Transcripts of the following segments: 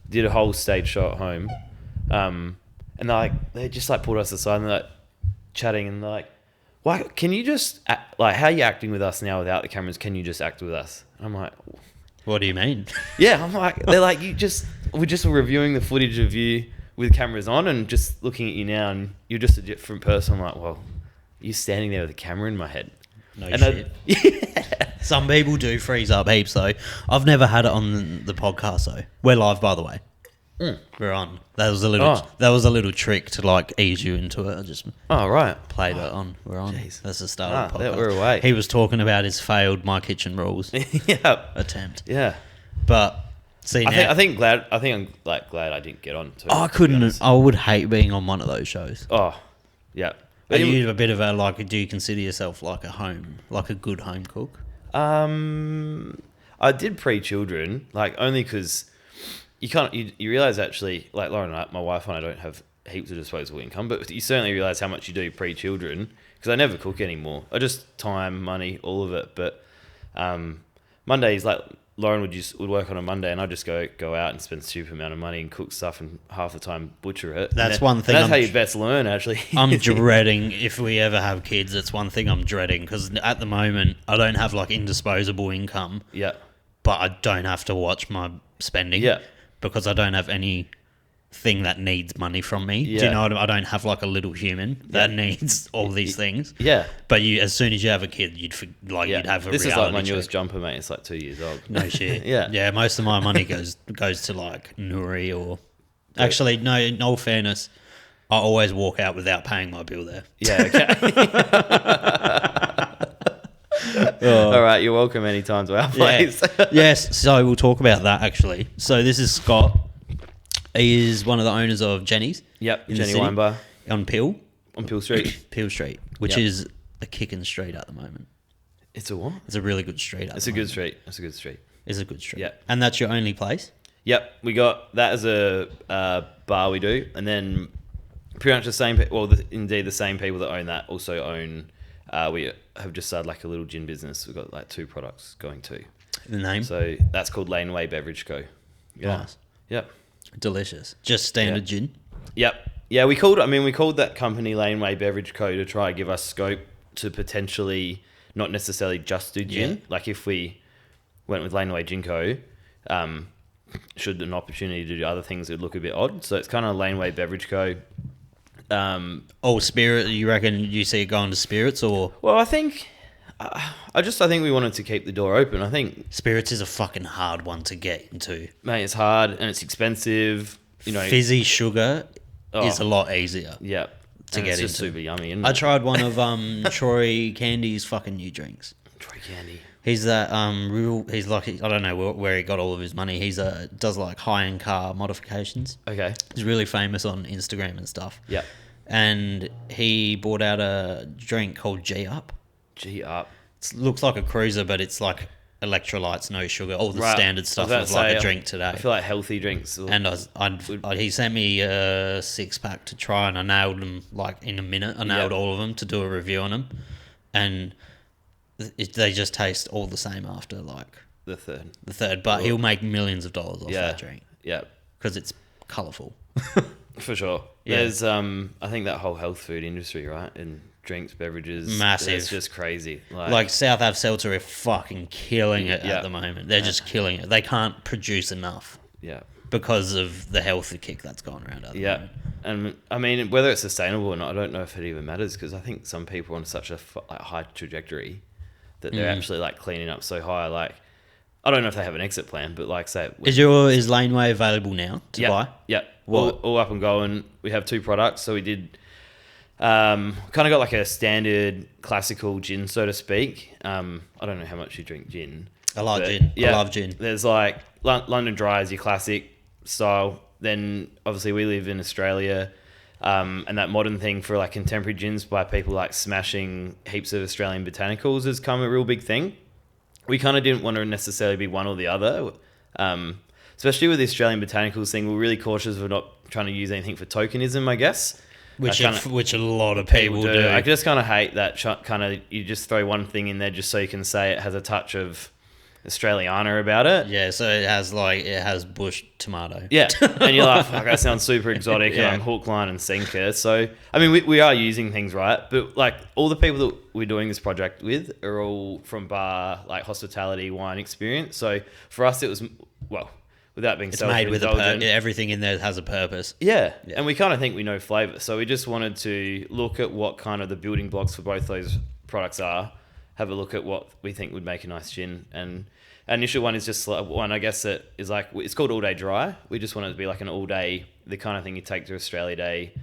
did a whole stage show at home, and they just like pulled us aside and they're like chatting and they're like, why can you just act, like, how are you acting with us now without the cameras? Can you just act with us? And I'm like, what do you mean? yeah, I'm like, they're like, we're just reviewing the footage of you with cameras on and just looking at you now, and you're just a different person. I'm like, well, you're standing there with a camera in my head. No and shit. Yeah. Some people do freeze up heaps though. I've never had it on the podcast though. We're live, by the way. We're on. That was a little trick to like ease you into it. I just played it on. We're on. Jeez. That's the start of the podcast. We're away. He was talking about his failed My Kitchen Rules attempt. Yeah. But see now, I think I'm like glad I didn't get on to it. I couldn't. I would hate being on one of those shows. Oh, yeah. Are you a bit of a like? Do you consider yourself like a good home cook? I did pre-children, like only because you realize actually, like Lauren and I, my wife and I don't have heaps of disposable income, but you certainly realize how much you do pre-children, because I never cook anymore. I just time, money, all of it. But Mondays, like Lauren would work on a Monday, and I'd just go out and spend a stupid amount of money and cook stuff, and half the time butcher it. That's one thing. That's how you best learn, actually. I'm dreading if we ever have kids. It's one thing I'm dreading, because at the moment I don't have like indisposable income. Yeah. But I don't have to watch my spending. Yeah. Because I don't have anything that needs money from me. Yeah. Do you know what I mean? I don't have like a little human that needs all these things. Yeah. But as soon as you have a kid, you'd have a This reality is like my check. newest jumper, mate. It's like 2 years old. No shit. Yeah. Yeah, most of my money goes to like Nuri or... Actually, no, in all fairness, I always walk out without paying my bill there. Yeah, okay. All right, you're welcome anytime to our place. Yeah. Yes, so we'll talk about that actually. So this is Scott. He is one of the owners of Jennie's. Yep, Jennie Wine Bar. On Peel. On Peel Street. Peel Street, which is a kicking street at the moment. It's a what? It's a really good street. It's a good street. It's a good street. It's a good street. Yeah. And that's your only place? Yep, we got that as a bar we do, and then pretty much the same, indeed the same people that own that also own, we have just started like a little gin business. We've got like 2 products going to. The name? So that's called Laneway Beverage Co. Yeah. Nice. Yep. Delicious. Just standard gin? Yep. Yeah, we called that company Laneway Beverage Co. to try and give us scope to potentially not necessarily just do gin. Yeah. Like if we went with Laneway Gin Co., should an opportunity to do other things, it would look a bit odd. So it's kind of Laneway Beverage Co. Spirit, you reckon you see it going to spirits or? Well, I think we wanted to keep the door open. I think spirits is a fucking hard one to get into. Mate, it's hard and it's expensive. You know, fizzy sugar is a lot easier. Yeah, to get into. It's just super yummy. Isn't I it? tried one of Troy Candy's fucking new drinks. Troy Candy. He's that he's like, I don't know where he got all of his money. He's does like high-end car modifications. Okay. He's really famous on Instagram and stuff. Yeah. And he brought out a drink called G Up. G Up. It looks like a cruiser, but it's like electrolytes, no sugar, all the standard stuff of like a drink today. I feel like healthy drinks. And he sent me a 6-pack to try, and I nailed them like in a minute. I nailed all of them to do a review on them, and they just taste all the same after like the third. But he'll make millions of dollars off that drink. Yeah, because it's colourful. For sure. Yeah. There's I think that whole health food industry, right, and drinks, beverages, massive. It's just crazy. Like South Ave Seltzer are fucking killing it at the moment. They're just killing it. They can't produce enough. Yeah. Because of the healthy kick that's going around at the moment. And I mean, whether it's sustainable or not, I don't know if it even matters, because I think some people are on such a high trajectory that they're actually like cleaning up so high. Like, I don't know if they have an exit plan, but like say... Is Laneway available now to buy? Yeah. All up and going. We have 2 products. So we did... kind of got like a standard classical gin, so to speak. I don't know how much you drink gin. I like gin. I love gin. There's like London Dry is your classic style. Then obviously we live in Australia, and that modern thing for like contemporary gins by people like smashing heaps of Australian botanicals has come a real big thing. We kind of didn't want to necessarily be one or the other. Especially with the Australian botanicals thing, we're really cautious of not trying to use anything for tokenism, I guess. Which a lot of people do. I just kind of hate that kind of, you just throw one thing in there just so you can say it has a touch of Australiana about it. Yeah, so it has bush tomato. Yeah, and you're like, fuck, that sounds super exotic, and I'm hook, line, and sinker. So, I mean, we are using things right, but like all the people that we're doing this project with are all from bar, like hospitality, wine experience. So for us, it was, well, without being made with everything in there has a purpose. Yeah, and we kind of think we know flavour. So we just wanted to look at what kind of the building blocks for both those products are, have a look at what we think would make a nice gin, and our initial one is just one, I guess, that is like, it's called All Day Dry. We just want it to be like an all day, the kind of thing you take to Australia Day.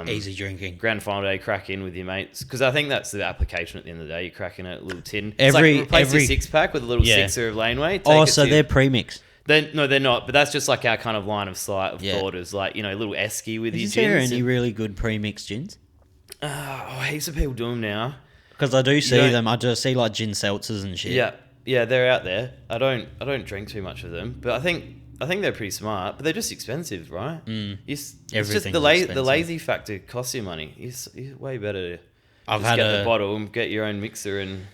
Easy drinking. Grand Final Day, crack in with your mates. Because I think that's the application at the end of the day. You crack in a little tin. It's like replace your 6-pack with a little sixer of Laneway. So they're pre-mixed. No, they're not. But that's just like our kind of line of sight of thought is like, a little esky with your gins. Is there any really good pre-mixed gins? Heaps of people do them now. Because I do see them. I just see like gin seltzers and shit. Yeah, they're out there. I don't drink too much of them, but I think they're pretty smart. But they're just expensive, right? It's just the lazy factor costs you money. It's way better to get the bottle and get your own mixer. And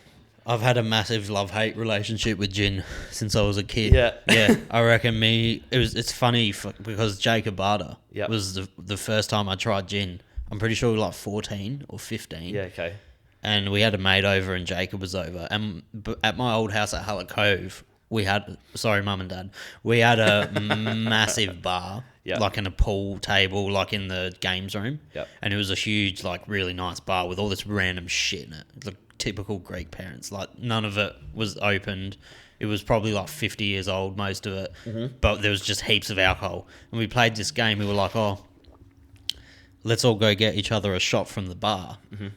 I've had a massive love-hate relationship with gin since I was a kid. Yeah. I reckon it's funny because Jacob Barter was the first time I tried gin. I'm pretty sure we were like 14 or 15. Yeah, okay. And we had a mate over and Jacob was over. And at my old house at Hallett Cove, Mum and Dad, we had a massive bar, like in a pool table, like in the games room. Yep. And it was a huge, like really nice bar with all this random shit in it. Like typical Greek parents. Like none of it was opened. It was probably like 50 years old, most of it. Mm-hmm. But there was just heaps of alcohol. And we played this game. We were like, let's all go get each other a shot from the bar. Mm-hmm.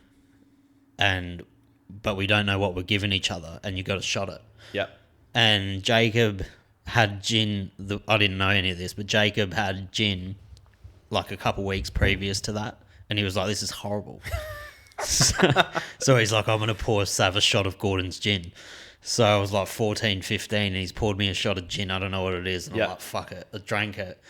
But we don't know what we're giving each other, and you got to shot it. Yeah. And Jacob had gin. I didn't know any of this, but Jacob had gin like a couple weeks previous to that, and he was like, "This is horrible." So he's like, "I'm gonna pour Sav a shot of Gordon's gin." So I was like 14, 15, and he's poured me a shot of gin. I don't know what it is, and I'm like, "Fuck it." I drank it.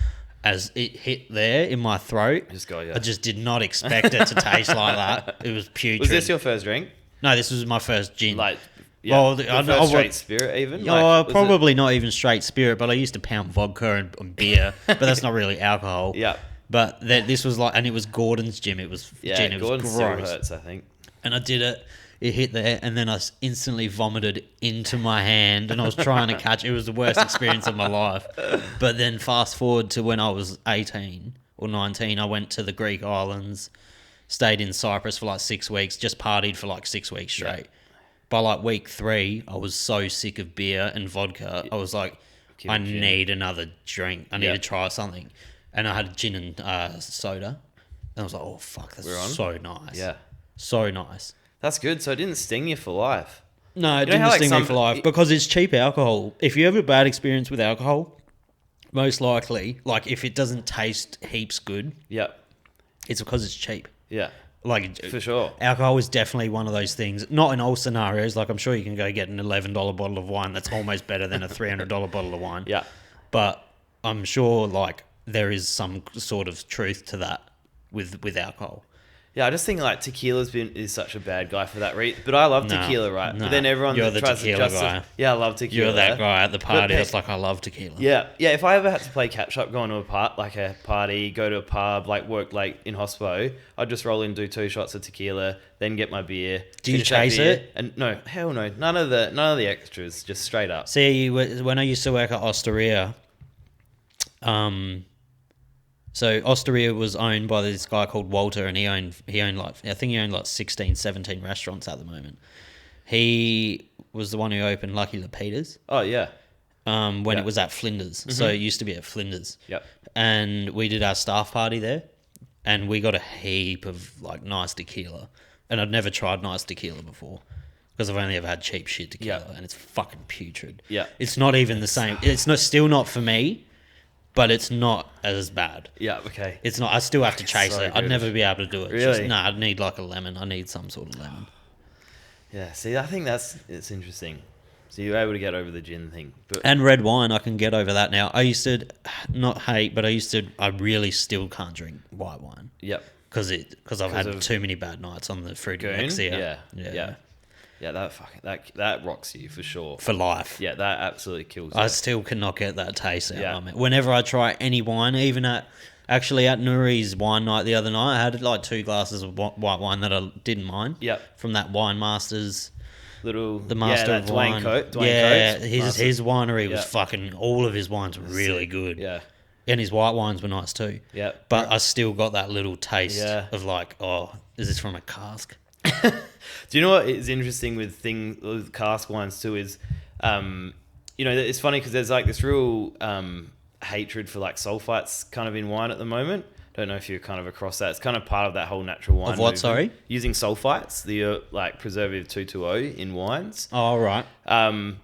As it hit there in my throat, I just did not expect it to taste like that. It was putrid. Was this your first drink? No, this was my first gin. First straight spirit even? Probably not even straight spirit, but I used to pound vodka and beer, but that's not really alcohol. Yeah. But this was like, and it was Gordon's gin. It was gin. It was gross. Still hurts, I think. And I did it. It hit there, and then I instantly vomited into my hand, and I was trying to catch it. It was the worst experience of my life. But then fast forward to when I was 18 or 19, I went to the Greek islands, stayed in Cyprus for like 6 weeks, just partied for like 6 weeks straight. By like week 3, I was so sick of beer and vodka. I was like, I need another drink. I need to try something. And I had gin and soda. And I was like, oh, fuck, that's so nice. Yeah. So nice. That's good. So it didn't sting you for life. No, it didn't sting me for life because it's cheap alcohol. If you have a bad experience with alcohol, most likely, like if it doesn't taste heaps good, it's because it's cheap. Yeah. Like, for sure. Alcohol is definitely one of those things. Not in all scenarios. Like, I'm sure you can go get an $11 bottle of wine that's almost better than a $300 bottle of wine. Yeah. But I'm sure, like, there is some sort of truth to that with alcohol. Yeah, I just think like tequila's is such a bad guy for that reason. But I love tequila, right? No, but then everyone you're the tequila guy. Yeah, I love tequila. You're that guy at the party that's like, I love tequila. Yeah. If I ever had to play catch up, going to a party, go to a pub, like work late in hospo, I'd just roll in, do 2 shots of tequila, then get my beer. Do you chase it? And no, hell no, none of the extras, just straight up. See, when I used to work at Osteria, so Osteria was owned by this guy called Walter, and he owned like, I think he owned like 16, 17 restaurants at the moment. He was the one who opened Lucky Lapita's. Oh yeah. When it was at Flinders. Mm-hmm. So it used to be at Flinders. Yep. And we did our staff party there, and we got a heap of like nice tequila. And I'd never tried nice tequila before because I've only ever had cheap shit tequila, and it's fucking putrid. Yeah. It's not even the same. It's still not for me. But it's not as bad. Yeah, okay. It's not. I still have to chase it. Good. I'd never be able to do it. Really? I'd need like a lemon. I need some sort of lemon. Yeah, see, I think it's interesting. So you're able to get over the gin thing. And red wine, I can get over that now. I used to not hate, but I really still can't drink white wine. Yep. Because I've had too many bad nights on the fruit and elixir. Yeah. Yeah, that rocks you for sure. For life. Yeah, that absolutely kills I you. still cannot get that taste out. Yeah. of it. Whenever I try any wine, even at Nuri's wine night the other night, I had like 2 glasses of white wine that I didn't mind. Yep. From that Wine Masters. The Master of Wine. Dwayne Coates. His winery was fucking. All of his wines were really good. Yeah. And his white wines were nice too. Yeah. But I still got that little taste of like, oh, is this from a cask? Do you know what is interesting with cask wines too is, it's funny because there's like this real hatred for like sulfites kind of in wine at the moment. Don't know if you're kind of across that. It's kind of part of that whole natural wine. Of what, movement. sorry? Using sulfites, the like preservative 2,2-O in wines. Oh, right.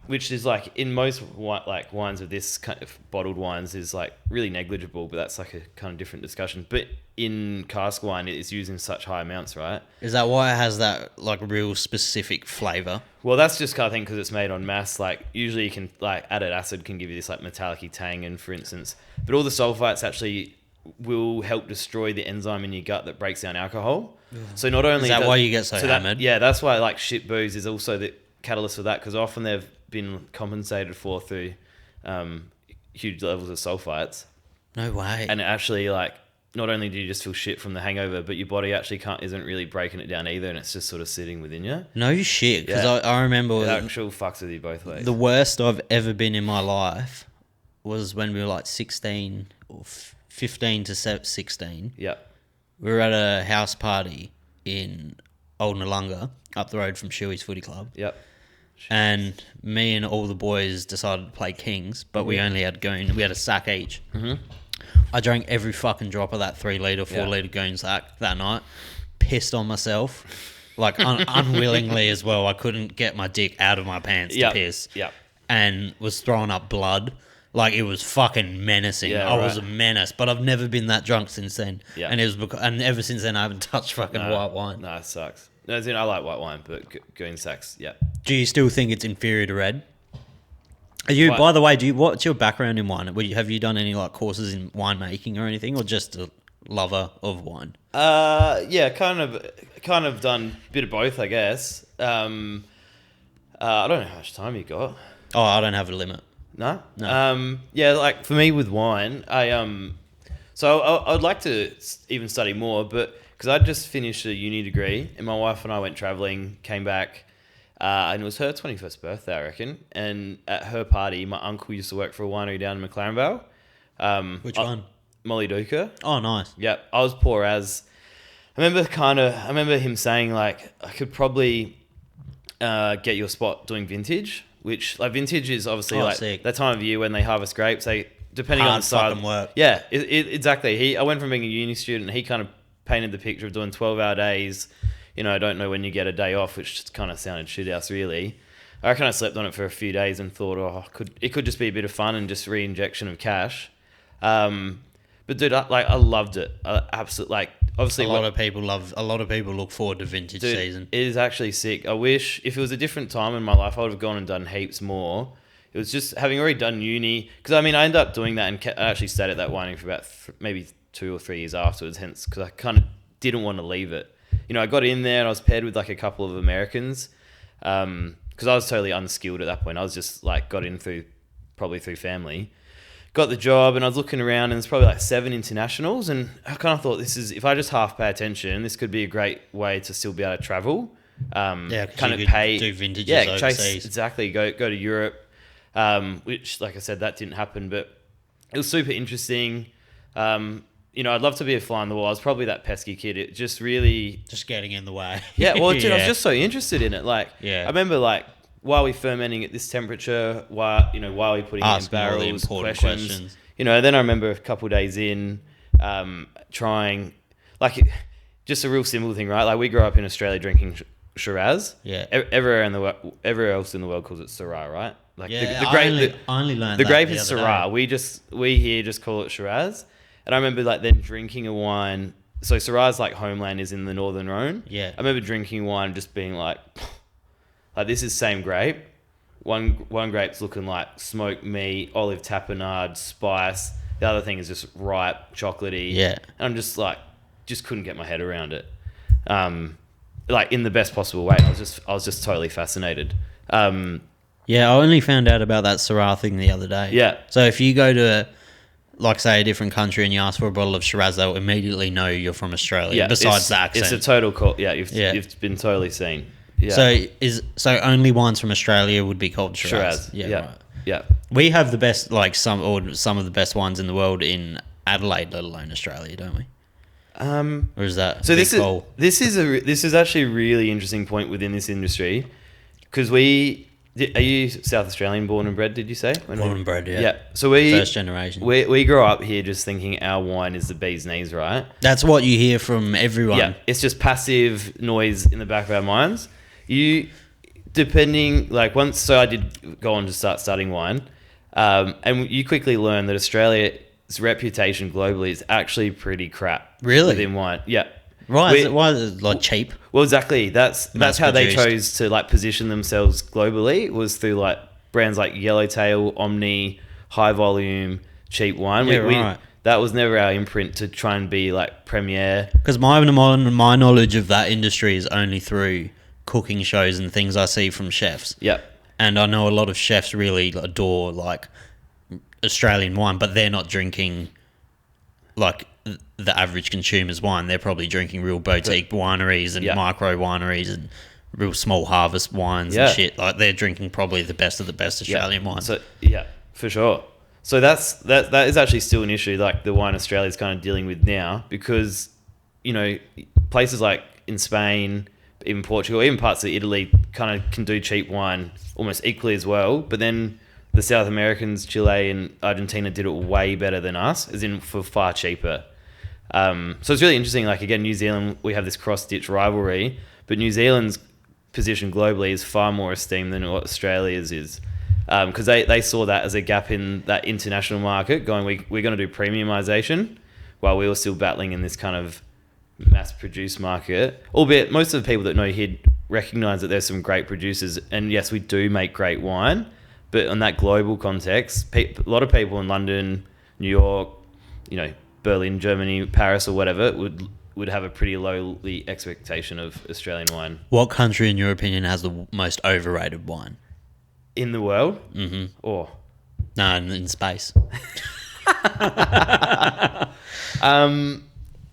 Which is like in most wines of this kind of bottled wines is like really negligible, but that's like a kind of different discussion. But in cask wine, it's used in such high amounts, right? Is that why it has that like real specific flavour? Well, that's just kind of thing because it's made on mass. Like usually you can like added acid can give you this like metallic tang, and for instance, but all the sulfites actually will help destroy the enzyme in your gut that breaks down alcohol. So not only is that why you get so hammered? That's why like shit booze is also the catalyst for that, because often they've been compensated for through huge levels of sulfites. No way. And it actually like not only do you just feel shit from the hangover, but your body actually isn't really breaking it down either, and it's just sort of sitting within you. No shit, because I remember it actually fucks with you both ways. The worst I've ever been in my life was when we were like 16 or 15 to 16. Yeah. We were at a house party in Old Noongar, up the road from Shuey's Footy Club. Yep. And me and all the boys decided to play Kings, but we only had goon. We had a sack each. Mm-hmm. I drank every fucking drop of that 3 litre, 4 litre goon sack that night. Pissed on myself. Like unwillingly as well. I couldn't get my dick out of my pants to piss. Yeah. And was throwing up blood. Like, it was fucking menacing. Yeah, I was a menace, but I've never been that drunk since then. Yeah. And it was and ever since then I haven't touched fucking white wine. No, it sucks. No, as in, I like white wine, but goon sacks, yeah. Do you still think it's inferior to red? Are you? By the way, what's your background in wine? Have you done any like courses in winemaking or anything, or just a lover of wine? Yeah, kind of done a bit of both, I guess. I don't know how much time you got. Oh, I don't have a limit. No? No. Yeah, like for me with wine, so I'd like to even study more, but because I'd just finished a uni degree and my wife and I went traveling, came back, and it was her 21st birthday, I reckon. And at her party, my uncle used to work for a winery down in McLaren Vale. Which one? Molly Duca. Oh, nice. Yeah, I was poor as. I remember him saying like I could probably get you a spot doing vintage. Which like vintage is obviously sick. That time of year when they harvest grapes. They depending on the side. Fucking work. Yeah, exactly. I went from being a uni student. He kind of painted the picture of doing 12-hour days. I don't know when you get a day off, which just kind of sounded shit house really. I reckon I slept on it for a few days and thought, it could just be a bit of fun and just re-injection of cash. But dude, I loved it. Absolutely, obviously a lot of people look forward to vintage season. It is actually sick. I wish if it was a different time in my life, I would have gone and done heaps more. It was just having already done uni, because I ended up doing that and I actually stayed at that winery for about maybe 2 or 3 years afterwards. Hence, because I kind of didn't want to leave it. I got in there and I was paired with like a couple of Americans, because I was totally unskilled at that point. I was just like got in probably through family. Got the job and I was looking around and there's probably like 7 internationals, and I kind of thought if I just half pay attention, this could be a great way to still be able to travel. Kind of pay, do vintages overseas. Exactly. Go to Europe, which like I said, that didn't happen, but it was super interesting. I'd love to be a fly on the wall. I was probably that pesky kid. It just really just getting in the way. Yeah, well, dude, I was just so interested in it. Like, I remember like, why are we fermenting at this temperature? Why are we putting it in barrels? Questions. Then I remember a couple of days in, trying, like, just a real simple thing, right? Like, we grew up in Australia drinking Shiraz. Yeah. Everywhere else in the world calls it Syrah, right? Like the grape. I only learned the grape is Syrah. We here just call it Shiraz. And I remember like then drinking a wine. So Syrah's like homeland is in the Northern Rhone. Yeah. I remember drinking wine and just being like this is same grape. One grape's looking like smoked meat, olive tapenade, spice. The other thing is just ripe, chocolatey. Yeah. And I'm just like, just couldn't get my head around it. like in the best possible way. I was just totally fascinated. Yeah, I only found out about that Syrah thing the other day. Yeah. So if you go to, like, say, a different country and you ask for a bottle of Shiraz, they'll immediately know you're from Australia. Yeah, besides the accent, it's a total call. Yeah, you've been totally seen. Yeah. So only wines from Australia would be called Shiraz. Yeah. Right. Yeah. We have the best, like some of the best wines in the world in Adelaide, let alone Australia, don't we? Or is that so? This is actually a really interesting point within this industry, because are you South Australian born and bred? Did you say born and bred? Yeah. Yeah. So we first generation. We grew up here just thinking our wine is the bee's knees, right? That's what you hear from everyone. Yeah. It's just passive noise in the back of our minds. So I did go on to start studying wine, and you quickly learn that Australia's reputation globally is actually pretty crap. Really? Within wine. Yeah. Right. Why is it like cheap? Well, exactly. That's how they produced. chose to like position themselves globally, was through like brands like Yellowtail, Omni, high volume, cheap wine. Right. That was never our imprint to try and be like premier. Because my knowledge of that industry is only through cooking shows and things I see from chefs. Yeah. And I know a lot of chefs really adore like Australian wine, but they're not drinking like the average consumer's wine. They're probably drinking real boutique wineries and micro wineries and real small harvest wines and shit. Like they're drinking probably the best of the best Australian wine. So for sure. So that is actually still an issue, like the wine Australia is kind of dealing with now, because places like in Spain, even Portugal, even parts of Italy kind of can do cheap wine almost equally as well. But then the South Americans, Chile and Argentina, did it way better than us, as in for far cheaper. So it's really interesting. Like again, New Zealand, we have this cross-stitch rivalry, but New Zealand's position globally is far more esteemed than what Australia's is. Because they saw that as a gap in that international market, going, we're going to do premiumization, while we were still battling in this kind of mass-produced market. Albeit most of the people that know here recognise that there's some great producers, and yes, we do make great wine, but on that global context, a lot of people in London, New York, Berlin, Germany, Paris or whatever would have a pretty lowly expectation of Australian wine. What country, in your opinion, has the most overrated wine? In the world? Mm-hmm. Or? No, in space.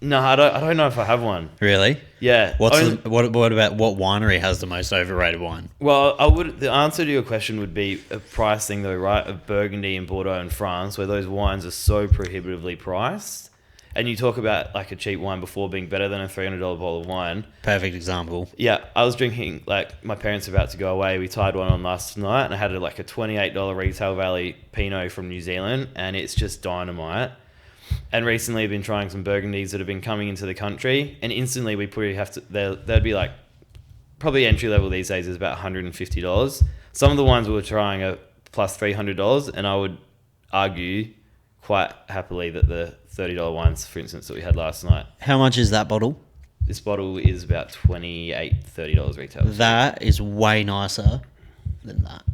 No, I don't know if I have one. Really? Yeah. What about what winery has the most overrated wine? Well, the answer to your question would be a price thing though, right? Of Burgundy and Bordeaux in France, where those wines are so prohibitively priced. And you talk about like a cheap wine before being better than a $300 bottle of wine. Perfect example. Yeah, I was drinking, like my parents were about to go away. We tied one on last night and I had a $28 Retail Valley Pinot from New Zealand, and it's just dynamite. And recently I've been trying some Burgundies that have been coming into the country, and instantly we probably have to, they'd be like, probably entry level these days is about $150. Some of the ones we were trying are plus $300, and I would argue quite happily that the $30 wines, for instance, that we had last night. How much is that bottle? This bottle is about $30 retail. That is way nicer than that.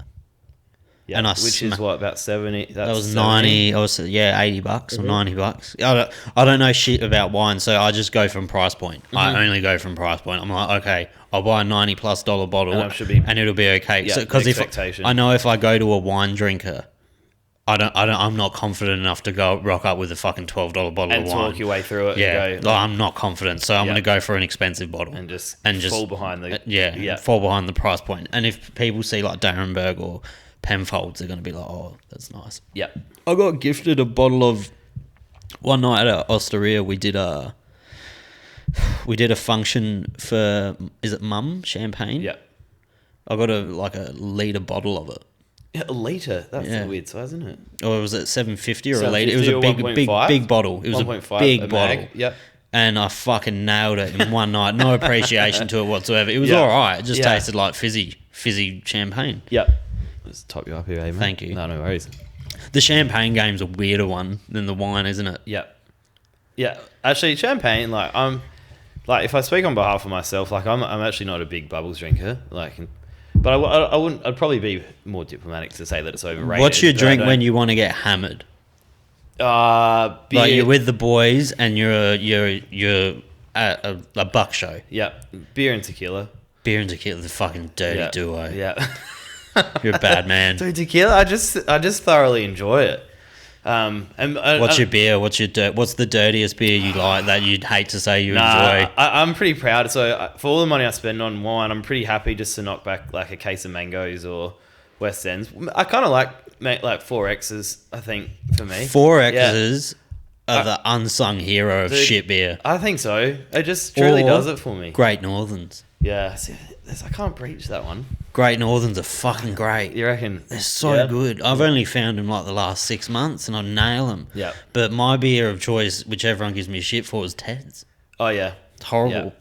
Yeah, and which is what, about 70? That was 90. $80 or $90. I don't know shit about wine, so I just go from price point. Mm-hmm. I only go from price point. I'm like, okay, I'll buy a $90+ bottle, and it'll be okay. Yeah, because I know if I go to a wine drinker, I'm not confident enough to go rock up with a fucking $12 bottle and of wine. And talk your way through it. Yeah, and go, I'm not confident, so I'm going to go for an expensive bottle and just fall behind the fall behind the price point. And if people see like Darrenberg or Penfolds, they're going to be like, oh, that's nice. Yeah. I got gifted a bottle of, one night at Osteria, we did a function for, is it Mum Champagne? Yeah. I got a litre bottle of it. Yeah, a litre? That's a weird size, isn't it? Or was it 750 or a litre? It was a big bottle. It was a big bottle. Yep. And I fucking nailed it in one night. No appreciation to it whatsoever. It was all right. It just tasted like fizzy champagne. Yep. Let's top you up here, mate. Thank you. No worries. The champagne game's a weirder one than the wine, isn't it? Yep. Yeah. Actually, champagne, if I speak on behalf of myself, I'm actually not a big bubbles drinker. But I wouldn't. I'd probably be more diplomatic to say that it's overrated. What's your drink when you want to get hammered? Beer. Like you're with the boys and you're a buck show. Yeah, beer and tequila. Beer and tequila, the fucking dirty duo. Yeah. You're a bad man. Dude, tequila, I just thoroughly enjoy it. What's your beer? What's the dirtiest beer you like that you'd hate to say you enjoy? I'm pretty proud. So for all the money I spend on wine, I'm pretty happy just to knock back like a case of Mangoes or West Ends. I kind of like 4Xs, I think, for me. 4Xs are the unsung hero of shit beer. I think so. It just truly does it for me. Great Northerns. Yeah. See, I can't preach that one. Great Northerns are fucking great. You reckon? They're so good. I've only found them like the last 6 months and I nail them. Yeah. But my beer of choice, which everyone gives me shit for, is Ted's. Oh, yeah. It's horrible.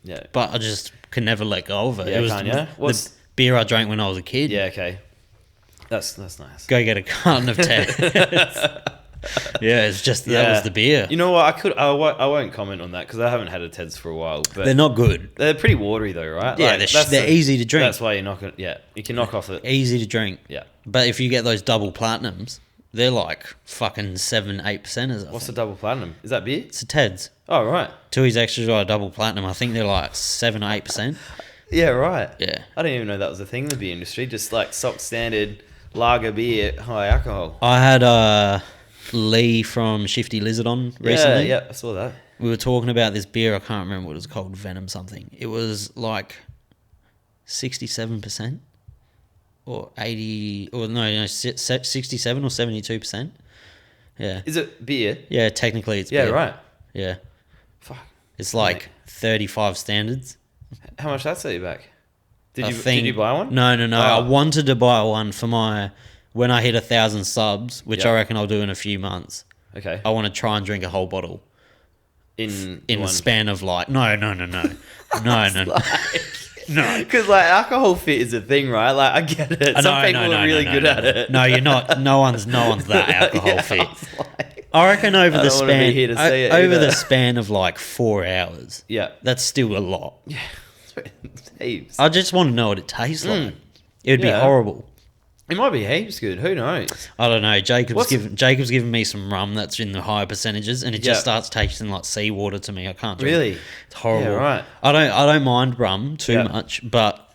Yeah. But I just can never let go of it. Yeah, it was the beer I drank when I was a kid. Yeah, okay. That's nice. Go get a carton of Ted's. Yeah, it's just that was the beer. You know what? I won't comment on that because I haven't had a Ted's for a while. But they're not good. They're pretty watery though, right? Yeah, they're easy to drink. That's why you're not gonna. Yeah, you can knock off it. Easy to drink. Yeah, but if you get those double platinums, they're like fucking 7-8%. What's a double platinum? Is that beer? It's a Ted's. Oh right. Tooheys Extra Dry double platinum. I think they're like 7 or 8%. Yeah, right. Yeah. I didn't even know that was a thing in the beer industry. Just like stock standard lager beer, high alcohol. I had Lee from Shifty Lizard on recently. Yeah, I saw that. We were talking about this beer. I can't remember what it was called. Venom something. It was like 67% or 80 or no 67 or 72%. Yeah. Is it beer? Yeah, technically it's beer. Yeah, right. Yeah. Fuck. It's like 35 standards. How much that set you back? Did you buy one? No. Oh. I wanted to buy one for when I hit 1,000 subs, which I reckon I'll do in a few months. Okay. I want to try and drink a whole bottle. In the span of like no. No. Because like alcohol fit is a thing, right? Like I get it. Some people are really good at it. No, you're not. No one's that alcohol fit. I reckon over the span of like 4 hours. Yeah, that's still a lot. Yeah, heaps. I just want to know what it tastes like. It would be horrible. It might be heaps good. Who knows? I don't know. Jacob's given me some rum that's in the higher percentages, and it just starts tasting like seawater to me. I can't drink. Really? It's horrible. Yeah, right. I don't mind rum too much, but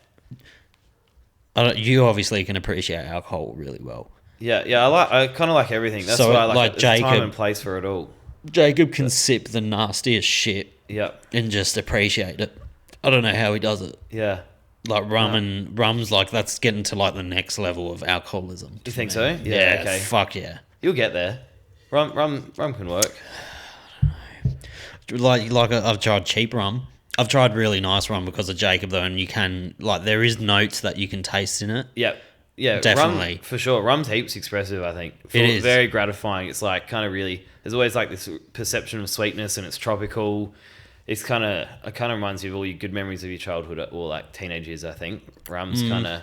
you obviously can appreciate alcohol really well. Yeah. I kind of like everything. That's why I like Jacob, time and place for it all. Jacob can sip the nastiest shit. Yeah. And just appreciate it. I don't know how he does it. Yeah. Like rum's like that's getting to like the next level of alcoholism. Do you think so? Yeah. Okay. Fuck yeah. You'll get there. Rum can work. Like I've tried cheap rum. I've tried really nice rum because of Jacob though, and you can there is notes that you can taste in it. Yeah. Yeah, definitely. Rum, for sure. Rum's heaps expressive, I think. It is. Very gratifying. It's like kind of really, there's always like this perception of sweetness and it's tropical. It kind of reminds you of all your good memories of your childhood or like teenage years, I think. Rum's kind of,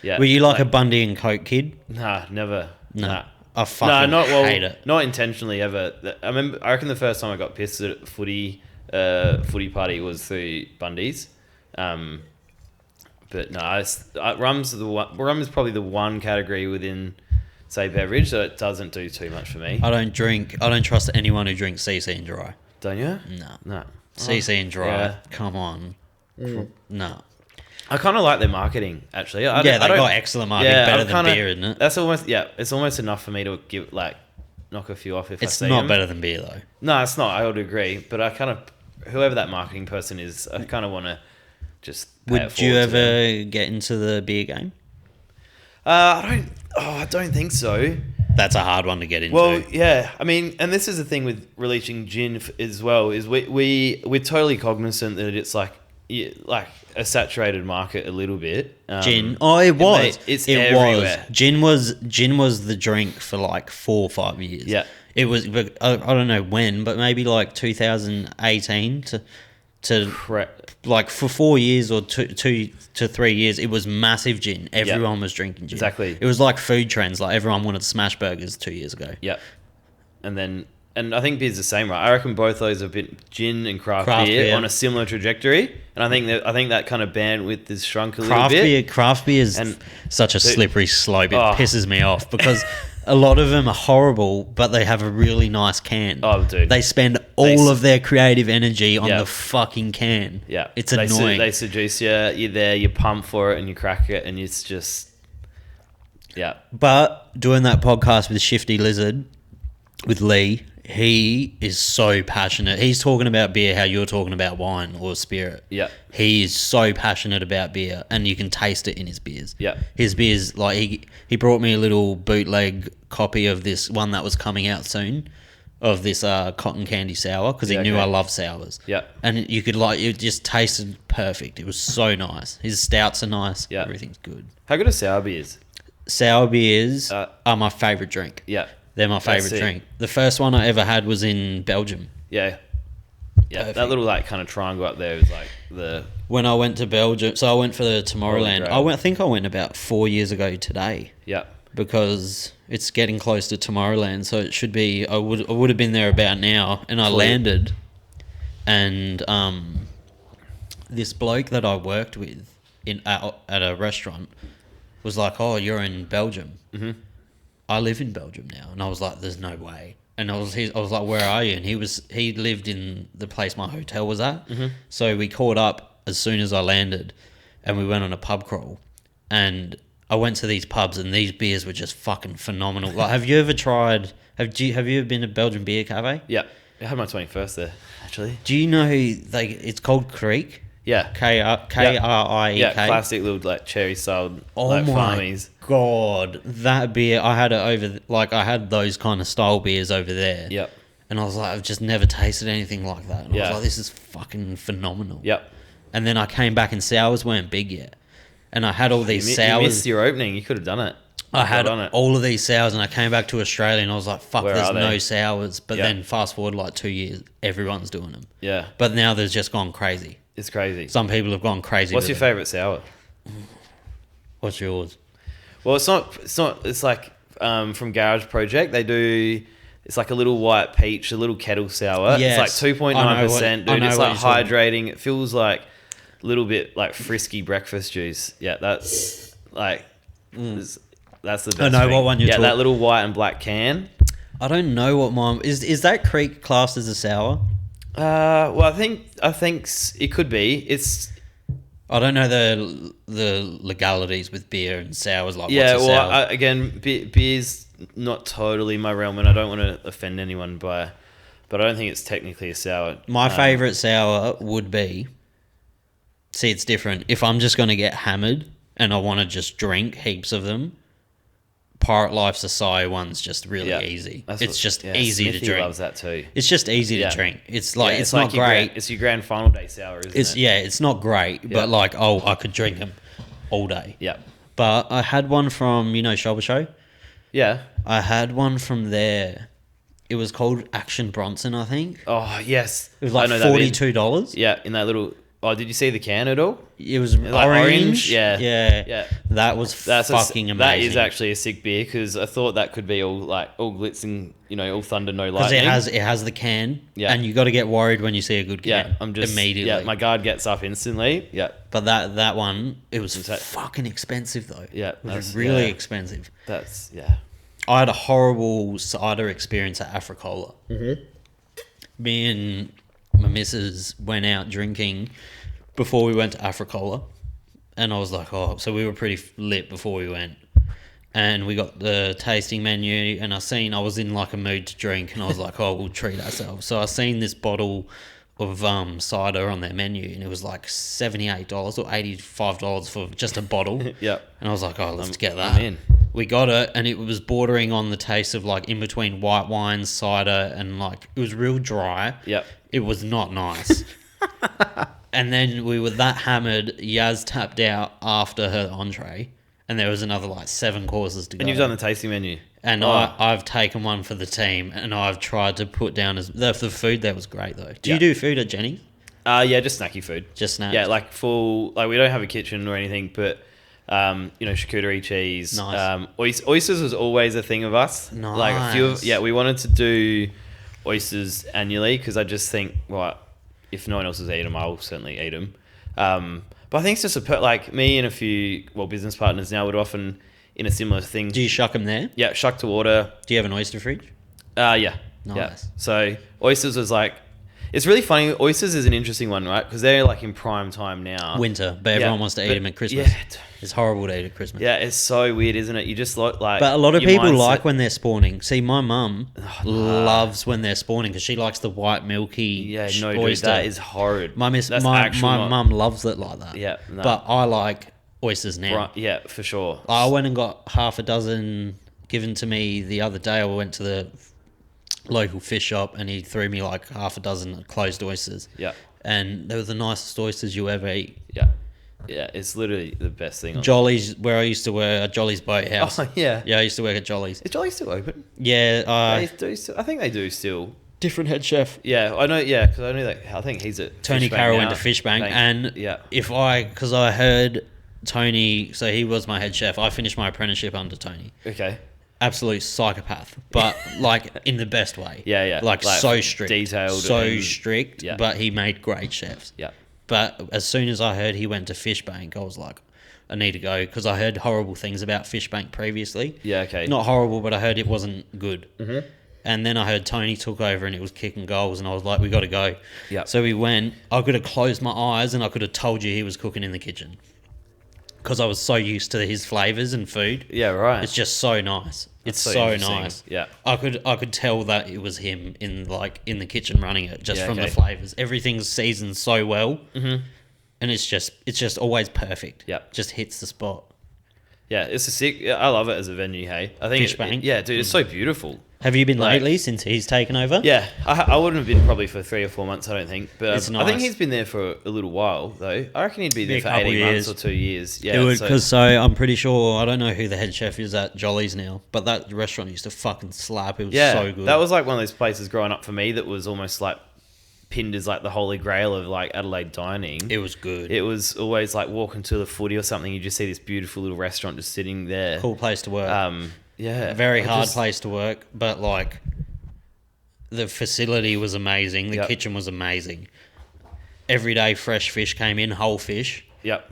yeah. Were you like a Bundy and Coke kid? Nah, never. Nah. I fucking hate it. Not intentionally ever. I reckon the first time I got pissed at a footy party was through Bundy's. But no, rum is probably the one category within, say, beverage that doesn't do too much for me. I don't trust anyone who drinks CC and dry. Don't you? No. CC and dry. Yeah. Come on. No. I kind of like their marketing, actually. They got excellent marketing, better than beer, isn't it? That's it's almost enough for me to give knock a few off if I see them. It's not better than beer, though. No, it's not. I would agree. But I kind of, whoever that marketing person is, I kind of want to just pay it forward. Would you ever get into the beer game? I don't think so. That's a hard one to get into. Well, yeah. I mean, and this is the thing with releasing gin as well, is we're totally cognizant that it's like a saturated market a little bit. Gin. Oh, it was. It's everywhere. Gin was the drink for like 4 or 5 years. Yeah. It was, but I don't know when, but maybe like 2018 to like for 4 years or 2 to 3 years, it was massive gin. Everyone was drinking gin. Exactly. It was like food trends. Like everyone wanted smash burgers 2 years ago. Yeah. And I think beer's the same, right? I reckon both those have been gin and craft beer on a similar trajectory. And I think that kind of bandwidth has shrunk a little bit. Craft beer is such a slippery slope. It pisses me off because A lot of them are horrible, but they have a really nice can. Oh, dude. They spend all of their creative energy on the fucking can. Yeah. It's annoying. They seduce you. You're there, you pump for it, and you crack it, and it's just... Yeah. But doing that podcast with Shifty Lizard, with Lee, he is so passionate. He's talking about beer how you're talking about wine or spirit. Yeah. He is so passionate about beer, and you can taste it in his beers. Yeah. His beers, like, he brought me a little bootleg copy of this one that was coming out soon, of this cotton candy sour, because he knew I love sours. Yeah. And you could, like, it just tasted perfect. It was so nice. His stouts are nice. Yeah. Everything's good. How good are sour beers? Sour beers are my favourite drink. Yeah. They're my favourite drink. The first one I ever had was in Belgium. Yeah. Yeah. Perfect. That little, like, kind of triangle up there is, like, the... When I went to Belgium... So I went for the Tomorrowland. I think I went about 4 years ago today. Yeah. Because it's getting close to Tomorrowland, so it should be... I would have been there about now, and I landed, and this bloke that I worked with at a restaurant was like, "Oh, you're in Belgium." Mm-hmm. I live in Belgium now, and I was like, "There's no way." And I was like, "Where are you?" And he lived in the place my hotel was at. Mm-hmm. So we caught up as soon as I landed, and we went on a pub crawl. And I went to these pubs, and these beers were just fucking phenomenal. Like, have you ever tried? Have you ever been to Belgian Beer Cafe? Yeah, I had my 21st there actually. Do you know it's called Creek? Yeah. Kriek. Yeah, classic little, like, cherry styled, Oh like, my farmies. God, that beer, I had it over, like, I had those kind of style beers over there. Yep. And I was like, I've just never tasted anything like that. And I was like, this is fucking phenomenal. Yep. And then I came back and sours weren't big yet. And I had all these sours. You missed your opening. You could have done it. I had all of these sours, and I came back to Australia, and I was like, fuck, there's no sours. But then fast forward like 2 years, everyone's doing them. Yeah. But now they've just gone crazy. It's crazy. Some people have gone crazy. What's your favourite sour? What's yours? Well, it's not. It's like from Garage Project. They do. It's like a little white peach, a little kettle sour. Yes. It's like 2.9%, dude. It's like hydrating. It feels like a little bit like frisky breakfast juice. Yeah, that's like that's the best. I know thing. what one you're talking. That little white and black can. I don't know what mine is. That Creek classed as a sour? Well, I think it could be. It's. I don't know the legalities with beer and sours. Like, yeah, what's a sour? Again, beer's not totally my realm, and I don't want to offend anyone but I don't think it's technically a sour. My favourite sour would be. See, it's different. If I'm just going to get hammered and I want to just drink heaps of them, Pirate Life's Acai one's just really easy. It's just easy Smithy to drink. Loves that too. It's just easy to drink. It's like it's not like great. It's your grand final day sour, isn't it? Yeah, it's not great, but like, I could drink them all day. Yeah. But I had one from, Shoulder Show? Yeah. I had one from there. It was called Action Bronson, I think. Oh, yes. It was like $42. Yeah, in that little... Oh, did you see the can at all? It was like orange. Yeah. That was fucking amazing. That is actually a sick beer, because I thought that could be all glitz and, all thunder, no lightning. Because it has the can, and you got to get worried when you see a good can. Yeah, I'm just... immediately. Yeah, my guard gets up instantly. Yeah. But that one, it was fucking expensive, though. Yeah. It was really expensive. That's... Yeah. I had a horrible cider experience at Africola. Mm-hmm. Me and my missus went out drinking before we went to Africola, and I was like, so we were pretty lit before we went, and we got the tasting menu, and I was in like a mood to drink, and I was like, we'll treat ourselves. So I seen this bottle of cider on their menu, and it was like $78 or $85 for just a bottle. Yeah. And I was like, let's get that. I'm in. We got it, and it was bordering on the taste of like in between white wine, cider, and like it was real dry. Yep. It was not nice. And then we were that hammered. Yaz tapped out after her entree, and there was another like 7 courses to go. And you've done the tasting menu. And I've taken one for the team, and I've tried to put down the food there was great though. Do you do food at Jennie's? Yeah, just snacky food. Just snacks. Yeah, like full. Like we don't have a kitchen or anything, but charcuterie cheese. Nice. Oysters was always a thing of us. Nice. Like we wanted to do oysters annually, because I just think, well, if no one else has eaten them, I'll certainly eat them. But I think it's just like me and a few business partners now would often in a similar thing. Do you shuck them there? Yeah, shuck to water. Do you have an oyster fridge? Yeah. Nice. Yeah. So oysters was like, it's really funny. Oysters is an interesting one, right? Because they're like in prime time now. Winter, but everyone wants to eat them at Christmas. Yeah. It's horrible to eat at Christmas. Yeah, it's so weird, isn't it? You just like. But a lot of people like when they're spawning. See, my mum loves when they're spawning because she likes the white milky oyster. Dude, that is horrid. My mum loves it like that. Yeah, no. But I like oysters now. Right, yeah, for sure. I went and got half a dozen given to me the other day. I went to the local fish shop and he threw me like half a dozen closed oysters. Yeah. And they were the nicest oysters you ever eat. Yeah. Yeah, it's literally the best thing. Jolly's, where I used to work at Jolly's Boathouse. Oh, yeah. Yeah, I used to work at Jolly's. Is Jolly still open? Yeah. They do still, I think they do still. Different head chef. Yeah, I know, yeah, because I knew that. I think he's at Tony Fishbank Carroll now. went to Fishbank. And yeah. because I heard Tony, so he was my head chef. I finished my apprenticeship under Tony. Okay. Absolute psychopath, but like in the best way. Yeah, yeah. Like so strict. Detailed. So strict, yeah. but he made great chefs. Yeah. But as soon as I heard he went to Fishbank, I was like, I need to go because I heard horrible things about Fishbank previously. Yeah, okay. Not horrible, but I heard it wasn't good. Mm-hmm. And then I heard Tony took over and it was kicking goals and I was like, we got to go. Yeah. So we went. I could have closed my eyes and I could have told you he was cooking in the kitchen because I was so used to his flavours and food. Yeah, right. It's just so nice. It's so nice. Yeah. I could tell that it was him in the kitchen running it just from the flavours. Everything's seasoned so well. Mm-hmm. And it's just always perfect. Yeah. Just hits the spot. Yeah, it's a sick. I love it as a venue. Hey, I think Fishbank. Yeah, dude, it's so beautiful. Have you been lately since he's taken over? Yeah, I wouldn't have been probably for 3 or 4 months. I don't think, but It's nice. I think he's been there for a little while though. I reckon he'd be there for 18 months or 2 years. Yeah, because I'm pretty sure I don't know who the head chef is at Jolly's now, but that restaurant used to fucking slap. It was so good. That was like one of those places growing up for me that was almost like pinned as like the holy grail of like Adelaide dining. It was good. It was always like walking to the footy or something. You just see this beautiful little restaurant just sitting there. Cool place to work. Yeah, very hard place to work, but like the facility was amazing. The kitchen was amazing. Every day fresh fish came in, whole fish. Yep.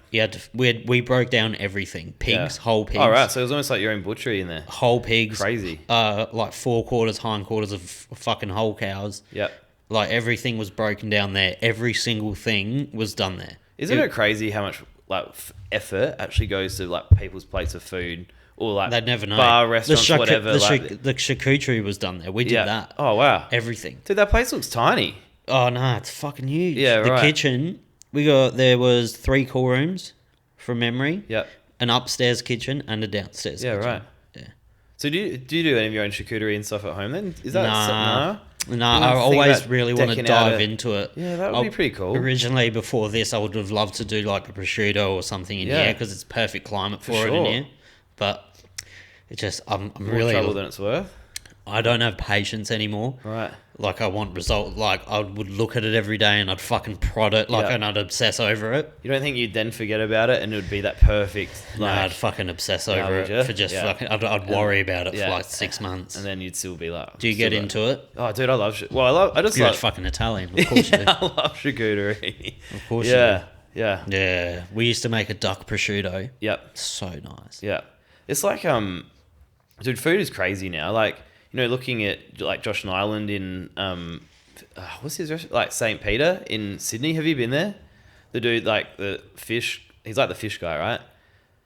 We broke down everything. Pigs, whole pigs. Oh, right. So it was almost like your own butchery in there. Whole pigs. Crazy. Like forequarters, hindquarters of fucking whole cows. Yep. Like everything was broken down there. Every single thing was done there. Isn't it crazy how much like effort actually goes to like people's plates of food or like they'd never know. Bar, restaurants, whatever. The charcuterie was done there. We did that. Oh, wow. Everything. Dude, that place looks tiny. Oh, no, it's fucking huge. Yeah, the right. kitchen, there was 3 cool rooms from memory. Yep. An upstairs kitchen and a downstairs kitchen. Right. Yeah. So do you do any of your own charcuterie and stuff at home then? Is that Nah, I always really want to dive into it. Yeah, that would be pretty cool. Originally, before this, I would have loved to do like a prosciutto or something in here because it's perfect climate for it in here. But it just, I'm really... More trouble than it's worth. I don't have patience anymore. Right. Like I want result. Like I would look at it every day and I'd fucking prod it. And I'd obsess over it. You don't think you'd then forget about it and it would be that perfect? Like, no, I'd fucking obsess over it for just fucking. I'd worry about it for like 6 months, and then you'd still be like. Do you get into it? Oh, dude, I love. You're fucking Italian, of course. I love charcuterie. Of course. Yeah. Yeah. We used to make a duck prosciutto. Yep. So nice. Yeah. It's like dude, food is crazy now. Like, you know, looking at like Josh Nyland in what's his restaurant? Like St. Peter in Sydney. Have you been there? The dude, like the fish. He's like the fish guy, right?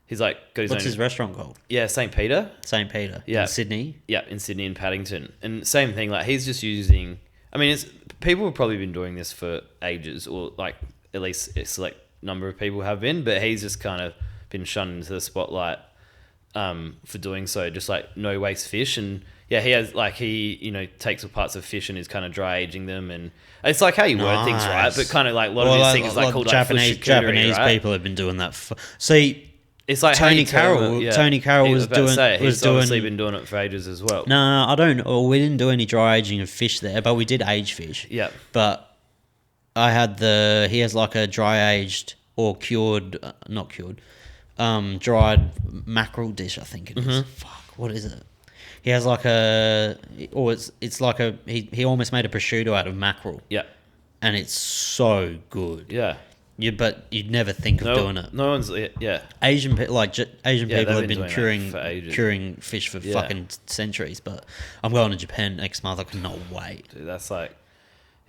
He's like got his What's own. his restaurant called? Yeah, St. Peter. St. Peter. Yeah. In Sydney. Yeah, in Sydney and Paddington, and same thing. Like he's just using. I mean, people have probably been doing this for ages, or like at least a select number of people have been, but he's just kind of been shunned into the spotlight for doing so. Just like no waste fish, and yeah, he has like takes parts of fish and is kind of dry aging them, and it's like how you word things, right? But kind of like a lot of these things like called Japanese right? people have been doing that. See, it's like Tony Carroll. Tony Carroll was doing. He's obviously been doing it for ages as well. No, I don't. Well, we didn't do any dry aging of fish there, but we did age fish. Yeah, but I had he has like a dry aged or cured, not cured, dried mackerel dish. I think it is. Fuck, what is it? He has like it's like he almost made a prosciutto out of mackerel. Yeah. And it's so good. Yeah. But you'd never think of doing it. No one's, Asian people have been curing fish for fucking centuries. But I'm going to Japan next month. I cannot wait. Dude, that's like,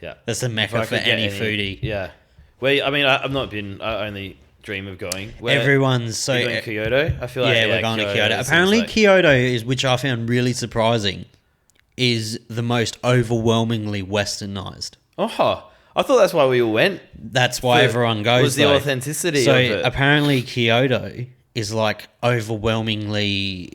that's a mecca for any foodie. Yeah. Well, I mean, I've not been. I only dream of going. Everyone's so going Kyoto. I feel like we're going to Kyoto. Apparently, Kyoto is, which I found really surprising, is the most overwhelmingly westernized. Oh. I thought that's why we all went. That's why everyone goes. Was the authenticity of it. Apparently Kyoto is like overwhelmingly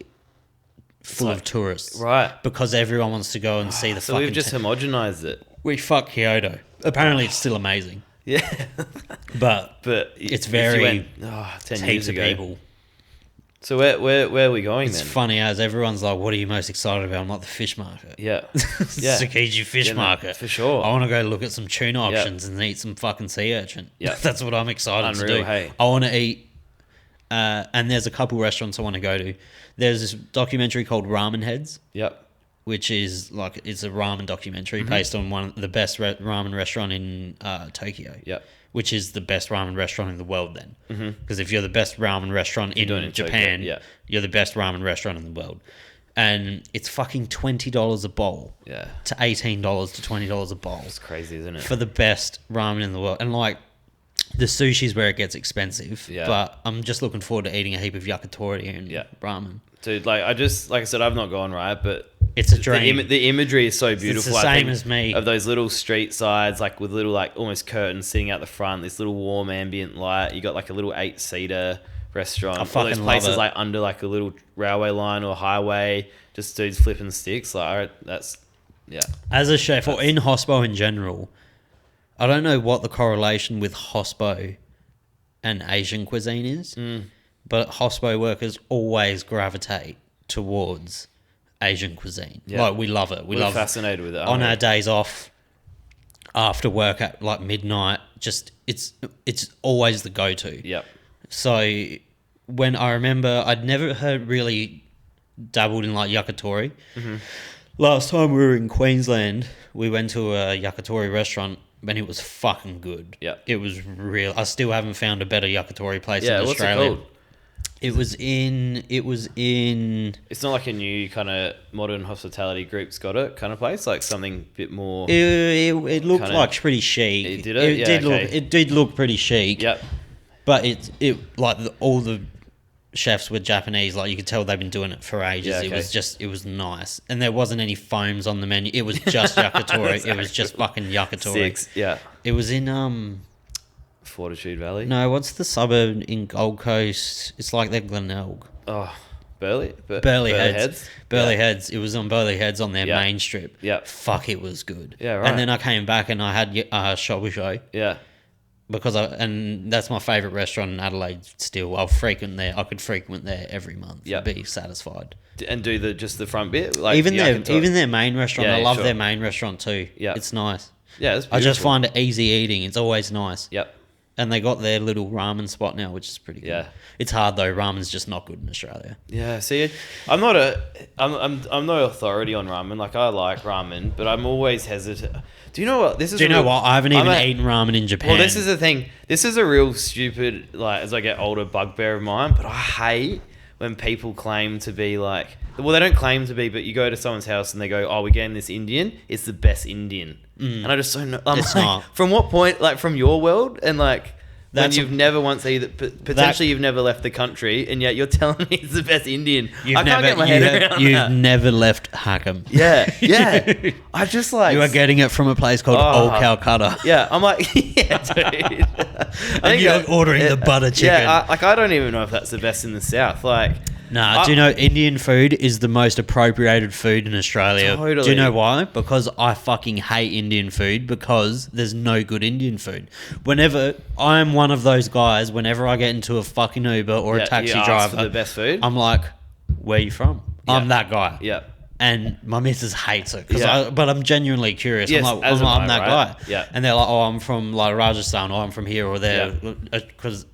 full of tourists. Right. Because everyone wants to go and see the fucking... So we've just homogenized it. We fuck Kyoto. Apparently it's still amazing. Yeah. but it's very... 10 years ago. People. So where are we going then? It's funny as everyone's like, what are you most excited about? I'm like, the fish market. Yeah. Tsukiji fish market. For sure. I want to go look at some tuna options and eat some fucking sea urchin. Yeah. That's what I'm excited to do. Hey. I want to eat, and there's a couple restaurants I want to go to. There's this documentary called Ramen Heads. Yep. Which is like, it's a ramen documentary based on one of the best ramen restaurant in Tokyo. Yep. Which is the best ramen restaurant in the world then. Because if you're the best ramen restaurant in Japan, you're the best ramen restaurant in the world. And it's fucking $20 a bowl. Yeah. To $18 to $20 a bowl. It's crazy, isn't it? For the best ramen in the world. And like, the sushi's where it gets expensive. Yeah. But I'm just looking forward to eating a heap of yakitori and ramen. Dude, like I said, I've not gone, right? But it's a dream. The imagery is so beautiful. It's the same as me. Of those little street sides, like with little like almost curtains sitting out the front. This little warm ambient light. You got like a little 8-seater restaurant. I fucking those places love it. like under like a little railway line or highway. Just dudes flipping sticks. Like that's As a chef or in hospo in general, I don't know what the correlation with hospo and Asian cuisine is. But hospo workers always gravitate towards Asian cuisine. Yeah. Like, we love it. We're fascinated with it. On our days off, after work at like midnight, just it's always the go-to. Yep. So when I remember, I'd never really dabbled in like yakitori. Last time we were in Queensland, we went to a yakitori restaurant. And it was fucking good. Yeah. It was real. I still haven't found a better yakitori place in what's Australia. It called? It was in... It's not like a new kind of modern hospitality group's got it kind of place, like something a bit more... It looked like pretty chic. It did it? It did look pretty chic. Yep. But all the chefs were Japanese. Like, you could tell they've been doing it for ages. Yeah, okay. It was nice. And there wasn't any foams on the menu. It was just yakitori. Exactly. It was just fucking yakitori. It was in... Fortitude Valley? No, what's the suburb in Gold Coast? It's like they're Glenelg. Oh, Burleigh Heads. Burleigh Heads. It was on Burleigh Heads on their main strip. Yeah. Fuck, it was good. Yeah, right. And then I came back and I had Shobu. Yeah. And that's my favourite restaurant in Adelaide still. I'll frequent there. I could frequent there every month. Yeah. Be satisfied. And do just the front bit? Like even their main restaurant. I love their main restaurant too. Yeah. It's nice. Yeah, it's beautiful. I just find it easy eating. It's always nice. Yep. And they got their little ramen spot now, which is pretty good. Yeah. It's hard though. Ramen's just not good in Australia. Yeah. See, I'm no authority on ramen. Like, I like ramen, but I'm always hesitant. Do you know what? I haven't even eaten ramen in Japan. Well, this is the thing. This is a real stupid, like, as I get older, bugbear of mine. But I hate when people claim to be like, well, they don't claim to be, but you go to someone's house and they go, "Oh, we're getting this Indian. It's the best Indian." And I just don't know. It's like, not. From what point, like, from your world, and like, when you've never once either, potentially you've never left the country, and yet you're telling me it's the best Indian. I can't get my head around that. You've never left Hakam. Yeah. I just like... You are getting it from a place called Old Calcutta. Yeah, I'm like, yeah, dude. And you're ordering the butter chicken. Yeah, I don't even know if that's the best in the South. Like... Nah, do you know Indian food is the most appropriated food in Australia? Totally. Do you know why? Because I fucking hate Indian food because there's no good Indian food. Whenever I'm one of those guys, whenever I get into a fucking Uber or a taxi driver, for the best food, I'm like, "Where are you from?" Yeah. I'm that guy. Yeah. And my missus hates it but I'm genuinely curious. Yes, I'm that guy. Yeah. And they're like, "Oh, I'm from like Rajasthan, or I'm from here or there," because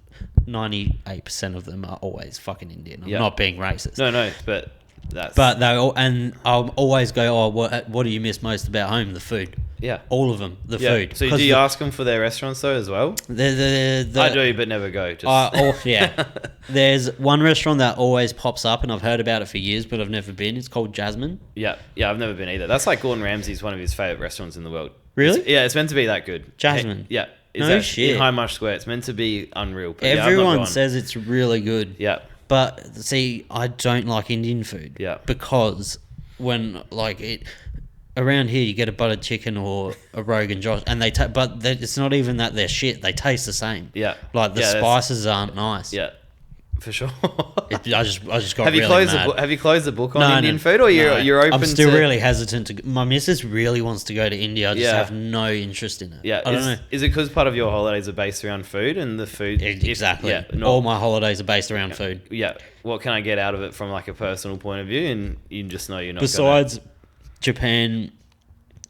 98% of them are always fucking Indian. I'm not being racist. No, but that's... But they all, and I'll always go, "Oh, what do you miss most about home?" The food. Yeah. All of them, the food. So do you ask them for their restaurants though as well? I do, but never go. Yeah. There's one restaurant that always pops up, and I've heard about it for years, but I've never been. It's called Jasmine. Yeah, I've never been either. That's like Gordon Ramsay's one of his favourite restaurants in the world. Really? It's meant to be that good. Jasmine? Yeah. No shit. In High Marsh Square. It's meant to be unreal. But everyone says it's really good. Yeah. But see, I don't like Indian food. Yeah. Because when around here you get a buttered chicken or a Rogan Josh, and it's not even that they're shit. They taste the same. Yeah. Like the spices aren't nice. Yeah. For sure. I just got really mad. Have you closed the book on Indian food, or you're open? I'm still really hesitant to. My missus really wants to go to India. I just have no interest in it. Yeah, I don't know. Is it because part of your holidays are based around food and the food? Exactly. All my holidays are based around food. Yeah. What can I get out of it from like a personal point of view, and you just know you're not. Besides Japan,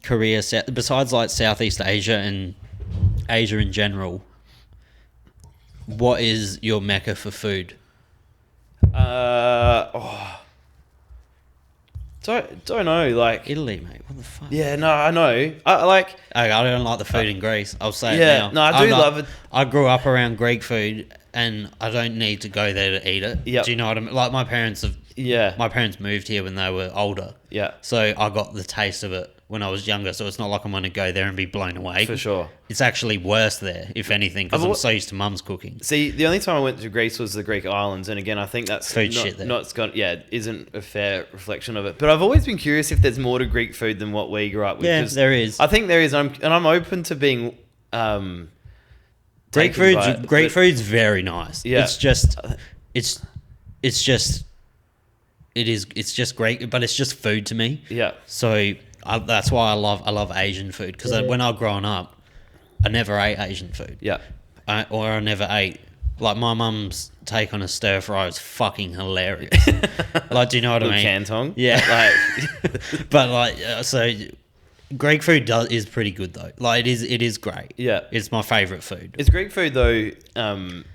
Korea, besides like Southeast Asia and Asia in general, what is your mecca for food? Don't know. Like Italy, mate. What the fuck? Yeah, no, I know. I don't like the food in Greece. I'll say it now. No, I love it. I grew up around Greek food, and I don't need to go there to eat it. Yep. Do you know what I mean? Like my parents moved here when they were older. Yeah. So I got the taste of it when I was younger, so it's not like I'm going to go there and be blown away. For sure. It's actually worse there, if anything, because I'm so used to mum's cooking. See, the only time I went to Greece was the Greek islands, and again, I think that's isn't a fair reflection of it. But I've always been curious if there's more to Greek food than what we grew up with. Yeah, there is. I think there is, and I'm open to being... Greek food's very nice. Yeah. It's just great, but it's just food to me. Yeah. So that's why I love Asian food, because when I was growing up, I never ate Asian food. Yeah. I never ate. Like my mum's take on a stir fry is fucking hilarious. Like, do you know what I mean? Canton. Yeah. But so Greek food is pretty good though. Like it is great. Yeah. It's my favourite food. It's Greek food though.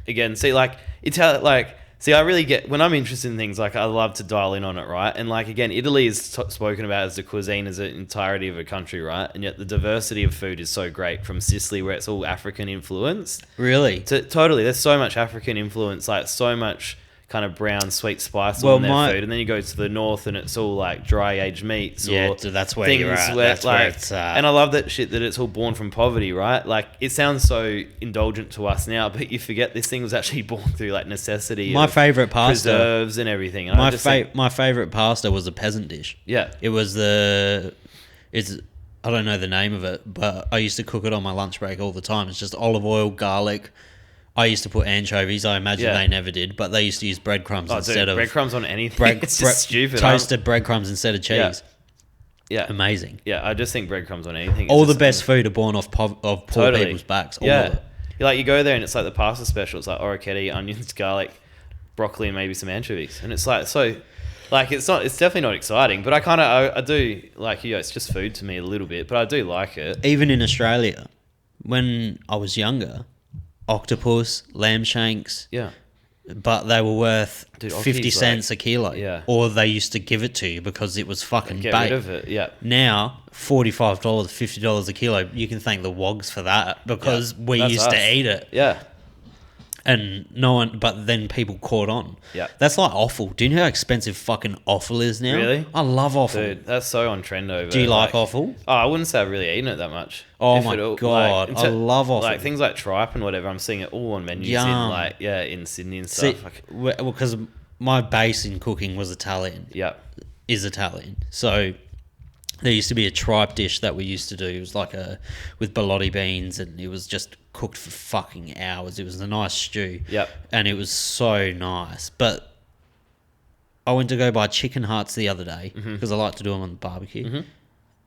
Again, see, like it's how like. See, I really get... When I'm interested in things, like, I love to dial in on it, right? And, like, again, Italy is spoken about as the cuisine as an entirety of a country, right? And yet the diversity of food is so great, from Sicily, where it's all African influenced. Really? Totally. There's so much African influence, like, so much kind of brown, sweet spice on their food. And then you go to the north and it's all, like, dry-aged meats. Yeah, that's where you're at. That's where it's at. And I love that shit that it's all born from poverty, right? Like, it sounds so indulgent to us now, but you forget this thing was actually born through, like, necessity. My favourite pasta. Preserves and everything. And my favourite pasta was a peasant dish. Yeah. It was I don't know the name of it, but I used to cook it on my lunch break all the time. It's just olive oil, garlic. I used to put anchovies. I imagine they never did, but they used to use breadcrumbs instead of... breadcrumbs on anything. It's just stupid. Toasted breadcrumbs instead of cheese. Yeah. Amazing. Yeah, I just think breadcrumbs on anything. All the best food are born off poor people's backs. All of it. You go there and it's like the pasta special. It's like orecchiette, onions, garlic, broccoli, and maybe some anchovies. And it's like, so... Like, it's definitely not exciting, but I do, like, it's just food to me a little bit, but I do like it. Even in Australia, when I was younger... Octopus, lamb shanks. Yeah. But they were worth 50 cents a kilo. Yeah. Or they used to give it to you because it was fucking bait. Get rid of it, yeah. Now, $45, $50 a kilo, you can thank the wogs for that because we used to eat it. Yeah. And no one, but then people caught on. Yeah. That's like offal. Do you know how expensive fucking offal is now? Really? I love offal. Dude, that's so on trend over. Do you like offal? Oh, I wouldn't say I've really eaten it that much. Oh my God. I love offal. Like things like tripe and whatever, I'm seeing it all on menus in Sydney and stuff. Because my base in cooking was Italian. Yeah. Is Italian. So there used to be a tripe dish that we used to do. It was like with ballotti beans, and it was just cooked for fucking hours. It was a nice stew. Yep. And it was so nice. But I went to go buy chicken hearts the other day because I like to do them on the barbecue. Mm-hmm.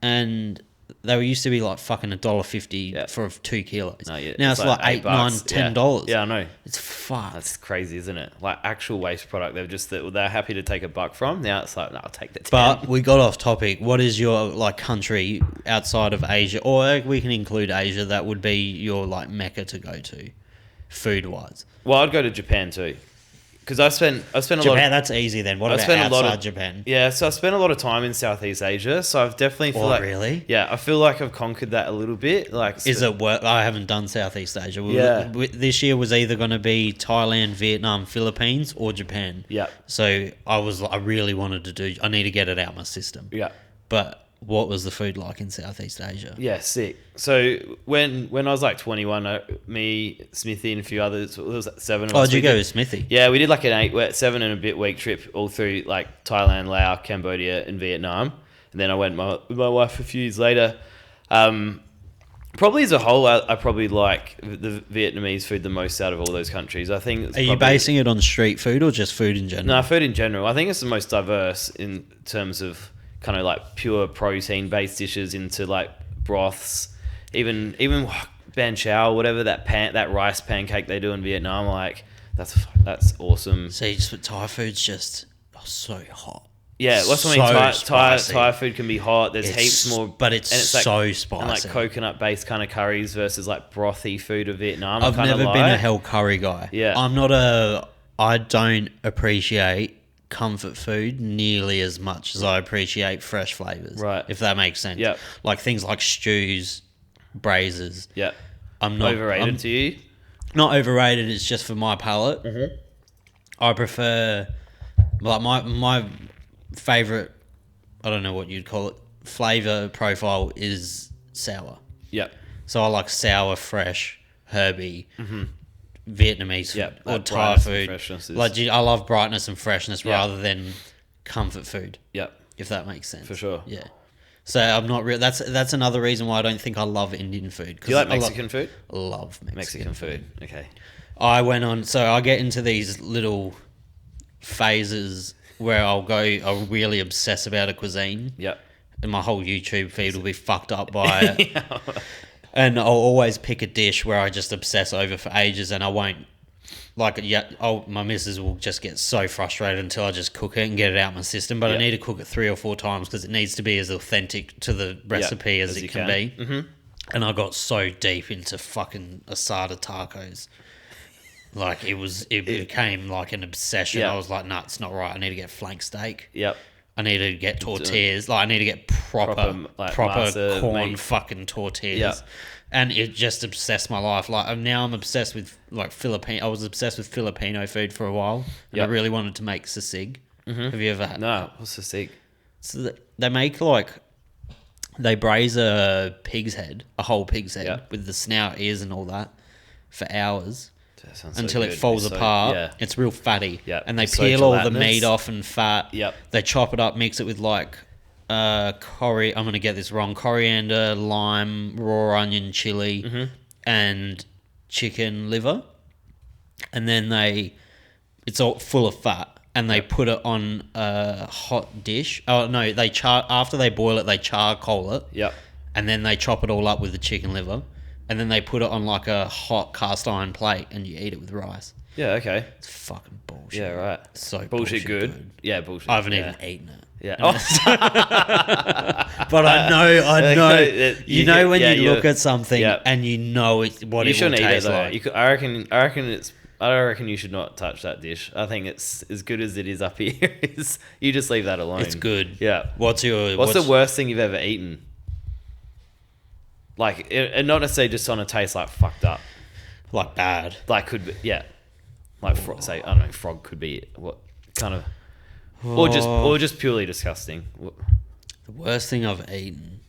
And they used to be like fucking $1.50 for 2 kilos. No, yeah, now it's like $8, $9, $10. Yeah, I know. It's fucked. That's crazy, isn't it? Like actual waste product. They're happy to take $1 from. Now it's like, no, I'll take the 10. But we got off topic. What is your like country outside of Asia, or we can include Asia, that would be your like mecca to go to, food wise? Well, I'd go to Japan too. because I spent a Japan, lot. That's easy then. What about outside Japan? Yeah, so I spent a lot of time in Southeast Asia. So I've definitely feel like really? Yeah, I feel like I've conquered that a little bit. Like, is it work? I haven't done Southeast Asia. Yeah. This year was either going to be Thailand, Vietnam, Philippines, or Japan. Yeah. So I really wanted to do. I need to get it out my system. Yeah. But what was the food like in Southeast Asia? Yeah, sick. So when I was like 21, me, Smithy, and a few others, it was 7 of us. Oh, did you go with Smithy? Yeah, we did like an 7 and a bit week trip all through like Thailand, Laos, Cambodia, and Vietnam. And then I went with my wife a few years later. Probably as a whole, I probably like the Vietnamese food the most out of all those countries. I think. Are you basing it on street food or just food in general? No, food in general. I think it's the most diverse in terms of kind of like pure protein based dishes into like broths, even ban chao, whatever that rice pancake they do in Vietnam. Like that's awesome. See, just Thai food's just so hot. Yeah, what's I mean? Thai food can be hot. There's heaps more, but it's so spicy. And like coconut based kind of curries versus like brothy food of Vietnam. I've never been a hell curry guy. Yeah, I don't appreciate comfort food nearly as much as I appreciate fresh flavors. Right. If that makes sense. Yeah. Like things like stews, braisers. Yeah. I'm not overrated to you. Not overrated. It's just for my palate. Mm-hmm. I prefer like my favorite. I don't know what you'd call it. Flavor profile is sour. Yeah. So I like sour, fresh, herby. Mm-hmm. Vietnamese food or Thai food. Like I love brightness and freshness rather than comfort food. Yep. If that makes sense. For sure. Yeah. So I'm not real. That's another reason why I don't think I love Indian food. Do you like Mexican food? I love Mexican food. Okay. I went on. So I get into these little phases where I'll really obsess about a cuisine. Yep. And my whole YouTube feed will be fucked up by it. Yeah. And I'll always pick a dish where I just obsess over for ages, and I won't my missus will just get so frustrated until I just cook it and get it out my system. But I need to cook it 3 or 4 times because it needs to be as authentic to the recipe as it can be. Mm-hmm. And I got so deep into fucking asada tacos. Like it became like an obsession. Yep. I was like, nah, it's not right. I need to get flank steak. Yep. I need to get tortillas. Like I need to get proper corn fucking tortillas. Yep. And it just obsessed my life. Like now I'm obsessed with like I was obsessed with Filipino food for a while. And I really wanted to make sisig. Mm-hmm. Have you ever had? No, what's sisig? So they make they braise a pig's head, a whole pig's head with the snout, ears and all that for hours. Until it falls apart. Yeah. It's real fatty. Yep. And they peel all the meat off and fat. Yep. They chop it up, mix it with like I'm going to get this wrong, coriander, lime, raw onion, chili, and chicken liver. And then it's all full of fat. And they put it on a hot dish. Oh, no, after they boil it, they charcoal it. Yep. And then they chop it all up with the chicken liver. And then they put it on like a hot cast iron plate and you eat it with rice. Yeah, okay. It's fucking bullshit. Yeah, right. So bullshit good. Yeah, bullshit. I haven't even eaten it. Yeah. But I know. You know when you look at something and you know what it will taste like. I reckon you should not touch that dish. I think it's as good as it is up here. You just leave that alone. It's good. Yeah. What's the worst thing you've ever eaten? Like, and not necessarily just on a taste like fucked up. Like bad. Like could be, yeah. Like say, I don't know, frog could be what kind of, or just purely disgusting. The worst thing I've eaten.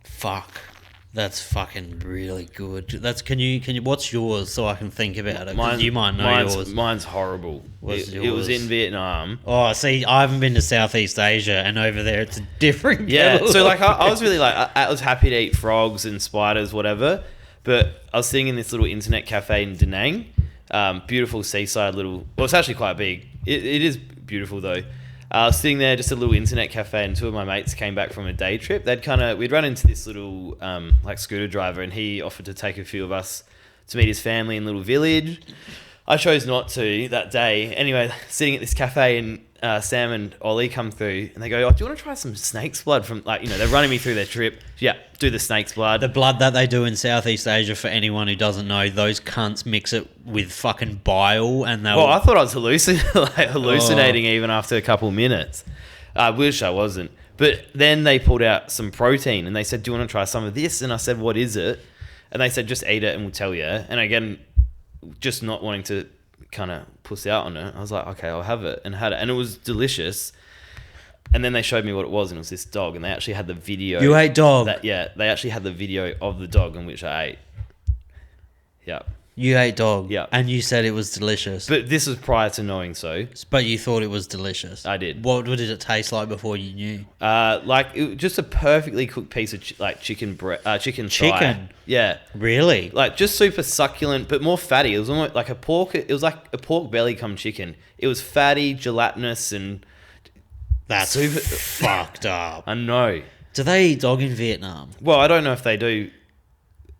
Fuck. That's fucking really good. Can you what's yours so I can think about it? You might know yours. Mine's horrible. It was in Vietnam. Oh, see, I haven't been to Southeast Asia, and over there it's a different kettle. So like I was really like I was happy to eat frogs and spiders, whatever. But I was sitting in this little internet cafe in Da Nang, beautiful seaside little. Well, it's actually quite big. It is beautiful though. I was sitting there, just a little internet cafe, and 2 of my mates came back from a day trip. We'd run into this little like scooter driver, and he offered to take a few of us to meet his family in a little village. I chose not to that day. Anyway, sitting at this cafe, and Sam and Ollie come through and they go, "Oh, do you want to try some snake's blood from like, they're running me through their trip. Yeah, do the snake's blood. The blood that they do in Southeast Asia, for anyone who doesn't know, those cunts mix it with fucking bile and they'll... Well, I thought I was hallucinating even after a couple minutes. I wish I wasn't. But then they pulled out some protein and they said, "Do you want to try some of this?" And I said, "What is it?" And they said, "Just eat it and we'll tell you." And again, just not wanting to kind of puss out on it, I was like, "Okay, I'll have it," and had it. And it was delicious. And then they showed me what it was, and it was this dog. And they actually had the video. You ate dog? They actually had the video of the dog in which I ate. Yeah. You ate dog? Yeah. And you said it was delicious? But this was prior to knowing so. But you thought it was delicious? I did. What did it taste like before you knew? Just a perfectly cooked piece of chicken Chicken? thigh. Yeah. Really? Like just super succulent, but more fatty. It was almost like a pork. It was like a pork belly cum chicken. It was fatty, gelatinous, and that's super fucked up. I know. Do they eat dog in Vietnam? Well, I don't know if they do.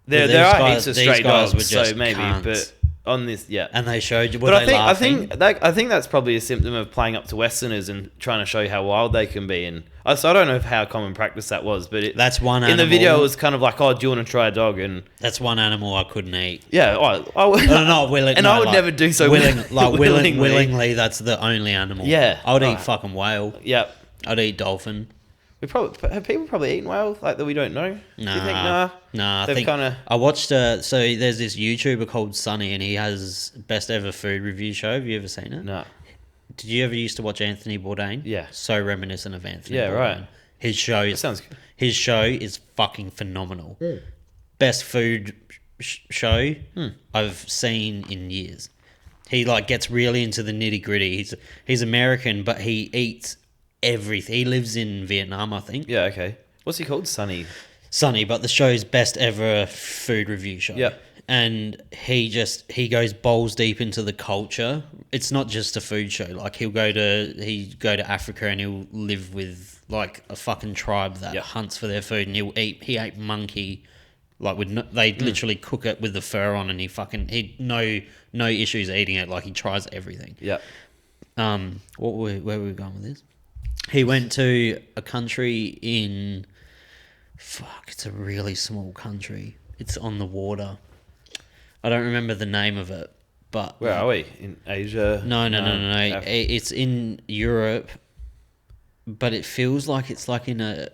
There are heaps of stray dogs, so maybe, cunts. But on this, yeah. And they showed you. But I think that's probably a symptom of playing up to Westerners and trying to show you how wild they can be. And so I don't know how common practice that was, but that's one animal. In the video, it was kind of like, "Oh, do you want to try a dog?" And that's one animal I couldn't eat. Yeah, I would. Not willing, and I would never do so willingly. That's the only animal. Yeah, I would eat fucking whale. Yep, I'd eat dolphin. Have people probably eaten whale like that we don't know? Nah. Do you think, nah. I think I watched. So there's this YouTuber called Sunny, and he has best ever food review show. Have you ever seen it? No. Did you ever used to watch Anthony Bourdain? Yeah. So reminiscent of Anthony. Yeah, Bourdain. right. His show is fucking phenomenal. Best food show I've seen in years. He gets really into the nitty gritty. He's American, but he eats everything. He lives in Vietnam, I think. Yeah, okay. What's he called? Sunny, but the show's best ever food review show. Yeah. And he goes balls deep into the culture. It's not just a food show. Like he'll go to Africa and he'll live with like a fucking tribe that hunts for their food, and he ate monkey, they literally cook it with the fur on, and he no issues eating it. Like he tries everything. Yeah. Where were we going with this? He went to a country in... it's a really small country. It's on the water. I don't remember the name of it, but... Where are we? In Asia? No. It's in Europe, but it feels like it's like in a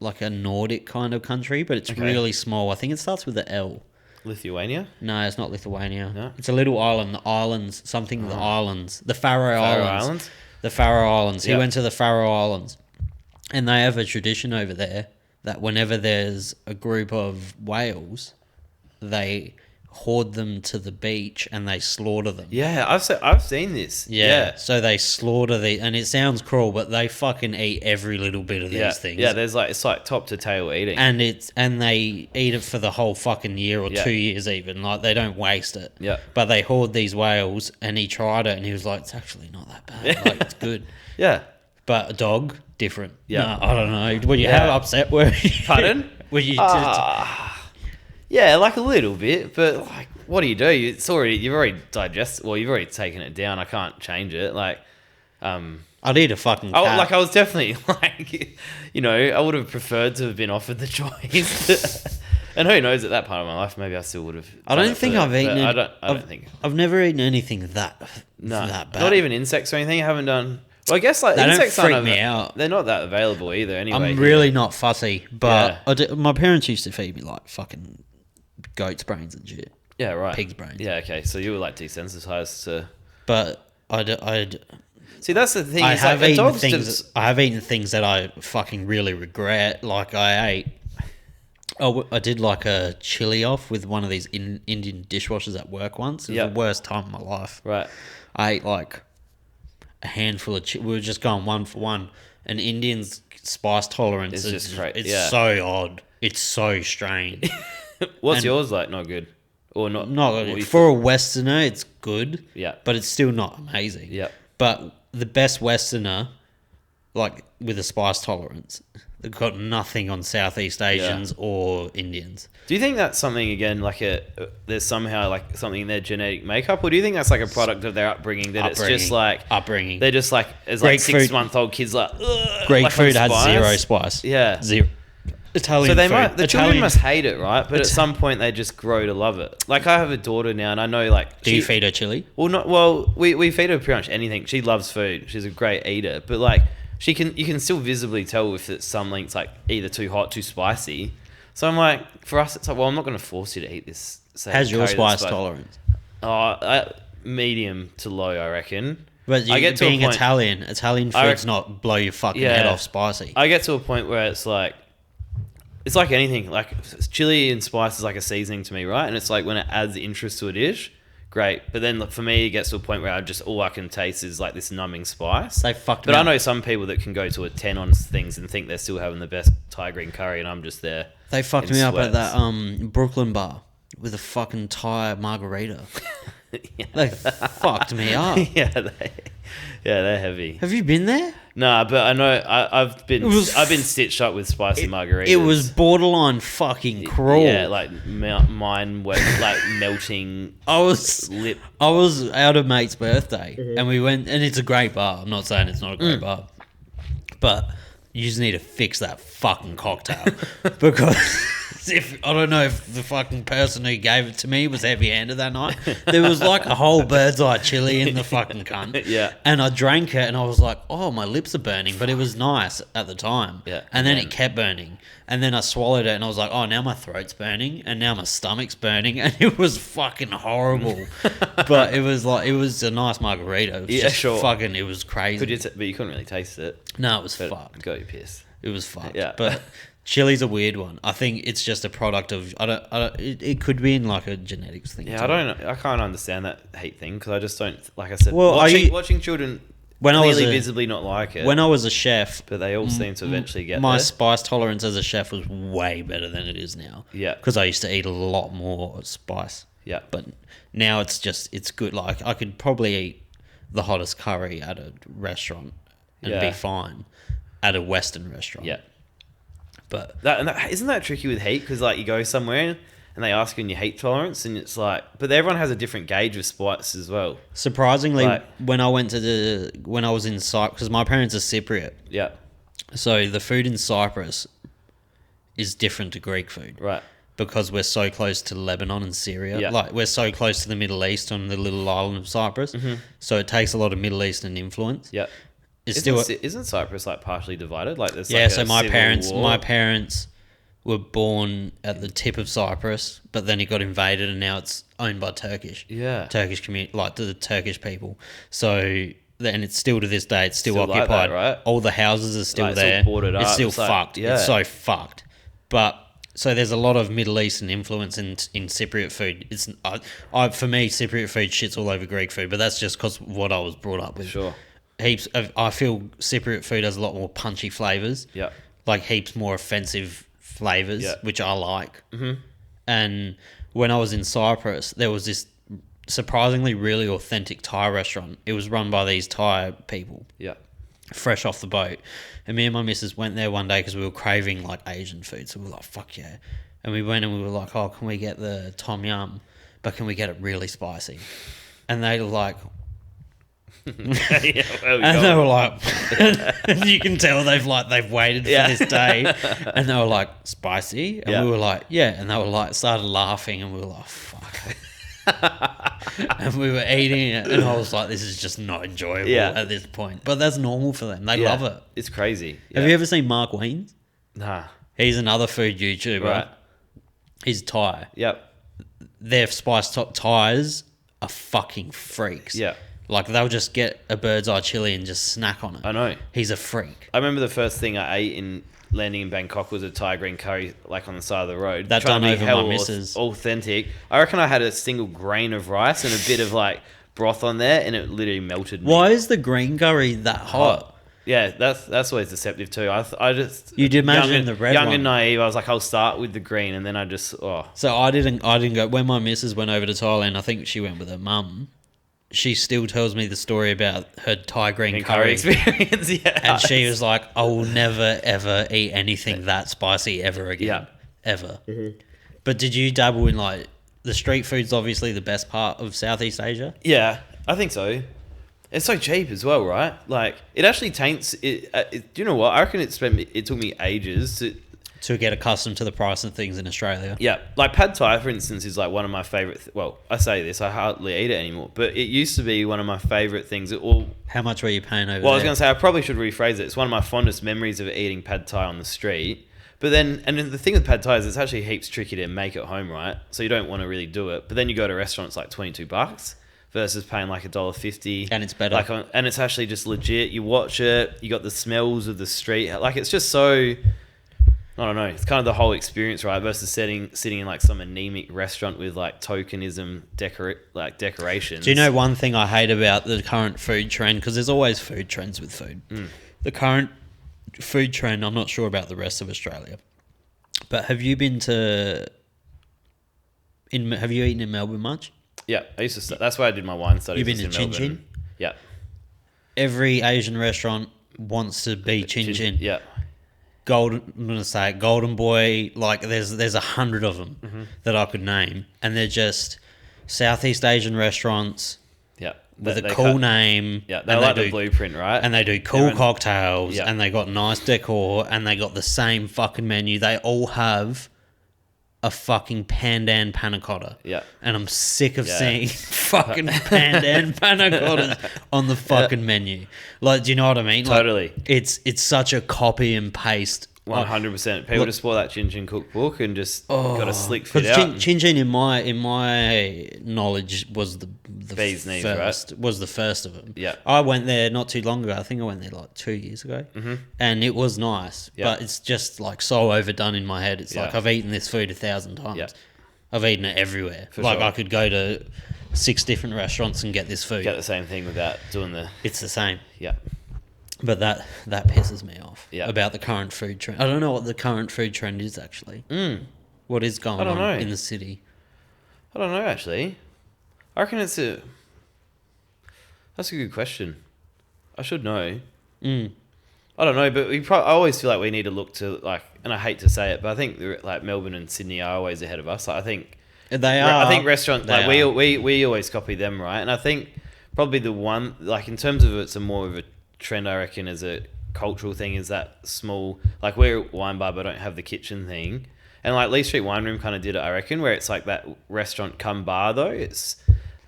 Nordic kind of country, but it's really small. I think it starts with the L. Lithuania? No, it's not Lithuania. No? It's a little island. The islands. The islands. The Faroe Islands. The Faroe Islands. He went to the Faroe Islands. And they have a tradition over there that whenever there's a group of whales, they hoard them to the beach and they slaughter them. Yeah, I've seen this. Yeah. So they slaughter and it sounds cruel, but they fucking eat every little bit of these things. Yeah, it's like top to tail eating. And they eat it for the whole fucking year or 2 years even. Like they don't waste it. Yeah. But they hoard these whales, and he tried it and he was like, "It's actually not that bad. Like it's good." Yeah. But a dog, different. Yeah. No, I don't know. Were you how upset were you? Pardon? Were you yeah, like a little bit, but like, what do? You've already digested. Well, you've already taken it down. I can't change it. Like, I'd eat a fucking cat. I was definitely like, I would have preferred to have been offered the choice. And who knows, at that part of my life, maybe I still would have. I don't think I've eaten. I've never eaten anything that bad. Not even insects or anything. I haven't done. Well, I guess like they insects don't freak me out. They're not that available either. Anyway, I'm really not fussy, but my parents used to feed me like fucking goat's brains and shit. Yeah, right. Pig's brains. Yeah, okay. So you were like desensitized to. But I'd see. That's the thing. I have eaten things that I fucking really regret. Like I ate. I did like a chili off with one of these Indian dishwashers at work once. It was the worst time of my life. Right. I ate like a handful of we were just going one for one. An Indian's spice tolerance is just great. It's so odd. It's so strange. What's yours like? Not good. Or not good. For a Westerner, it's good. Yeah. But it's still not amazing. Yeah. But the best Westerner like with a spice tolerance. They've got nothing on Southeast Asians or Indians. Do you think that's something, again, like there's somehow like something in their genetic makeup, or do you think that's like a product of their upbringing, that it's just like... Upbringing. They're just like, as like 6-month-old kids like... Greek like food had zero spice. Yeah. Zero. Italian so they food. might, the children must hate it, right? But at some point they just grow to love it. Like I have a daughter now, and I know like... Do you feed her chili? Well, we feed her pretty much anything. She loves food. She's a great eater. But like... you can still visibly tell if it's something's like either too hot, too spicy. So I'm like, for us, it's like, well, I'm not going to force you to eat this. How's your spice tolerance? Medium to low, I reckon. But I get being Italian food's not blow your fucking head off spicy. I get to a point where it's like anything. Like chili and spice is like a seasoning to me, right? And it's like when it adds interest to a dish, great. But then for me, it gets to a point where all I can taste is like this numbing spice. They fucked me But I up. know some people that can go to a 10 on things and think they're still having the best Thai green curry, and I'm just there. They fucked me up at that Brooklyn bar with a fucking Thai margarita. They fucked me up. They're heavy. Have you been there? Nah, but I know I've been stitched up with spicy margaritas. It was borderline fucking cruel. Yeah, like mine wet, like melting. I was out of mate's birthday, Mm-hmm. and we went, and it's a great bar. I'm not saying it's not a great bar, but you just need to fix that fucking cocktail because I don't know if the fucking person who gave it to me was heavy-handed that night. There was like a whole bird's eye chili in the fucking cunt. Yeah. And I drank it and I was like, oh, my lips are burning, but it was nice at the time. Yeah. And then it kept burning. And then I swallowed it and I was like, oh, now my throat's burning and now my stomach's burning. And it was fucking horrible. But it was a nice margarita. It was just sure. Fucking, it was crazy. But you couldn't really taste it. No, it was fucked. Got you pissed. It was fucked. Yeah. But chili's a weird one. I think it's just a product of... It could be in like a genetics thing. Yeah, I can't understand that hate thing because I just don't... Like I said, well, watching children clearly visibly not like it. When I was a chef... But they all seem to eventually get my there. spice tolerance as a chef was way better than it is now. Yeah. Because I used to eat a lot more spice. Yeah. But now it's good. Like I could probably eat the hottest curry at a restaurant and be fine at a Western restaurant. Yeah. But isn't that tricky with heat? Because like you go somewhere and they ask you in your heat tolerance, and it's like, but everyone has a different gauge of spice as well. Surprisingly, when I was in Cyprus, because my parents are Cypriot. Yeah. So the food in Cyprus is different to Greek food. Right. Because we're so close to Lebanon and Syria. Yeah. Like we're so close to the Middle East on the little island of Cyprus. Mm-hmm. So it takes a lot of Middle Eastern influence. Yeah. Isn't Cyprus like partially divided? Like there's so my parents were born at the tip of Cyprus, but then it got invaded and now it's owned by Turkish community, like the Turkish people. So then it's still to this day, it's still occupied. Like that, right? All the houses are still there. It's all boarded up. It's still fucked. It's so fucked. But so there's a lot of Middle Eastern influence in Cypriot food. It's for me, Cypriot food shits all over Greek food, but that's just because what I was brought up with. Sure. Heaps of, I feel Cypriot food has a lot more punchy flavours. Yeah. Like heaps more offensive flavours, which I like. Mm-hmm. And when I was in Cyprus, there was this surprisingly really authentic Thai restaurant. It was run by these Thai people. Yeah. Fresh off the boat. And me and my missus went there one day because we were craving like Asian food. So we were like, fuck yeah. And we went and we were like, oh, can we get the tom yum? But can we get it really spicy? And they were like... and they were like, and you can tell they've waited for this day, and they were like spicy, and we were like, and they were like started laughing, and we were like, fuck, and we were eating it, and I was like, this is just not enjoyable at this point, but that's normal for them. They love it. It's crazy. Have you ever seen Mark Wiens? Nah. He's another food YouTuber. Right. He's Thai. Yep. Their spice Thais are fucking freaks. Yeah. Like, they'll just get a bird's eye chili and just snack on it. I know. He's a freak. I remember the first thing I ate in landing in Bangkok was a Thai green curry, like on the side of the road. That done over my missus. Authentic. I reckon I had a single grain of rice and a bit of, like, broth on there, and it literally melted me. Why is the green curry that hot? Yeah, that's always deceptive too. I just... You'd imagine the red one. Young and naive, I was like, I'll start with the green, and then I just... So I didn't go... When my missus went over to Thailand, I think she went with her mum. she still tells me the story about her Thai green curry curry experience. Yeah, and she was like, I will never ever eat anything that spicy ever again. Ever. Mm-hmm. But did you dabble in like the street food's obviously the best part of Southeast Asia? Yeah, I think so. It's so cheap as well, right? Like it actually taints it. Do you know what? I reckon it took me ages to get accustomed to the price of things in Australia. Yeah, like pad thai, for instance, is like one of my favourite... well, I say this, I hardly eat it anymore, but it used to be one of my favourite things. How much were you paying over there? Well, I was going to say, I probably should rephrase it. It's one of my fondest memories of eating pad thai on the street. But then, and the thing with pad thai is it's actually heaps tricky to make at home, right? So you don't want to really do it. But then you go to a restaurant, it's like $22 versus paying like $1.50. And it's better. And it's actually just legit. You watch it, you got the smells of the street. Like, it's just so... I don't know. It's kind of the whole experience, right? Versus sitting in like some anemic restaurant with like tokenism decorations. Do you know one thing I hate about the current food trend? Because there's always food trends with food. The current food trend, I'm not sure about the rest of Australia, but have you been have you eaten in Melbourne much? Yeah, I used to. That's why I did my wine studies. You've been to Chin Chin? Yeah. Every Asian restaurant wants to be Chin Chin. Yeah. I'm gonna say Golden Boy. Like there's 100 of them that I could name, and they're just Southeast Asian restaurants. Yeah, with a cool name. Yeah, they like the blueprint, right? And they do cool cocktails, and they got nice decor, and they got the same fucking menu. They all have a fucking pandan panna cotta. Yeah. And I'm sick of seeing fucking pandan panna cottas on the fucking menu. Like, do you know what I mean? Totally. Like, it's such a copy and paste. 100%. People just bought that Chin Chin cookbook and just got a slick fit out. Chin Chin, in my knowledge, was the Bee's Knees, first, right? Was the first of them. Yeah. I went there not too long ago. I think I went there like 2 years ago, and it was nice. Yeah. But it's just like so overdone in my head. It's like I've eaten this food 1,000 times. Yeah. I've eaten it everywhere. Like I could go to 6 different restaurants and get this food. Get the same thing without doing the... It's the same. Yeah. But that pisses me off about the current food trend. I don't know what the current food trend is, actually. What is going on in the city? I don't know, actually. I reckon that's a good question. I should know. I don't know, but I always feel like we need to look to, like, and I hate to say it, but I think like Melbourne and Sydney are always ahead of us. Like, I think they are. I think restaurants, like we always copy them, right? And I think probably the one, like in terms of it's a more of a trend, I reckon, as a cultural thing, is that small, like we're a wine bar but don't have the kitchen thing, and like Lee Street Wine Room kind of did it, I reckon, where it's like that restaurant come bar though. It's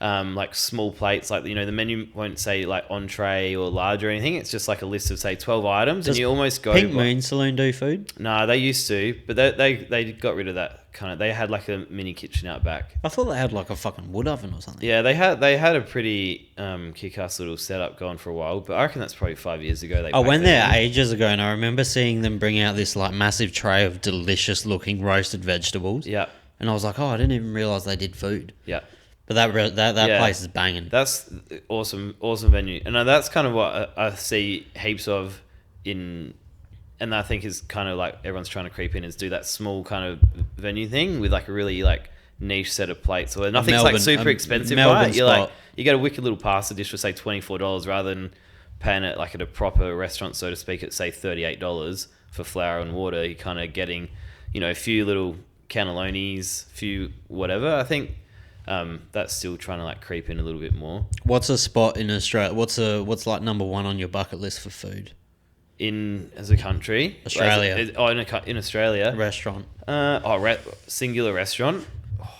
like small plates, like, you know, the menu won't say like entree or large or anything. It's just like a list of say 12 items. Does and you almost go Pink Moon Saloon do food? No, they used to, but they got rid of that kind of. They had like a mini kitchen out back. I thought they had like a fucking wood oven or something. Yeah, they had a pretty kick-ass little setup going for a while, but I reckon that's probably 5 years ago. I went there ages ago, and I remember seeing them bring out this like massive tray of delicious looking roasted vegetables. Yeah. And I was like, oh, I didn't even realise they did food. Yeah. But that place is banging. That's awesome venue. And that's kind of what I see heaps of in, and I think is kind of like everyone's trying to creep in, is do that small kind of venue thing with like a really like niche set of plates. Or nothing's like super expensive, right? You're like, you get a wicked little pasta dish for say $24 rather than paying it like at a proper restaurant, so to speak, at say $38 for flour and water. You're kind of getting, you know, a few little cannellonis, few whatever. I think that's still trying to like creep in a little bit more. What's a spot in Australia? What's like number one on your bucket list for food? As a country? Australia. In Australia. Restaurant. Singular restaurant. Oh,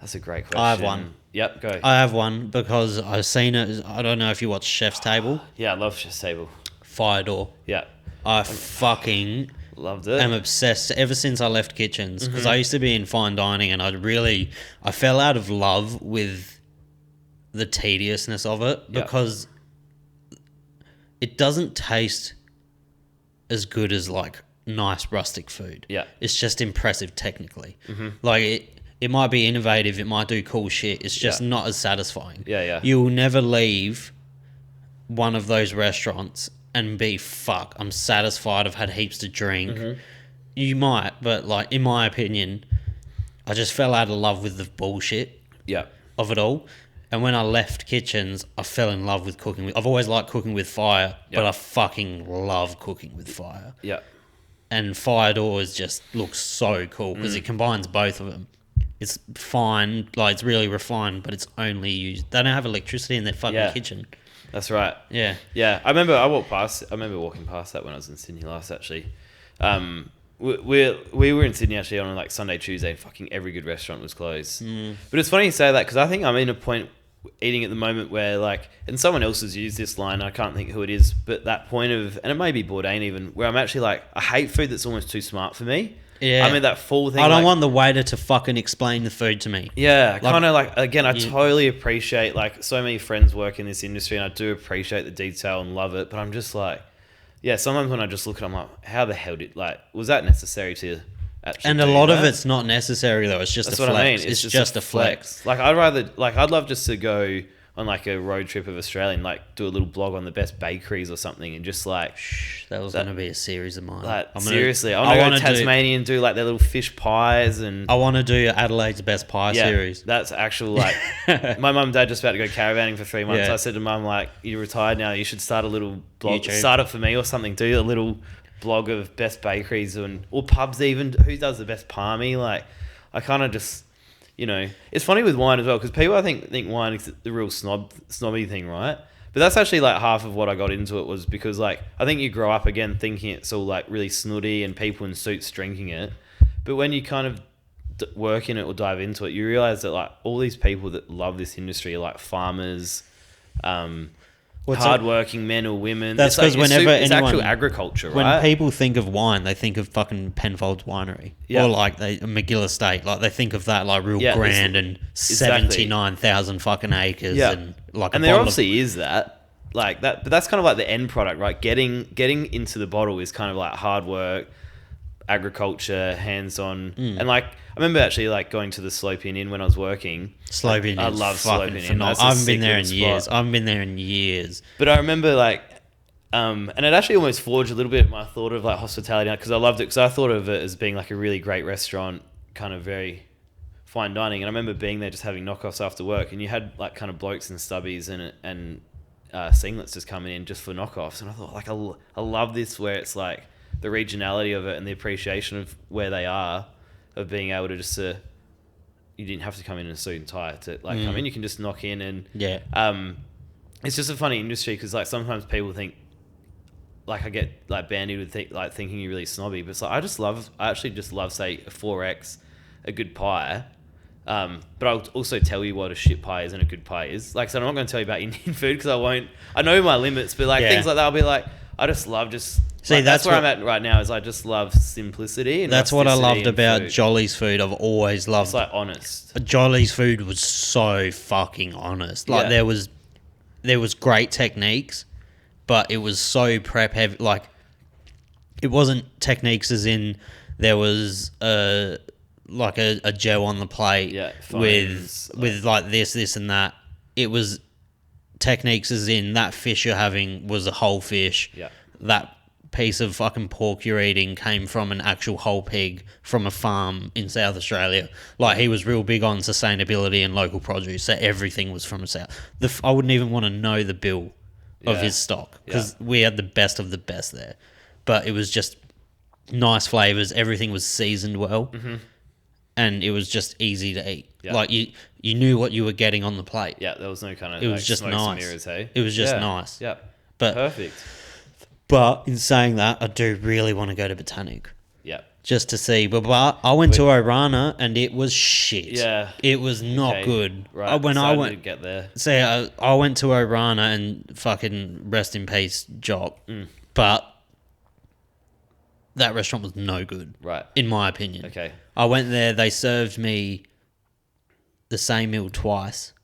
that's a great question. I have one. Yep, go. I have one because I've seen it. I don't know if you watch Chef's Table. Yeah, I love Chef's Table. Fire Door. Yeah. I fucking... loved it. I'm obsessed ever since I left kitchens, because I used to be in fine dining, and I fell out of love with the tediousness of it, because it doesn't taste as good as like nice rustic food. Yeah. It's just impressive technically. Like it might be innovative, it might do cool shit. It's just not as satisfying. Yeah. You'll never leave one of those restaurants and be, fuck, I'm satisfied, I've had heaps to drink. You might, but like in my opinion, I just fell out of love with the bullshit of it all. And when I left kitchens, I fell in love with cooking. I've always liked cooking with fire, but I fucking love cooking with fire. Yeah. And fire doors just looks so cool because it combines both of them. It's fine, like it's really refined, but it's only used. They don't have electricity in their fucking kitchen. That's right. Yeah. Yeah. I remember walking past that when I was in Sydney last, actually. We were in Sydney actually on like Sunday, Tuesday, and fucking every good restaurant was closed. But it's funny you say that because I think I'm in a point eating at the moment where like, and someone else has used this line, I can't think who it is, but that point of, and it may be Bourdain even, where I'm actually like, I hate food that's almost too smart for me. Yeah. I mean, that full thing. I don't want the waiter to fucking explain the food to me. Yeah. Kind of like, again, I totally appreciate, like, so many friends work in this industry and I do appreciate the detail and love it, but I'm just like, yeah, sometimes when I just look at it, I'm like, how the hell like, was that necessary to actually And a lot of it's not necessary though. It's just That's a flex. what I mean. It's just a flex. Like, I'd love just to go on like a road trip of Australia and like do a little blog on the best bakeries or something and just like that was going to be a series of mine. Like, seriously, I want to go to Tasmania and do like their little fish pies and I want to do Adelaide's best pie series. That's actual like my mum and dad just about to go caravanning for 3 months. I said to mum, like, you're retired now, you should start a little blog, start it for me or something, do a little blog of best bakeries or pubs even, who does the best palmy. Like, I kind of just, you know, it's funny with wine as well because people I think wine is the real snobby thing, right? But that's actually like half of what I got into it was because like I think you grow up again thinking it's all like really snooty and people in suits drinking it, but when you kind of work in it or dive into it, you realize that like all these people that love this industry are like farmers, hardworking men or women. That's because like, it's actual agriculture, right? When people think of wine, they think of fucking Penfolds Winery or like McGill Estate. Like they think of that like real grand and 79,000 fucking acres and like. And there obviously is that like that, but that's kind of like the end product, right? Getting into the bottle is kind of like hard work, agriculture, hands-on, and like I remember actually like going to the Slopian Inn when I was working. Slopian, I love Slopian Inn. I haven't been there in years. But I remember like, and it actually almost forged a little bit my thought of like hospitality because I loved it because I thought of it as being like a really great restaurant, kind of very fine dining. And I remember being there just having knockoffs after work, and you had like kind of blokes in stubbies and singlets just coming in just for knockoffs. And I thought like I love this where it's like the regionality of it and the appreciation of where they are, of being able to just you didn't have to come in a suit and tie to like come in, you can just knock in and it's just a funny industry because like sometimes people think like I get like bandied with thinking you're really snobby, but it's like I actually just love say a 4X, a good pie, but I'll also tell you what a shit pie is and a good pie is. Like, so I'm not going to tell you about Indian food because I know my limits, but like things like that I'll be like I just love See, like, that's where I'm at right now. Is I just love simplicity. And that's what I loved about food. Jolly's food. I've always loved. It's like honest. Jolly's food was so fucking honest. Like there was great techniques, but it was so prep heavy. Like it wasn't techniques as in there was like a gel on the plate with like this and that. It was techniques as in that fish you're having was a whole fish. Yeah. That piece of fucking pork you're eating came from an actual whole pig from a farm in South Australia. Like he was real big on sustainability and local produce, so everything was from South. I wouldn't even want to know the bill of his stock because we had the best of the best there. But it was just nice flavors. Everything was seasoned well, and it was just easy to eat. Yeah. Like you knew what you were getting on the plate. Yeah, there was no kind of. It was just nice. Mirrors, hey? It was just nice. Yeah, but perfect. But in saying that, I do really want to go to Botanic. Yeah. Just to see. But I went to Orana and it was shit. Yeah. It was not good. Right. When I went to get there. See, I went to Orana and fucking rest in peace, Jock. But that restaurant was no good. Right. In my opinion. Okay. I went there. They served me the same meal twice.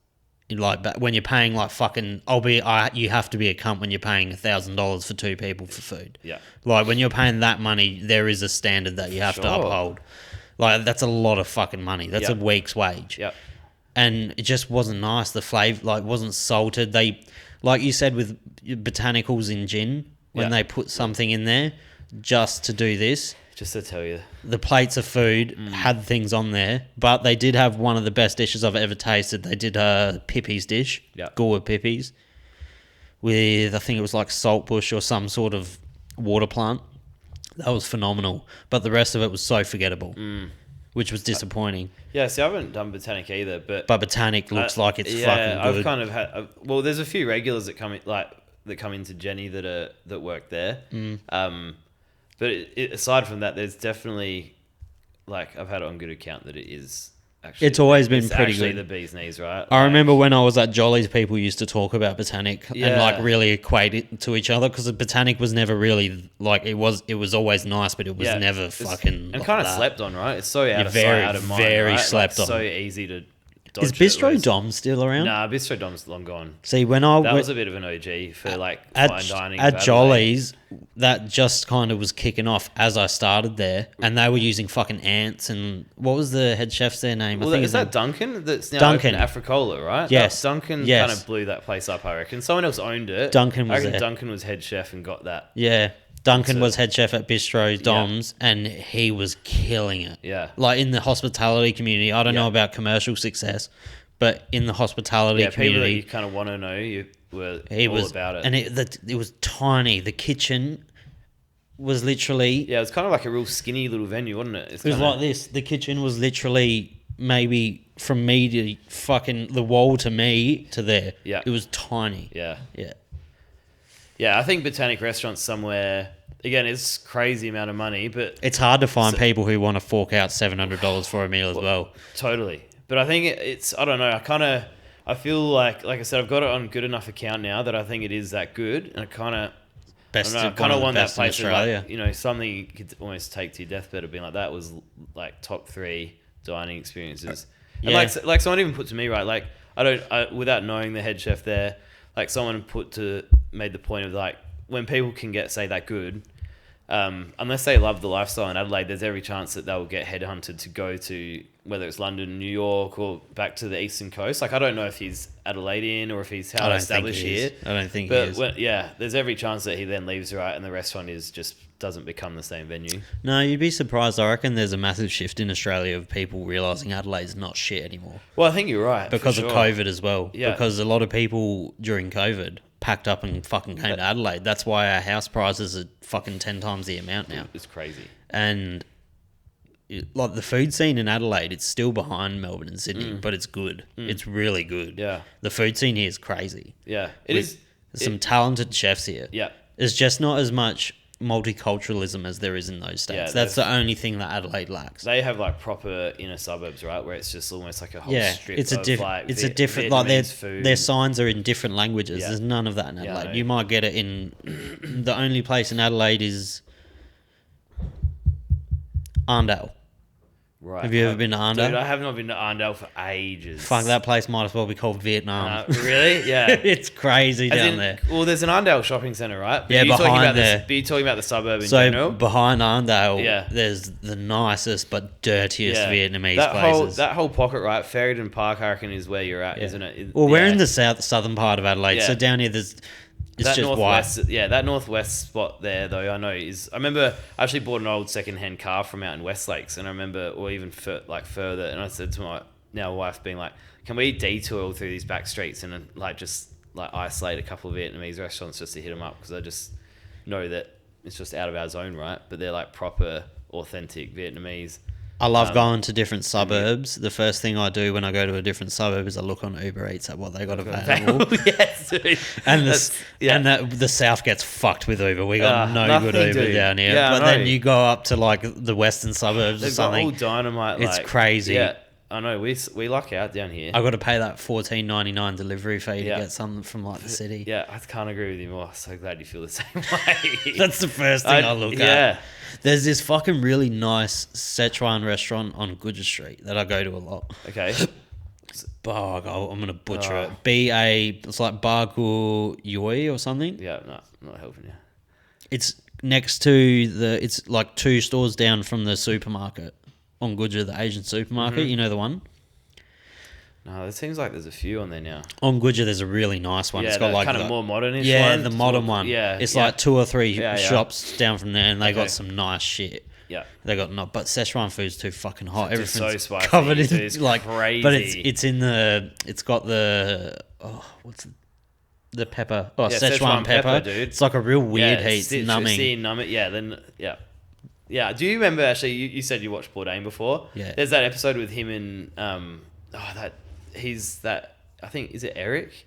Like when you're paying like fucking, you have to be a cunt when you're paying $1,000 for two people for food. Yeah. Like when you're paying that money, there is a standard that you have to uphold. Like that's a lot of fucking money. That's a week's wage. Yep. And it just wasn't nice. The flavor like wasn't salted. They, like you said with botanicals in gin, when they put something in there just to do this, Just to tell you. The plates of food had things on there, but they did have one of the best dishes I've ever tasted. They did a Pippi's dish, Gourd Pippi's, with, I think it was like saltbush or some sort of water plant. That was phenomenal. But the rest of it was so forgettable, which was disappointing. Yeah, see, I haven't done Botanic either, but Botanic looks like it's fucking good. I've kind of had. Well, there's a few regulars that come in, that come into Jenny that work there. But aside from that, there's definitely, like, I've had it on good account that it is actually... It's always been pretty good. the bee's knees, right? I remember when I was at Jolly's, people used to talk about Botanic and, like, really equate it to each other, because Botanic was never really, like, it was always nice, but it was never fucking... And kind of slept on, right? It's so out of sight, out of mind, very right? slept on. So easy to... Is Bistro Dom still around? Nah, Bistro Dom's long gone. See, that was a bit of an OG for like fine dining. At Jolly's, that just kind of was kicking off as I started there, and they were using fucking ants. And what was the head chef's their name? Well, is that Duncan? That's now open Africola, right? Yes, Duncan kind of blew that place up. I reckon someone else owned it. Duncan was Duncan was head chef and got that. Yeah. Duncan was head chef at Bistro Dom's, and he was killing it. Yeah. Like, in the hospitality community, I don't know about commercial success, but in the hospitality community... people that you kind of want to know, you were about it. And it was tiny. The kitchen was literally... Yeah, it was kind of like a real skinny little venue, wasn't it? It was like this. The kitchen was literally maybe from me to fucking... the wall to me to there. Yeah. It was tiny. Yeah. Yeah. Yeah, I think Botanic Restaurant's somewhere... Again, it's crazy amount of money, but... It's hard to find people who want to fork out $700 for a meal as well. Totally. But I think it's... I don't know. I feel like I said, I've got it on good enough account now that I think it is that good. And I kind of want that place to, like, you know, something you could almost take to your deathbed of being like, that was like top 3 dining experiences. Yeah. And like someone even put to me, right, like, without knowing the head chef there, like someone made the point of, like, when people can get, say, that good, unless they love the lifestyle in Adelaide, there's every chance that they'll get headhunted to go to, whether it's London, New York, or back to the eastern coast. Like, I don't know if he's Adelaidean or if he's how established here. I don't think he is. But there's every chance that he then leaves, right, and the restaurant doesn't become the same venue. No, you'd be surprised. I reckon there's a massive shift in Australia of people realising Adelaide's not shit anymore. Well, I think you're right. Because of COVID as well. Yeah. Because a lot of people during COVID packed up and fucking came to Adelaide. That's why our house prices are fucking 10 times the amount now. It's crazy. And like the food scene in Adelaide, it's still behind Melbourne and Sydney, but it's good. It's really good. Yeah. The food scene here is crazy. Yeah. There's some talented chefs here. Yeah. There's just not as much multiculturalism as there is in those states. Yeah, that's the only thing that Adelaide lacks. They have like proper inner suburbs, right, where it's just almost like a whole strip it's a different food. Their signs are in different languages. Yeah. There's none of that in Adelaide. No. You might get it in the only place in Adelaide is Arndale. Right. Have you ever been to Arndale? Dude, I have not been to Arndale for ages. Fuck, that place might as well be called Vietnam. Really? Yeah. It's crazy down there. Well, there's an Arndale shopping centre, right? But behind there. But you're talking about the suburb in general? Behind Arndale, there's the nicest but dirtiest Vietnamese places. That whole pocket, right? Ferryden Park, I reckon, is where you're at, isn't it? Well, we're in the southern part of Adelaide, so down here it's that just northwest, white. Yeah, that northwest spot there, though, I know is... I remember I actually bought an old second-hand car from out in West Lakes, and I remember, or even further, and I said to my now wife, being like, can we detour through these back streets and just isolate a couple of Vietnamese restaurants just to hit them up? Because I just know that it's just out of our zone, right? But they're like proper, authentic Vietnamese. I love going to different suburbs. The first thing I do when I go to a different suburb is I look on Uber Eats at what they got available. Yes, dude. And the south gets fucked with Uber. We got no good Uber down here. Yeah, but then you go up to like the western suburbs or something. They've got all dynamite. It's crazy. Yeah, I know. We luck out down here. I got to pay that $14.99 delivery fee to get something from like the city. Yeah, I can't agree with you more. I'm so glad you feel the same way. That's the first thing I look at. Yeah. There's this fucking really nice Szechuan restaurant on Goodger Street that I go to a lot. Okay. I'm going to butcher it. It's like Bagu Yui or something. Yeah, no, I'm not helping you. It's next to it's like 2 stores down from the supermarket on Goodger, the Asian supermarket. You know the one? No, it seems like there's a few on there now. On Goodger, there's a really nice one. Yeah, it's got like kind of more modern-ish one. Yeah, the modern one. Yeah. It's like 2 or 3 shops down from there, and they got some nice shit. Yeah. They got not, but Szechuan food's too fucking hot. It's so Everything's spicy. covered in It's like crazy. But it's got the pepper. Oh, Szechuan pepper, dude. It's like a real weird heat. It's numbing. Numb it. Yeah. Then yeah. Do you remember actually? You said you watched Bourdain before. Yeah. There's that episode with him and I think is it Eric?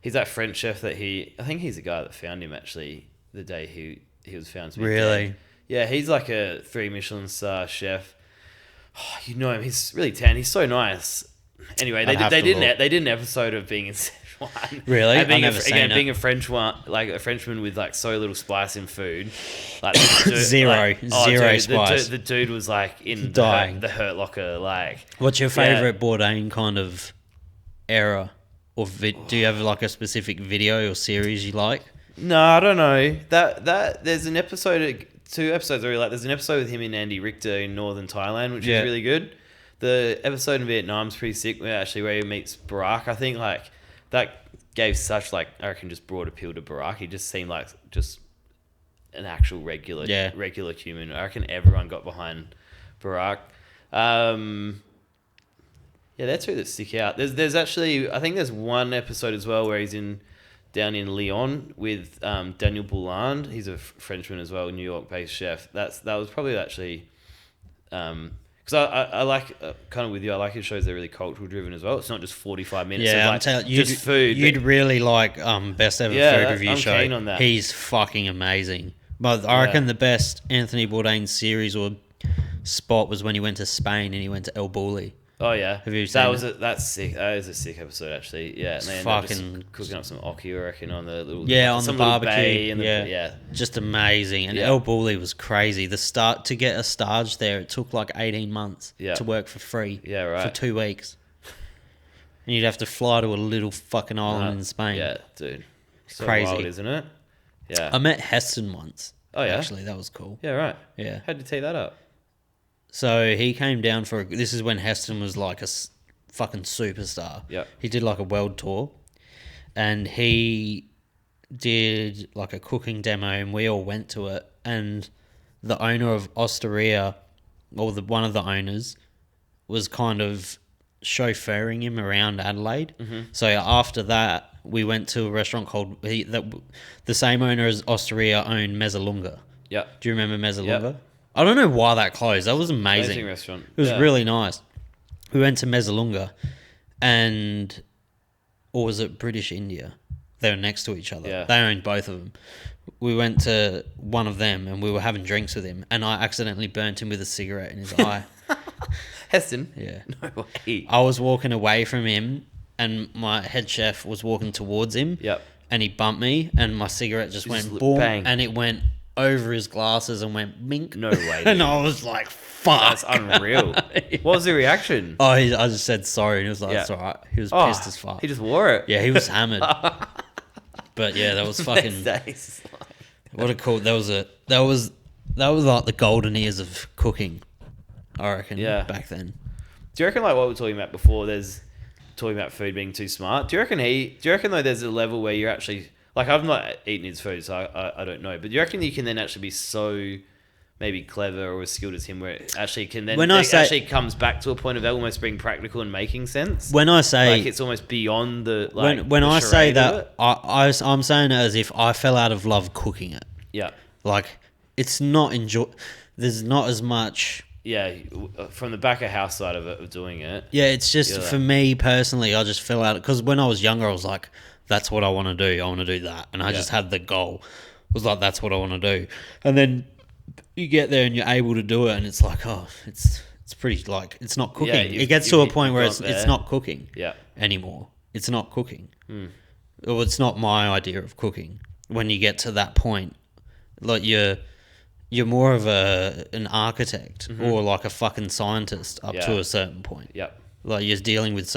He's that French chef that I think he's the guy that found him actually the day he was found to be Really? dead. Yeah, he's like a 3 Michelin star chef. Oh, you know him. He's really tan. He's so nice. Anyway, they did an episode of being in Szechuan. Really? And being I've never seen it. being a Frenchman with like so little spice in food, like Zero spice. The dude was like in dying. the hurt locker. Like, What's your favorite Bourdain kind of era? Or do you have like a specific video or series you like? No, I don't know. That there's an episode, 2 episodes I really like. There's an episode with him and Andy Richter in northern Thailand, which is really good. The episode in Vietnam's pretty sick. Where he meets Barack. I think like that gave such like I reckon just broad appeal to Barack. He just seemed like just an actual regular human. I reckon everyone got behind Barack. Yeah, that's two that stick out. There's actually I think there's one episode as well where he's down in Lyon with Daniel Bouland. He's a Frenchman as well, New York-based chef. That was probably actually because I like kind of with you. I like his shows. They're really cultural driven as well. It's not just 45 minutes. Yeah, of I'm telling you, just food. You'd really like best ever food review show. I'm keen on that. He's fucking amazing. But I reckon the best Anthony Bourdain series or spot was when he went to Spain and he went to El Bulli. Oh yeah, have you seen that? That's sick. That is a sick episode actually. Yeah, and they ended up just cooking up some oki, I reckon, on the little on the barbecue. And just amazing. And El Bulli was crazy. To get a stage there, it took like 18 months to work for free. Yeah, right. For 2 weeks, and you'd have to fly to a little fucking island in Spain. Yeah, dude, so crazy, wild, isn't it? Yeah, I met Heston once. Oh yeah, actually, that was cool. Yeah, right. Yeah, how'd you tee that up? So he came down this is when Heston was like a fucking superstar. Yeah. He did like a world tour and he did like a cooking demo and we all went to it. And the owner of Osteria, or one of the owners, was kind of chauffeuring him around Adelaide. Mm-hmm. So after that, we went to a restaurant called, the same owner as Osteria owned Mezzalunga. Yeah. Do you remember Mezzalunga? Yep. I don't know why that closed. That was amazing. Amazing restaurant. It was really nice. We went to Mezzalunga or was it British India? They were next to each other. Yeah. They owned both of them. We went to one of them and we were having drinks with him and I accidentally burnt him with a cigarette in his eye. Heston? Yeah. No way. I was walking away from him and my head chef was walking towards him. Yep. And he bumped me and my cigarette just went boom. Bang. And it went over his glasses and went mink. No way. And I was like, fuck. That's unreal. What was the reaction? Oh, I just said sorry and he was like, that's all right. He was pissed as fuck. He just wore it. Yeah, he was hammered. But yeah, that was fucking... What a cool... That was like the golden years of cooking, I reckon, back then. Do you reckon like what we were talking about before, there's talking about food being too smart? Do you reckon though there's a level where you're actually... Like, I've not eaten his food, so I don't know. But do you reckon you can then actually be so maybe clever or as skilled as him where it actually can then... actually comes back to a point of almost being practical and making sense? When I say... Like, it's almost beyond the... When I say that, I'm saying it as if I fell out of love cooking it. Yeah. Like, it's not there's not as much... Yeah, from the back of house side of it, of doing it. Yeah, it's just, for me personally, I just fell out... Because when I was younger, I was like... That's what I want to do. I want to do that. And I just had the goal. It was like, that's what I want to do. And then you get there and you're able to do it. And it's like, oh, it's pretty like, it's not cooking. It gets to a point where it's not cooking anymore. It's not cooking. Or it's not my idea of cooking. When you get to that point, like you're more of an architect or like a fucking scientist up to a certain point. Yep. Like you're dealing with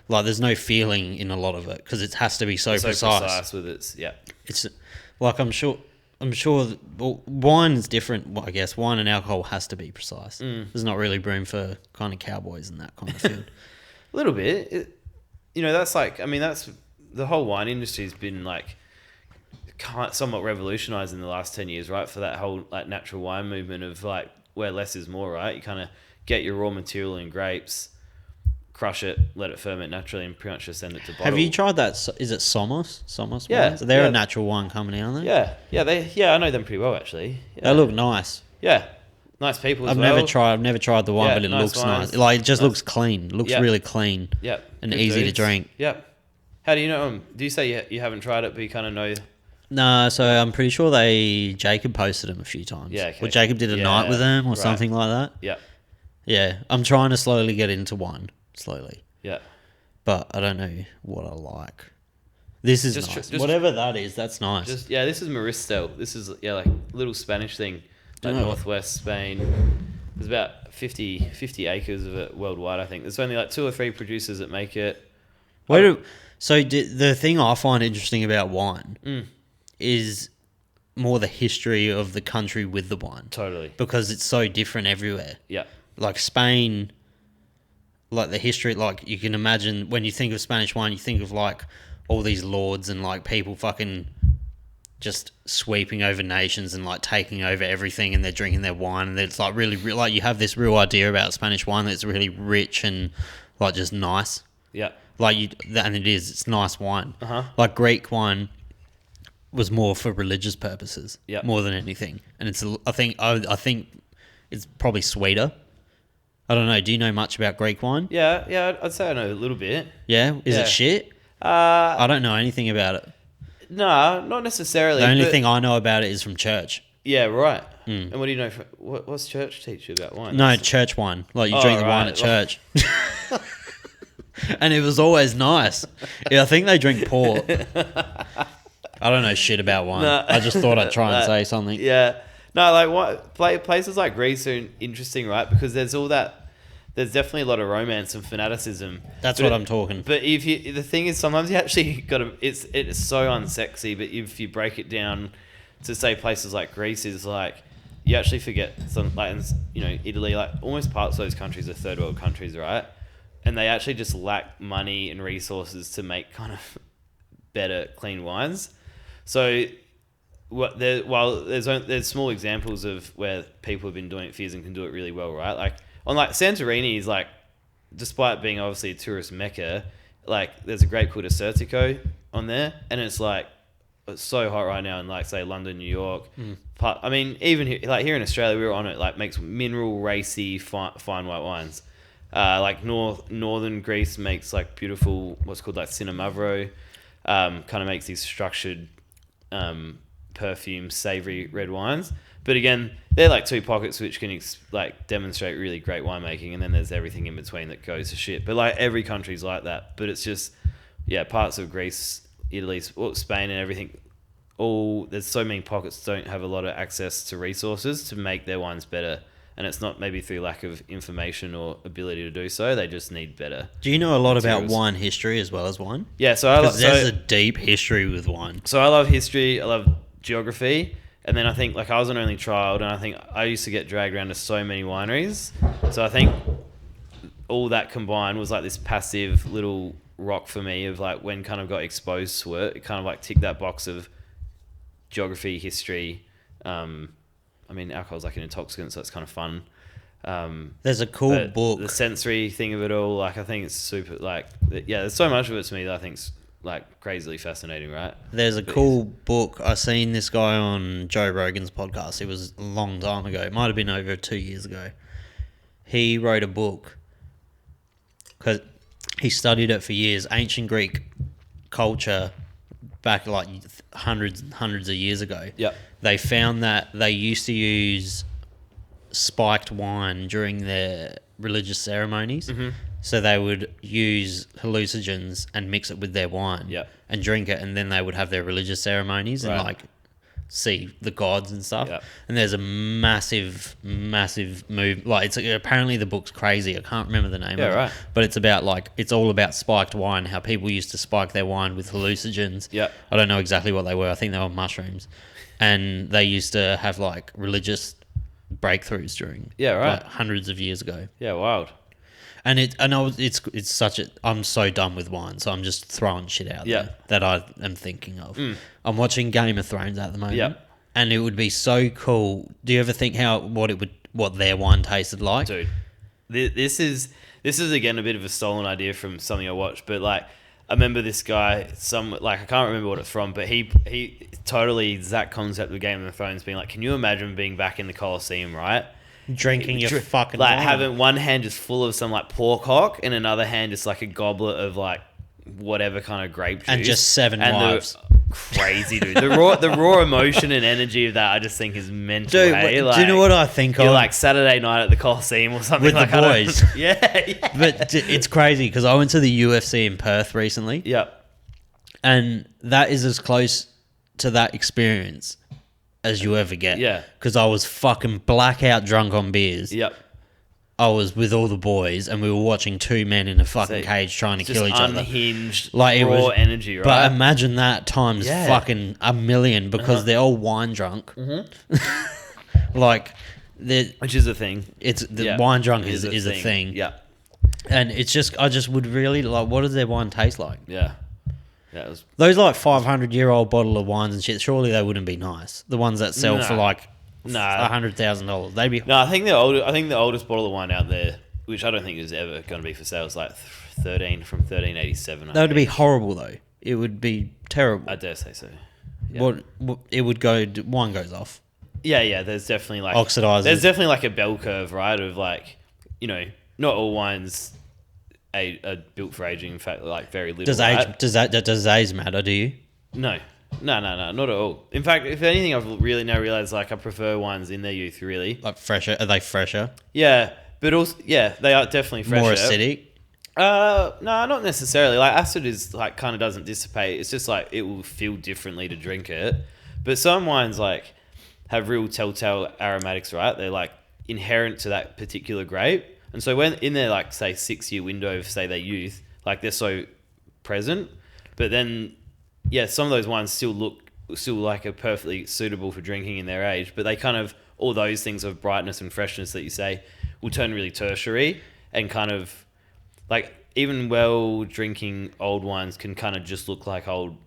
there's no feeling in a lot of it because it has to be so precise. So precise with its It's like I'm sure wine is different. I guess wine and alcohol has to be precise. There's not really room for kind of cowboys in that kind of field. A little bit, that's like that's the whole wine industry has been like somewhat revolutionized in the last 10 years, right? For that whole like natural wine movement of like where less is more, right? You kind of get your raw material in grapes, crush it, let it ferment naturally, and pretty much just send it to bottle. Have you tried that? Is it Somos? Somos Yeah. wines? They're a natural wine company, aren't they? Yeah. I know them pretty well, actually. Yeah. They look nice. Yeah. Nice people I've never tried the wine, but it looks nice. Like, it just looks clean. Looks really clean. Yep. And easy to drink. Yep. How do you know them? Do you say you haven't tried it, but you kind of know? No, so I'm pretty sure Jacob posted them a few times. Yeah, okay. Or Jacob did a night with them or something like that. Yeah. Yeah, I'm trying to slowly get into wine. Slowly. Yeah. But I don't know what I like. This is nice. Whatever that is, that's nice. This is Maristel. This is, like, little Spanish thing. Like northwest Spain. There's about 50 acres of it worldwide, I think. There's only like 2 or 3 producers that make it. The thing I find interesting about wine is more the history of the country with the wine. Totally. Because it's so different everywhere. Yeah. Like Spain, like the history, like you can imagine when you think of Spanish wine, you think of like all these lords and like people fucking just sweeping over nations and like taking over everything, and they're drinking their wine, and it's like really like you have this real idea about Spanish wine that's really rich and like just nice. Yeah. And it's nice wine. Like Greek wine was more for religious purposes, more than anything, and I think it's probably sweeter. I don't know. Do you know much about Greek wine? Yeah. I'd say I know a little bit. Yeah. Is it shit? I don't know anything about it. No, not necessarily. The only thing I know about it is from church. Yeah, right. And what do you know? What's church teach you about wine? No, church wine. Like you drink the wine at church. And it was always nice. Yeah, I think they drink port. I don't know shit about wine. No. I just thought I'd try and say something. Yeah. No, like places like Greece are interesting, right? Because there's definitely a lot of romance and fanaticism. That's what I'm talking. But the thing is, sometimes you actually got to. It's so unsexy. But if you break it down to say places like Greece is like, you actually forget some like Italy, like almost parts of those countries are third world countries, right? And they actually just lack money and resources to make kind of better clean wines. So while there's small examples of where people have been doing it for years and can do it really well, right? Like on like Santorini is like, despite being obviously a tourist mecca, like there's a grape called Acertico on there, and it's like it's so hot right now in like say London, New York. I mean even here in Australia we were on it, like makes mineral racy fine white wines. Like northern Greece makes like beautiful what's called like Cinnamavro, kind of makes these structured perfume savory red wines. But again, they're like 2 pockets which can like demonstrate really great winemaking, and then there's everything in between that goes to shit. But like every country's like that. But it's just parts of Greece, Italy, Spain, and everything. There's so many pockets don't have a lot of access to resources to make their wines better. And it's not maybe through lack of information or ability to do so. They just need better. Do you know a lot about wine history as well as wine? Yeah, there's a deep history with wine. So I love history. I love geography. And then I think, like, I was an only child, and I think I used to get dragged around to so many wineries. So I think all that combined was like this passive little rock for me of like when kind of got exposed to it, it kind of like ticked that box of geography, history. I mean, alcohol's like an intoxicant, so it's kind of fun. There's a cool book. The sensory thing of it all, like I think it's super, like, there's so much of it to me that I think's like crazily fascinating, right? There's a cool book. I seen this guy on Joe Rogan's podcast. It was a long time ago. It might have been over 2 years ago. He wrote a book because he studied it for years. Ancient Greek culture back like hundreds of years ago. Yep. They found that they used to use spiked wine during their religious ceremonies. Mm-hmm. So they would use hallucinogens and mix it with their wine and drink it, and then they would have their religious ceremonies and like see the gods and stuff. Yep. And there's a massive move. Like it's apparently the book's crazy. I can't remember the name of it. But it's about like it's all about spiked wine, how people used to spike their wine with hallucinogens. Yep. I don't know exactly what they were. I think they were mushrooms. And they used to have like religious breakthroughs during like, hundreds of years ago. Yeah, wild. And it's such a... I'm so done with wine, so I'm just throwing shit out there that I am thinking of. I'm watching Game of Thrones at the moment, and it would be so cool. Do you ever think what it what their wine tasted like. Dude, this is again a bit of a stolen idea from something I watched, but like I remember this guy, I can't remember what it's from, but he totally exact concept of Game of Thrones being like, can you imagine being back in the Colosseum, right? Drinking your fucking like wine. Having one hand just full of some like pork hock and another hand just like a goblet of like whatever kind of grape juice. And just 7 wives. Crazy, dude. The raw emotion and energy of that I just think is mental. Dude, hey? do you know what I think you're of? like Saturday night at the Coliseum or something with like the boys. Yeah. But it's crazy because I went to the UFC in Perth recently. Yep. And that is as close to that experience as you ever get. Yeah. Because I was fucking blackout drunk on beers. Yep. I was with all the boys and we were watching two men in a fucking cage trying to kill each other. Unhinged, like, it raw was, energy, right? But imagine that times fucking a million because they're all wine drunk. Mm-hmm. Which is a thing. Wine drunk is a thing. Yeah. And it's just, I just would really like, what does their wine taste like? Yeah. Yeah, those like 500-year-old bottle of wines and shit, surely they wouldn't be nice. The ones that sell for like $100,000. They'd be... No, I think the oldest bottle of wine out there, which I don't think is ever going to be for sale, is like 1387. That would be horrible though. It would be terrible. I dare say so. Yeah. What it would go, wine goes off. Yeah. There's definitely like oxidizers. There's definitely like a bell curve, right? Of like, you know, not all wines are built for aging. In fact, like very little. Does age matter? Do you? No, not at all. In fact, if anything, I've really now realized like I prefer wines in their youth. Really, like fresher. Are they fresher? Yeah, but also they are definitely fresher. More acidic. No, not necessarily. Like acid is like kind of doesn't dissipate. It's just like it will feel differently to drink it. But some wines like have real telltale aromatics, right? They're like inherent to that particular grape. And so when in their like say 6-year window of say their youth, like they're so present, but then some of those wines still like are perfectly suitable for drinking in their age, but they kind of all those things of brightness and freshness that you say will turn really tertiary and kind of like even well drinking old wines can kind of just look like old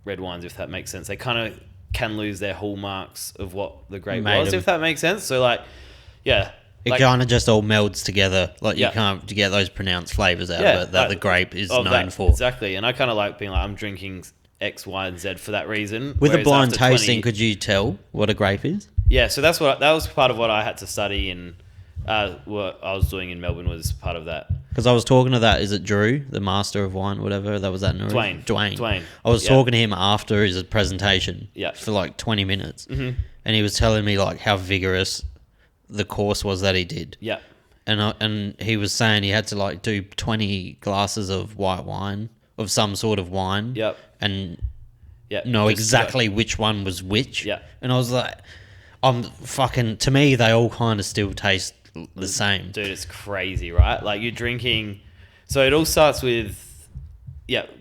red wines, if that makes sense. They kind of can lose their hallmarks of what the grape was, if that makes sense. So like, yeah. It kind of just all melds together. Like you can't get those pronounced flavours out of it that the grape is known for. Exactly. And I kind of like being like, I'm drinking X, Y, and Z for that reason. With a blind tasting, could you tell what a grape is? Yeah. So that was part of what I had to study and what I was doing in Melbourne was part of that. Because I was talking to that, is it Drew, the master of wine, whatever? That was that Dwayne. I was talking to him after his presentation for like 20 minutes. Mm-hmm. And he was telling me like how vigorous the course was that he did. Yeah. And he was saying he had to like do 20 glasses of white wine, of some sort of wine. Yep. And know exactly which one was which. Yeah. And I was like, to me, they all kind of still taste the same. Dude, it's crazy, right? Like you're drinking, so it all starts with,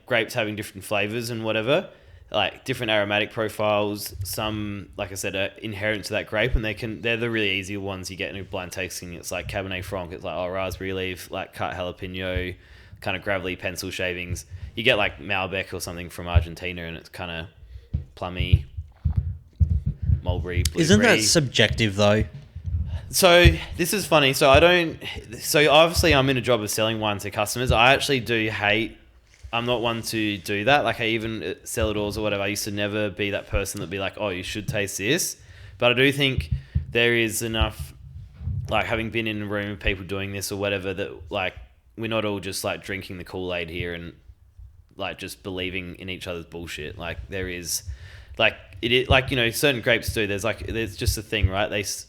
grapes having different flavors and whatever, like different aromatic profiles. Some, like I said, are inherent to that grape and they're the really easy ones you get in a blind tasting. It's like Cabernet Franc, it's like raspberry leaf, like cut jalapeno, kind of gravelly pencil shavings. You get like Malbec or something from Argentina and it's kind of plummy, mulberry, blueberry. Isn't that subjective though? So this is funny. So obviously I'm in a job of selling wine to customers. I actually do hate, I'm not one to do that. Like I even sell doors or whatever. I used to never be that person that'd be like, oh, you should taste this. But I do think there is enough, like having been in a room with people doing this or whatever, that like we're not all just like drinking the Kool-Aid here and like just believing in each other's bullshit. Like there is like, certain grapes do. There's just a thing, right?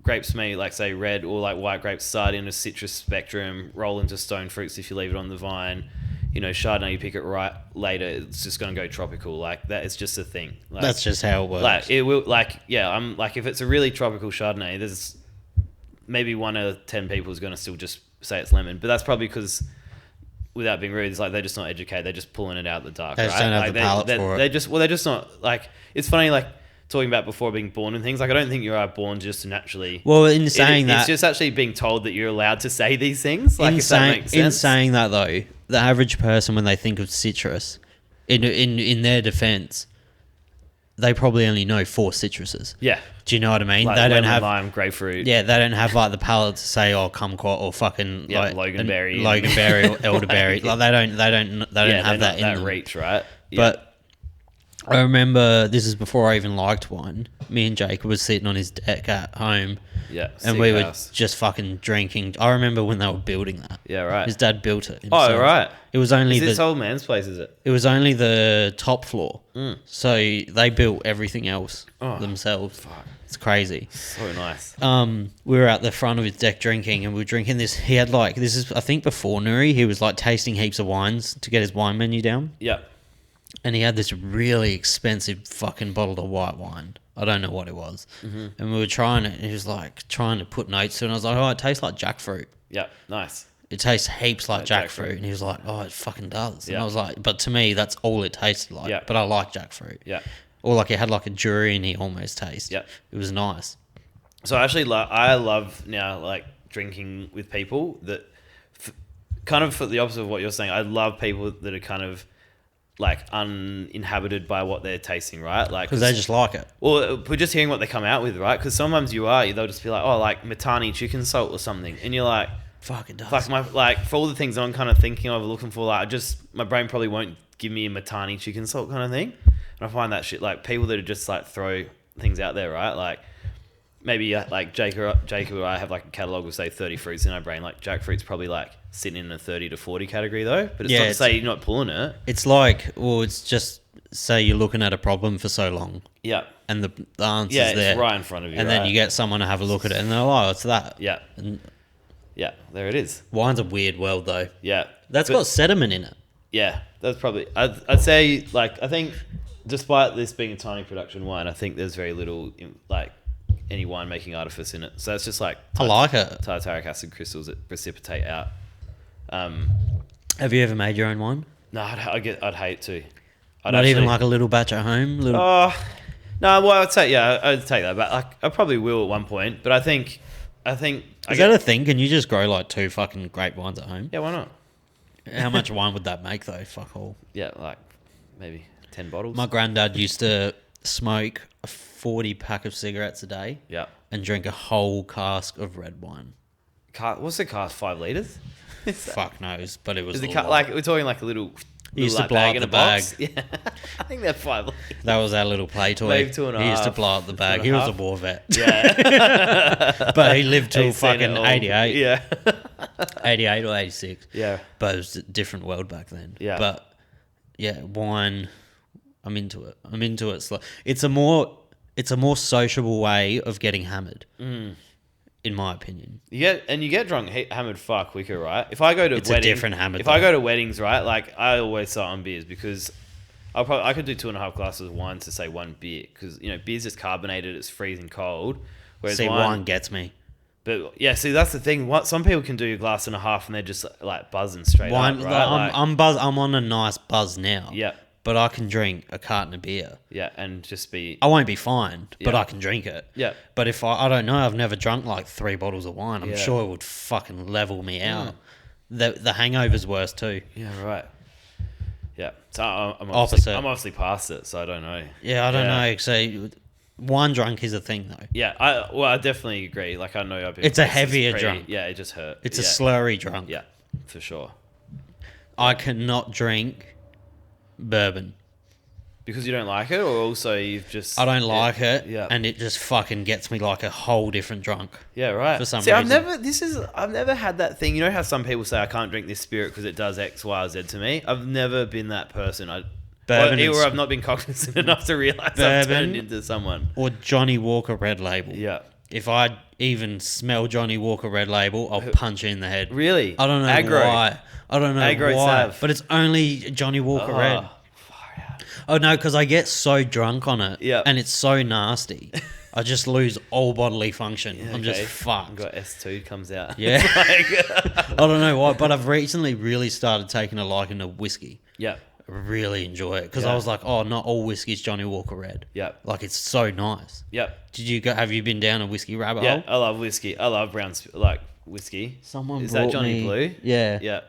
Grapes may like say red or like white grapes start in a citrus spectrum, roll into stone fruits if you leave it on the vine. Chardonnay, you pick it right later, it's just going to go tropical. Like that, it's just a thing. Like, that's just how it works. Like it will. I'm like if it's a really tropical Chardonnay, there's maybe 1 out of 10 people is going to still just say it's lemon, but that's probably because, without being rude, it's like they're just not educated. They're just pulling it out of the dark. They just don't have the palate for it. They're just not like. It's funny like. Talking about before being born and things, like I don't think you are born just to naturally. Well, in saying that, it's just actually being told that you're allowed to say these things. Like, if that makes sense. In saying that, though, the average person when they think of citrus, in their defense, they probably only know 4 citruses. Yeah. Do you know what I mean? Like they don't lemon, have lime, grapefruit. Yeah, they don't have like the palate to say, "Oh, kumquat" or fucking loganberry, or elderberry. Like they don't have that in them. reach, right? But I remember this is before I even liked wine. Me and Jake was sitting on his deck at home. Yeah, and we were just fucking drinking. I remember when they were building that. Yeah, right. His dad built it himself. Oh, right. It was only this old man's place, is it? It was only the top floor. So they built everything else themselves. Fuck. It's crazy. So nice. We were at the front of his deck drinking, and we were drinking this. He had like, this is I think before Nuri, he was like tasting heaps of wines to get his wine menu down. Yeah. And he had this really expensive fucking bottle of white wine. I don't know what it was. And we were trying it, and he was like trying to put notes to it, and I was like, oh, it tastes like jackfruit. Yeah, nice. It tastes heaps like jackfruit. And he was like, oh, it fucking does. Yeah. And I was like, but to me, that's all it tasted like. Yeah. But I like jackfruit. Yeah. Or like it had like a durian-y almost taste. Yeah. It was nice. So actually, I love now like drinking with people that kind of for the opposite of what you're saying. I love people that are kind of like uninhabited by what they're tasting, right? Like because they just like it. Well, we're just hearing what they come out with, right? Because sometimes they'll just be like, oh, like Matani chicken salt or something, and you're like, fuck, it does. Like for all the things I'm kind of thinking of, looking for, like my brain probably won't give me a Matani chicken salt kind of thing. And I find that shit, like people that are just like throw things out there, right? Like maybe like Jake or I have like a catalogue of say 30 fruits in our brain. Like jackfruit's probably like sitting in a 30 to 40 category though. But it's not to say you're not pulling it. It's like, well, it's just say you're looking at a problem for so long. Yeah. And the answer's there. Yeah, it's right in front of you. And then you get someone to have a look at it, and they're like, oh, it's that. Yeah. And yeah, there it is. Wine's a weird world though. Yeah. That's got sediment in it. Yeah, that's probably... I'd say, like, I think despite this being a tiny production wine, I think there's very little, like, any winemaking artifice in it. So it's just like... I like it. Tartaric acid crystals that precipitate out. Have you ever made your own wine? No, I'd hate to. Not even like a little batch at home? No, well, I'd say, yeah, I'd take that. But like, I probably will at one point. But I think... Is that a thing? Can you just grow like 2 fucking grape wines at home? Yeah, why not? How much wine would that make though? Fuck all. Yeah, like maybe 10 bottles. My granddad used to smoke a 40 pack of cigarettes a day. Yeah. And drink a whole cask of red wine. What's the cask? 5 litres? Fuck knows, but it was like we're talking like a little. He used to blow up the bag. Yeah, I think they're 5 litres. That was our little play toy. Maybe 2.5. He used to blow up the bag. He was a war vet. Yeah. But he lived till fucking 88. Yeah. 88 or 86. Yeah. But it was a different world back then. Yeah. But yeah, wine, I'm into it. It's a more sociable way of getting hammered. In my opinion. You get drunk hammered far quicker, right? If I go to a different hammered. If I go to weddings, right, like I always start on beers because I could do 2.5 glasses of wine to say 1 beer because beer's just carbonated, it's freezing cold. Whereas wine gets me. But yeah, see that's the thing. What some people can do a glass and a half and they're just like buzzing straight up, right? I'm on a nice buzz now. Yeah. But I can drink a carton of beer. Yeah, and just be... I won't be fined, but I can drink it. Yeah. But if I don't know, I've never drunk like 3 bottles of wine. I'm sure it would fucking level me out. The hangover's worse too. Yeah, right. Yeah. So I'm obviously past it, so I don't know. Yeah, I don't know. So wine drunk is a thing though. Yeah, I definitely agree. Like I know it's a heavier drunk. Yeah, it just hurt. It's a slurry drunk. Yeah, for sure. I cannot drink bourbon. Because you don't like it, or also you've just... I don't like it, and it just fucking gets me like a whole different drunk. Yeah, right. For some reason. I've never had that thing. You know how some people say, I can't drink this spirit because it does X, Y, or Z to me? I've never been that person. I've not been cognizant enough to realise I've turned into someone. Or Johnny Walker Red Label. Yeah. If I even smell Johnny Walker Red Label, I'll punch you in the head. Really? I don't know why. I don't know Aggro why. Sav. But it's only Johnny Walker Red. Oh no, because I get so drunk on it, and it's so nasty. I just lose all bodily function. I'm just fucked. I've got S2 comes out. Yeah. I don't know why, but I've recently really started taking a liking to whiskey. Yeah. I really enjoy it because I was like, oh, not all whiskey's Johnny Walker Red. Yeah. Like it's so nice. Yep. Have you been down a whiskey rabbit hole? Yeah, I love whiskey. I love brown whiskey. Someone Is brought that Johnny me, Yeah. Yeah.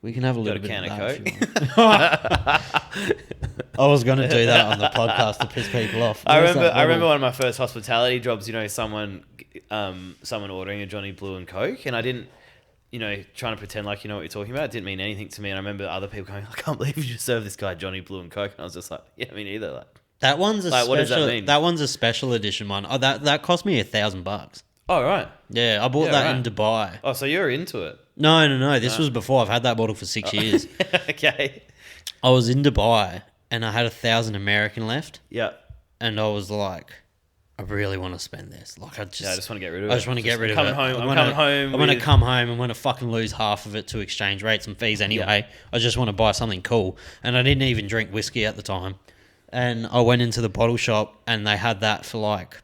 We can have a little bit of Coke. that if you want. I was going to do that on the podcast to piss people off. I remember one of my first hospitality jobs, someone ordering a Johnny Blue and Coke, and I didn't, trying to pretend like you know what you're talking about. It didn't mean anything to me. And I remember other people going, I can't believe you just served this guy Johnny Blue and Coke. And I was just like, yeah, me neither. Like, that one's a what does that mean? That one's a special edition one. Oh, that cost me $1,000. Oh, right. Yeah, I bought that in Dubai. Oh, so you're into it? No. This was before. I've had that bottle for 6 years. Okay. I was in Dubai and I had 1,000 American left. Yeah. And I was like, I really want to spend this. Like, I just want to get rid of it. I just want to get rid of it. I'm coming home. I'm going to come home. I'm going to fucking lose half of it to exchange rates and fees anyway. Yeah. I just want to buy something cool. And I didn't even drink whiskey at the time. And I went into the bottle shop and they had that for like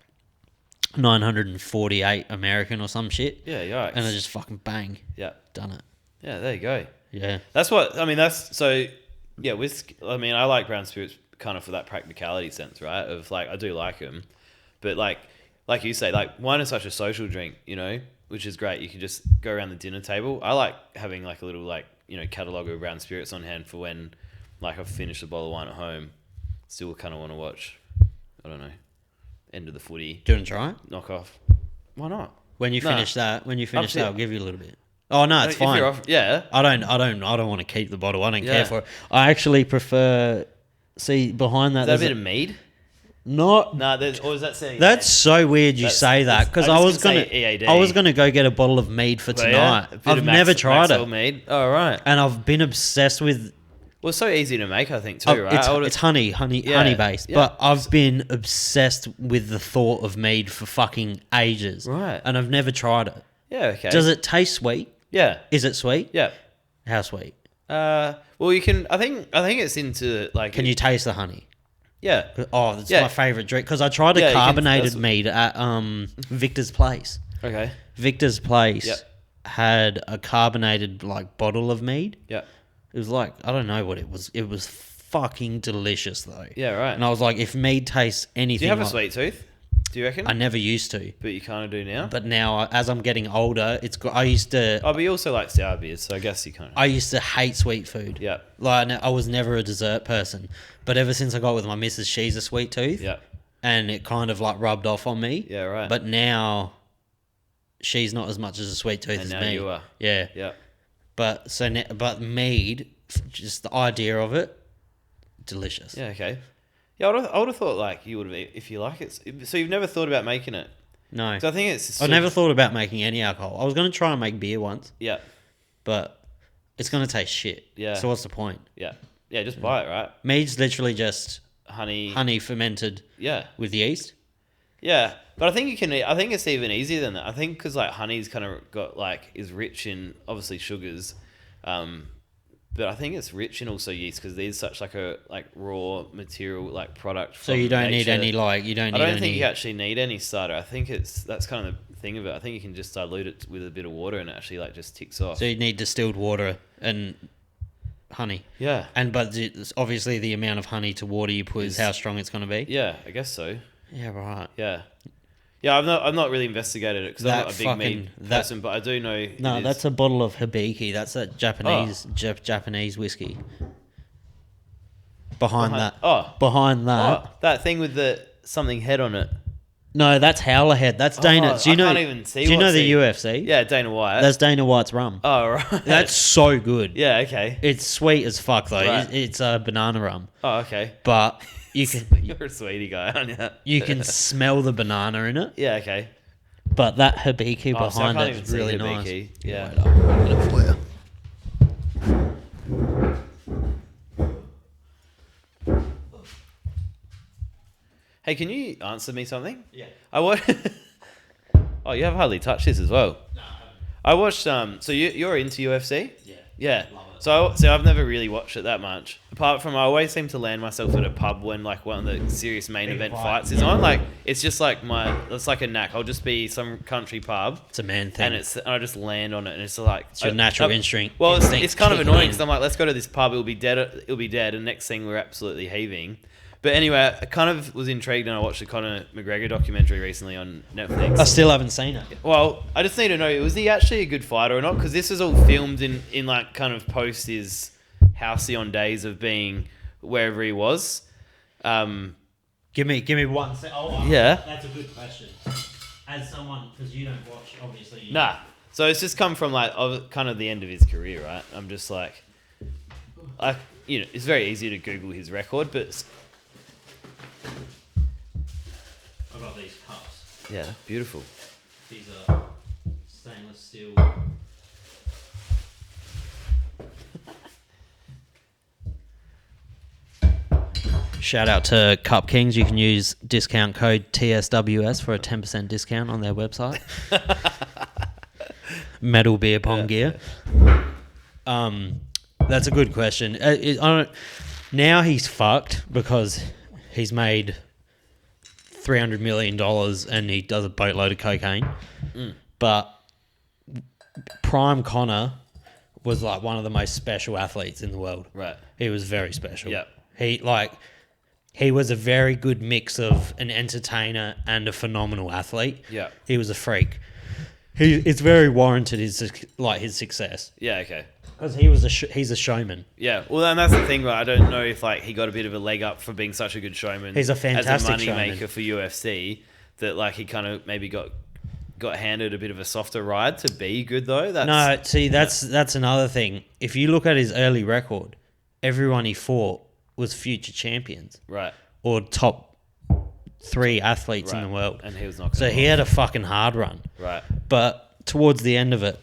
948 American or some shit. Yeah, yikes. And I just fucking bang. Yeah. Done it. Yeah, there you go. Yeah. Whiskey, I like brown spirits kind of for that practicality sense, right? Of like, I do like them. But like you say, like wine is such a social drink, which is great. You can just go around the dinner table. I like having like a little catalogue of brown spirits on hand for when like I've finished a bottle of wine at home. Still kind of want to watch, I don't know, end of the footy. Do you want to try it? Knock off. Why not? When you finish that, I'll give you a little bit. Oh no, it's fine. Yeah. I don't want to keep the bottle. I don't care for it. I actually prefer. See behind that. Is that a bit of mead? Not. No, or is that saying? That's so weird you say that because I was gonna go get a bottle of mead for tonight. Yeah? I've never tried it. Mead. Oh right. And I've been obsessed with. Well, it's so easy to make, I think too, right? It's honey based. Yeah. But I've been obsessed with the thought of mead for fucking ages. Right. And I've never tried it. Yeah. Okay. Does it taste sweet? Yeah. Is it sweet? Yeah. How sweet? Well, you can. I think it's into like. Can you taste the honey? Yeah. Oh, that's my favourite drink because I tried a carbonated mead at Victor's Place. Okay. Victor's Place had a carbonated like bottle of mead. Yeah. It was like, I don't know what it was. It was fucking delicious though. Yeah, right. And I was like, if mead tastes anything, do you have a sweet tooth? Do you reckon? I never used to, but you kind of do now. But now, as I'm getting older, I used to. Oh, but you also like sour beers, so I guess you kind of. I used to hate sweet food. Yeah. Like I was never a dessert person, but ever since I got with my missus, she's a sweet tooth. Yeah. And it kind of like rubbed off on me. Yeah, right. But now, she's not as much as a sweet tooth as me. Now you are. Yeah. Yeah. But mead, just the idea of it, delicious. Yeah. Okay. Yeah, I would have thought like you would have if you like it. So you've never thought about making it? No. So I think it's. I never thought about making any alcohol. I was going to try and make beer once. Yeah. But it's going to taste shit. Yeah. So what's the point? Yeah. Yeah. Just buy it, right? Mead's literally just honey fermented. Yeah. With yeast. Yeah, but I think you can. I think it's even easier than that. I think because like honey's kind of got like is rich in obviously sugars, but I think it's rich in also yeast because there's such like a raw material like product. So you don't need any I don't think you actually need any starter. I think that's kind of the thing of it. I think you can just dilute it with a bit of water and it actually like just ticks off. So you need distilled water and honey. Yeah. But obviously the amount of honey to water you put is how strong it's going to be. Yeah, I guess so. Yeah, right. Yeah. Yeah, I've not really investigated it because I'm not a big mead person, but I do know. No, that's a bottle of Hibiki. That's a Japanese whiskey. Behind that. That thing with the something head on it. No, that's Howler Head. That's Dana. Do you know? I can't even see. Do you know the UFC? Yeah, Dana White. That's Dana White's rum. Oh right. That's so good. Yeah. Okay. It's sweet as fuck though. Right. It's a banana rum. Oh okay. But you can. You're a sweetie guy, aren't you? You can smell the banana in it. Yeah. Okay. But that Hibiki behind it is really nice. Yeah. Hey, can you answer me something? Yeah. Oh, you have hardly touched this as well. No. I watched. So you're into UFC? Yeah. Yeah. So I've never really watched it that much. Apart from I always seem to land myself at a pub when like one of the serious main event fights is on. Like it's just like it's like a knack. I'll just be some country pub. It's a man thing. And I just land on it and it's like it's your natural instinct. Well, it's kind of annoying because I'm like, let's go to this pub. It'll be dead. And next thing we're absolutely heaving. But anyway, I kind of was intrigued and I watched the Conor McGregor documentary recently on Netflix. I still haven't seen it. Well, I just need to know, was he actually a good fighter or not? Because this is all filmed in like kind of post his halcyon days of being wherever he was. Give me one second. Yeah. That's a good question. As someone, because you don't watch, obviously. Nah. So it's just come from like kind of the end of his career, right? I'm just like, it's very easy to Google his record, but I've got these cups. yeah, beautiful. These are stainless steel. Shout out to Cup Kings. You can use discount code TSWS for a 10% discount on their website. Metal beer pong gear. That's a good question. Now he's fucked because he's made $300 million and he does a boatload of cocaine. But Prime Connor was like one of the most special athletes in the world. Right. He was very special. Yeah. He was a very good mix of an entertainer and a phenomenal athlete. Yeah. He was a freak. It's very warranted his success. Yeah, okay. Because he's a showman. Yeah, well, and that's the thing, right? I don't know if like he got a bit of a leg up for being such a good showman. He's a fantastic as a money maker showman. for UFC. That like he kind of maybe got handed a bit of a softer ride to be good though. That's another thing. If you look at his early record, everyone he fought was future champions, right? Or top 3 athletes in the world, and he was not. So he had a fucking hard run, right? But towards the end of it,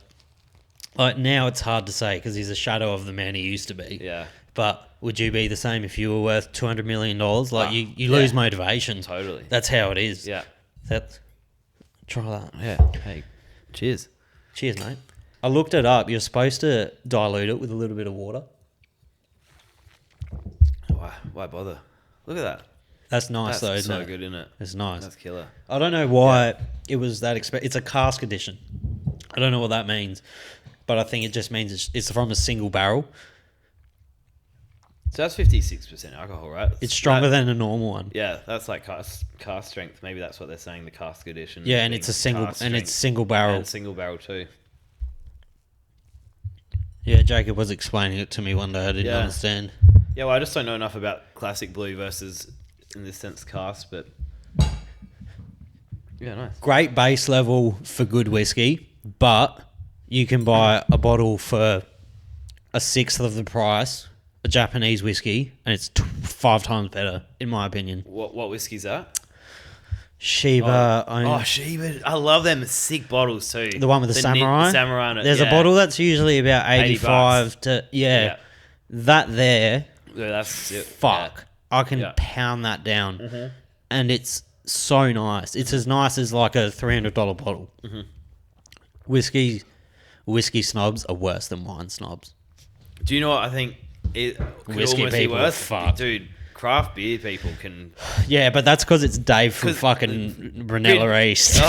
like now it's hard to say because he's a shadow of the man he used to be. Yeah. But would you be the same if you were worth $200 million? Like you lose motivation. Totally. That's how it is. Yeah. Try that. Yeah. Hey, cheers. Cheers, mate. I looked it up. You're supposed to dilute it with a little bit of water. Why bother? Look at that. That's nice though, isn't it? So good, isn't it? It's nice. That's killer. I don't know why it was that expensive. It's a cask edition. I don't know what that means, but I think it just means it's from a single barrel. So that's 56% alcohol, right? It's stronger than a normal one. Yeah, that's like cask strength. Maybe that's what they're saying. The cask edition. Yeah, and it's a single single barrel. And single barrel too. Yeah, Jacob was explaining it to me one day. I didn't understand. Yeah, well, I just don't know enough about classic blue versus, in this sense, cask, but yeah, nice. Great base level for good whiskey, but you can buy a bottle for a sixth of the price, a Japanese whiskey, and it's 5 times better, in my opinion. What whiskey's that? Shiba. Shiba. I love them sick bottles too. The one with the samurai? Samurai. There's a bottle that's usually about 85 to... Yeah. That there... Yeah, that's it. Fuck. Yeah. I can pound that down. Mm-hmm. And it's so nice. It's as nice as like a $300 bottle. Mm-hmm. Whiskey snobs are worse than wine snobs. Do you know what I think it could whiskey almost people be worse? Fuck. Dude, craft beer people can... Yeah, but that's because it's Dave from fucking Brunella East.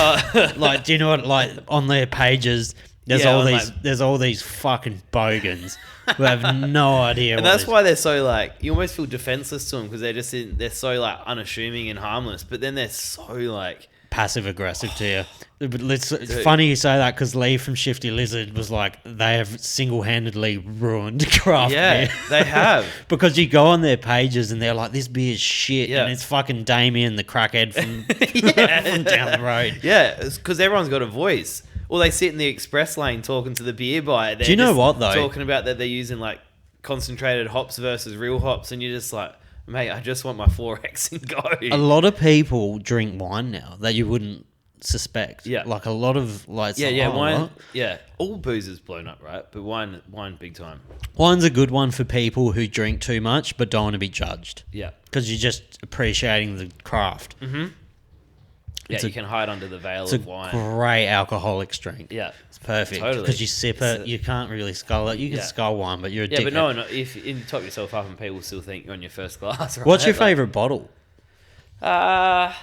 Like, do you know what? Like, on their pages... There's all these fucking bogans who have no idea. And that's why they're so like, you almost feel defenseless to them because they're so like unassuming and harmless, but then they're so like passive aggressive to you. But it's funny you say that because Lee from Shifty Lizard was like, they have single-handedly ruined craft beer. Yeah, they have. Because you go on their pages and they're like, this beer's shit, and it's fucking Damien, the crackhead from, from down the road. Yeah, it's because everyone's got a voice. Or they sit in the express lane talking to the beer buyer. Do you know what, though? Talking about that they're using, like, concentrated hops versus real hops. And you're just like, mate, I just want my 4X and go. A lot of people drink wine now that you wouldn't suspect. Yeah. Like, a lot of, like... wine... What? Yeah. All booze is blown up, right? But wine big time. Wine's a good one for people who drink too much but don't want to be judged. Yeah. Because you're just appreciating the craft. Mm-hmm. Yeah, you can hide under the veil of wine. It's a great alcoholic drink. Yeah. It's perfect. Totally. Because you sip it, you can't really scull it. You can scull wine, but you're a dickhead. Yeah, but no, if you top yourself up and people still think you're on your first glass, right? What's your favourite bottle? Don't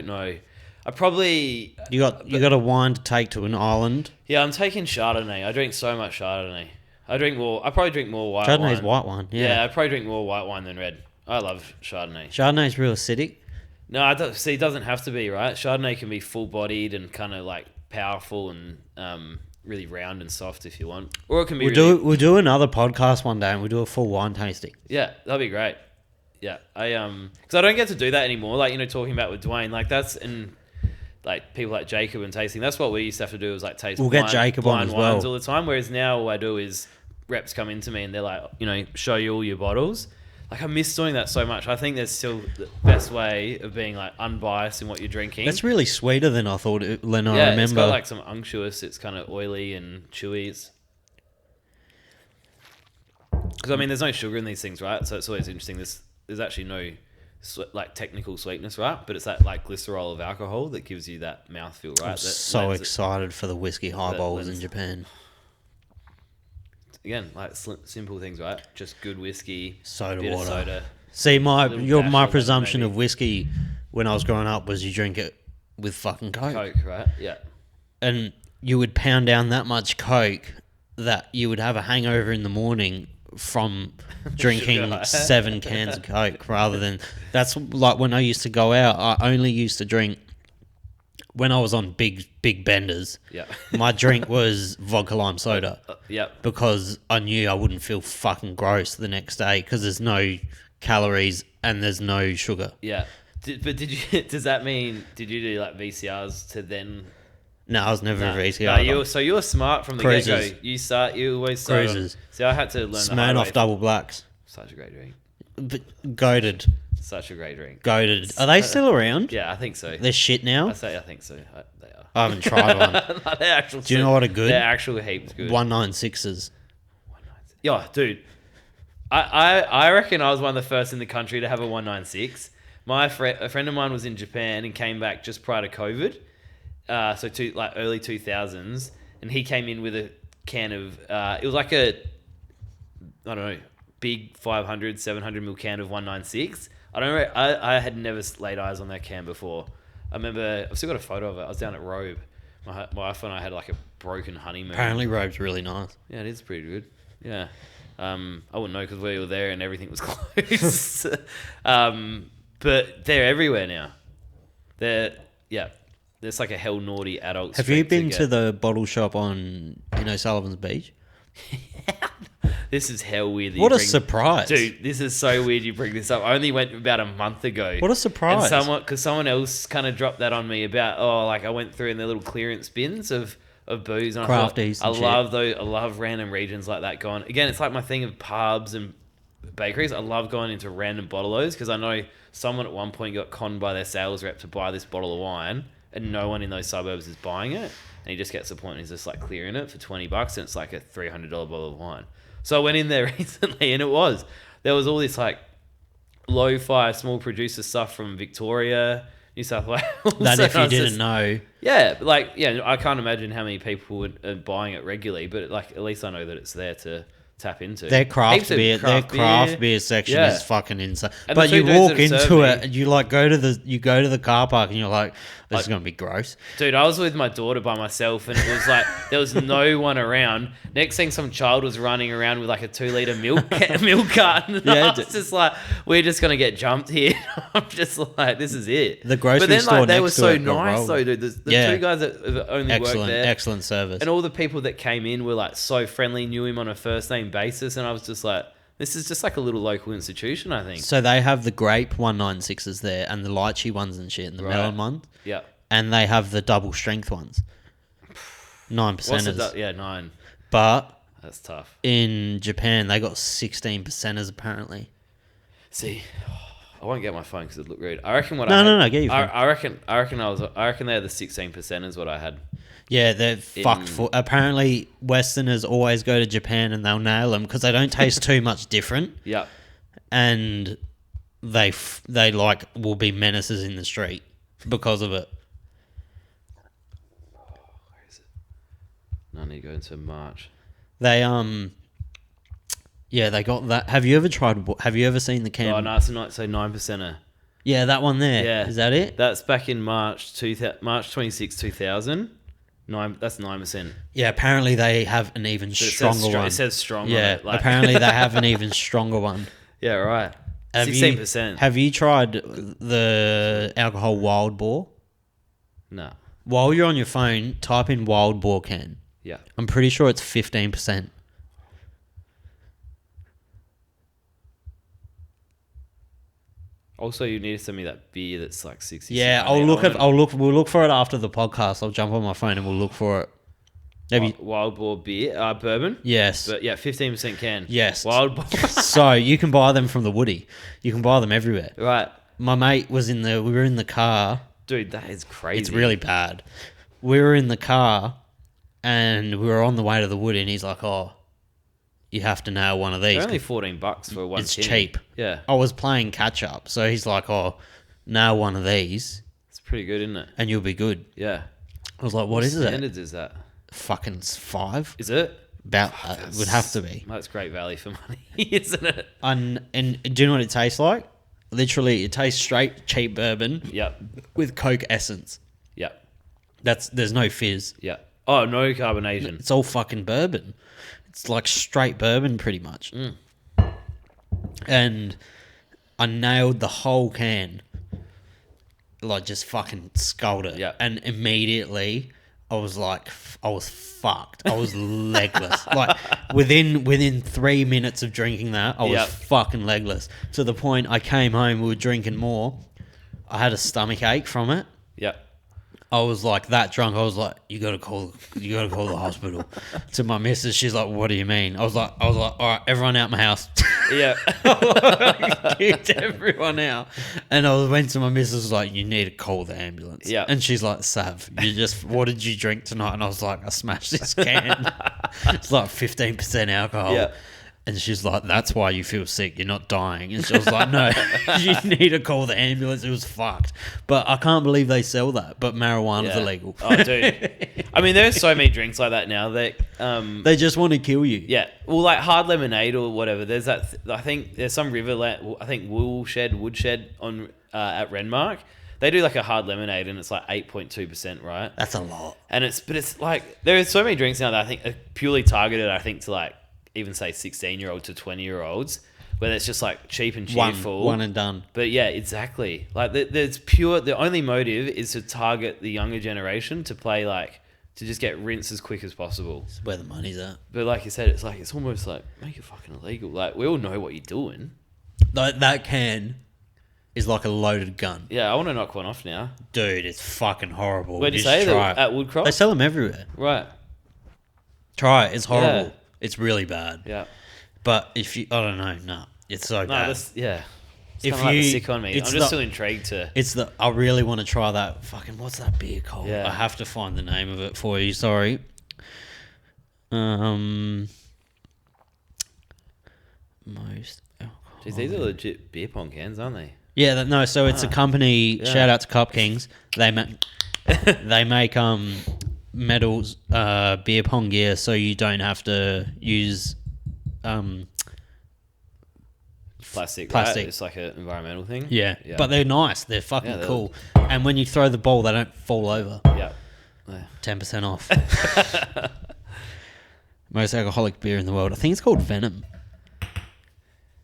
know. I probably... You got a wine to take to an island? Yeah, I'm taking Chardonnay. I drink so much Chardonnay. I probably drink more white wine. Chardonnay's white wine, yeah. I probably drink more white wine than red. I love Chardonnay. Chardonnay's real acidic? No, it doesn't have to be, right? Chardonnay can be full-bodied and kind of like powerful and really round and soft if you want, or it can be. We'll do another podcast one day, and we'll do a full wine tasting. Yeah, that'd be great. Yeah, because I don't get to do that anymore. Like, talking about with Dwayne, like that's and like people like Jacob and tasting. That's what we used to have to do, was like taste. We'll get Jacob on as well wines all the time. Whereas now all I do is reps come into me and they're like, show you all your bottles. Like, I miss doing that so much. I think there's still the best way of being like unbiased in what you're drinking. That's really sweeter than I thought, Len. I remember. It's got like some unctuous. It's kind of oily and chewy. Because there's no sugar in these things, right? So it's always interesting. There's actually no like technical sweetness, right? But it's that like glycerol of alcohol that gives you that mouthfeel, right? I'm so excited for the whiskey highballs in Japan. Again, like simple things, right? Just good whiskey, soda bit water. Of soda, see, my presumption of whiskey when I was growing up was you drink it with fucking Coke. Coke, right? Yeah. And you would pound down that much Coke that you would have a hangover in the morning from drinking 7 cans of Coke, rather than... That's like when I used to go out, I only used to drink... When I was on big benders, my drink was vodka lime soda. Because I knew I wouldn't feel fucking gross the next day, because there's no calories and there's no sugar. Yeah. Does that mean, did you do like VCRs to then... No, I was never a VCR. So you were smart from the get-go. You always started Cruisers. See, I had to learn Smirnoff Double Blacks. Such a great drink. Goated. Such a great drink. Goated. Are they still around? Yeah, I think so. They're shit now? I think so. They are. I haven't tried one. They're actual. Do you know what are good? They're actual heaps good. 196s. Yeah, dude. I reckon I was one of the first in the country to have a 196. A friend of mine was in Japan and came back just prior to COVID. Early 2000s, and he came in with a can of it was like a, I don't know, big 500 700 ml can of 196. I had never laid eyes on that can before. I remember, I've still got a photo of it. I was down at Robe. My wife and I had like a broken honeymoon. Apparently Robe's really nice. Yeah, it is pretty good. Yeah. I wouldn't know because we were there and everything was closed. But they're everywhere now. There's like a hell naughty adult. Have you been to the bottle shop on, Sullivan's Beach? This is hell weird. What a surprise. Dude, this is so weird you bring this up. I only went about a month ago. What a surprise. And someone else kind of dropped that on me about, I went through in the little clearance bins of booze. And Crafties. I love those. I love random regions like that going. Again, it's like my thing of pubs and bakeries. I love going into random bottle-os because I know someone at one point got conned by their sales rep to buy this bottle of wine and no one in those suburbs is buying it. And he just gets to the point and he's just like clearing it for $20 and it's like a $300 bottle of wine. So I went in there recently and there was all this like lo-fi small producer stuff from Victoria, New South Wales. That if you didn't know. Yeah, I can't imagine how many people are buying it regularly, but like at least I know that it's there to tap into. Their craft beer section is fucking insane. But you walk into it and you go to the car park and you're like, this is gonna be gross. Dude, I was with my daughter by myself and it was like there was no one around. Next thing, some child was running around with like a 2-liter milk carton. I was just like, we're just gonna get jumped here. I'm just like, this is it. The grocery store they next were to so it nice though, dude. The two guys that have only worked there, excellent service, and all the people that came in were like so friendly, knew him on a first name basis, and I was just like, this is just like a little local institution, I think. So they have the grape 196s there and the lychee ones and shit and the melon ones. Yeah. And they have the double strength ones. 9%ers. 9. But that's tough. In Japan, they got 16%ers apparently. See, I won't get my phone because it looked rude. I reckon what No, get your phone. I reckon they're the 16%ers what I had. Yeah, they're fucked for. Apparently, Westerners always go to Japan and they'll nail them because they don't taste too much different. Yeah, and they will be menaces in the street because of it. Where is it? I need to go into March. They they got that. Have you ever seen the can? Oh no, it's not. So 9%er. Yeah, that one there. Yeah, is that it? That's back in March 26, 2000. That's 9%. Yeah, apparently they have an even stronger one. It says strong. Yeah, on it, apparently they have an even stronger one. Yeah, right. 16%. Have you tried the alcohol Wild Boar? No. While you're on your phone, type in Wild Boar can. Yeah. I'm pretty sure it's 15%. Also, you need to send me that beer that's like 60. Yeah, we'll look for it after the podcast. I'll jump on my phone and we'll look for it. Maybe Wild Boar beer, bourbon. Yes, but yeah, 15% can. Yes, Wild Boar. So you can buy them from the Woody. You can buy them everywhere. Right. My mate we were in the car. Dude, that is crazy. It's really bad. We were in the car and we were on the way to the Woody, and he's like, "Oh, you have to nail one of these." They're only $14 for one. It's tin. cheap. Yeah. I was playing catch up, so he's like, "Oh, nail one of these." It's pretty good, isn't it? And you'll be good. Yeah. I was like, "What is it?" Standards is that? Fucking 5. Is it? About would have to be. That's great value for money, isn't it? And do you know what it tastes like? Literally, it tastes straight cheap bourbon. Yep. With Coke essence. Yep. There's no fizz. Yep. Oh, no carbonation. It's all fucking bourbon. It's like straight bourbon, pretty much. Mm. And I nailed the whole can. Like, just fucking sculled it. Yep. And immediately, I was fucked. I was legless. Like, within 3 minutes of drinking that, I was fucking legless. To the point I came home, we were drinking more. I had a stomach ache from it. Yep. I was like that drunk. I was like, you gotta call the hospital. To my missus, she's like, what do you mean? I was like, all right, everyone out my house. Yeah. Kicked everyone out. And I went to my missus, was like, you need to call the ambulance. Yeah. And she's like, Sav, what did you drink tonight? And I was like, I smashed this can. It's like 15% alcohol. Yeah. And she's like, that's why you feel sick. You're not dying. And she was like, no, you need to call the ambulance. It was fucked. But I can't believe they sell that. But marijuana's illegal. Oh, dude. I mean, there's so many drinks like that now that... they just want to kill you. Yeah. Well, like hard lemonade or whatever. There's that... I think there's some I think Woodshed on at Renmark. They do like a hard lemonade and it's like 8.2%, right? That's a lot. And it's like... There are so many drinks now that I think are purely targeted, I think, to like... even say 16-year-olds to 20-year-olds, where it's just like cheap and cheerful. One and done. But yeah, exactly. Like there's the only motive is to target the younger generation to play like, to just get rinsed as quick as possible. It's where the money's at. But like you said, it's almost like, make it fucking illegal. Like we all know what you're doing. That can is like a loaded gun. Yeah, I want to knock one off now. Dude, it's fucking horrible. Where'd you say that? At Woodcroft? They sell them everywhere. Right. Try it. It's horrible. Yeah. It's really bad. Yeah. But if you... I don't know. No. It's so bad. Yeah. It's if kind of like the sick on me. I'm just still intrigued to... I really want to try that fucking... What's that beer called? Yeah. I have to find the name of it for you. Sorry. Most alcohol. Jeez, these are legit beer pong cans, aren't they? Yeah. So it's a company... Yeah. Shout out to Cup Kings. They make medals, beer pong gear, so you don't have to use plastic. Right? It's like an environmental thing. Yeah. But they're nice. They're fucking cool. And when you throw the ball, they don't fall over. Yeah. 10% off. Most alcoholic beer in the world. I think it's called Venom.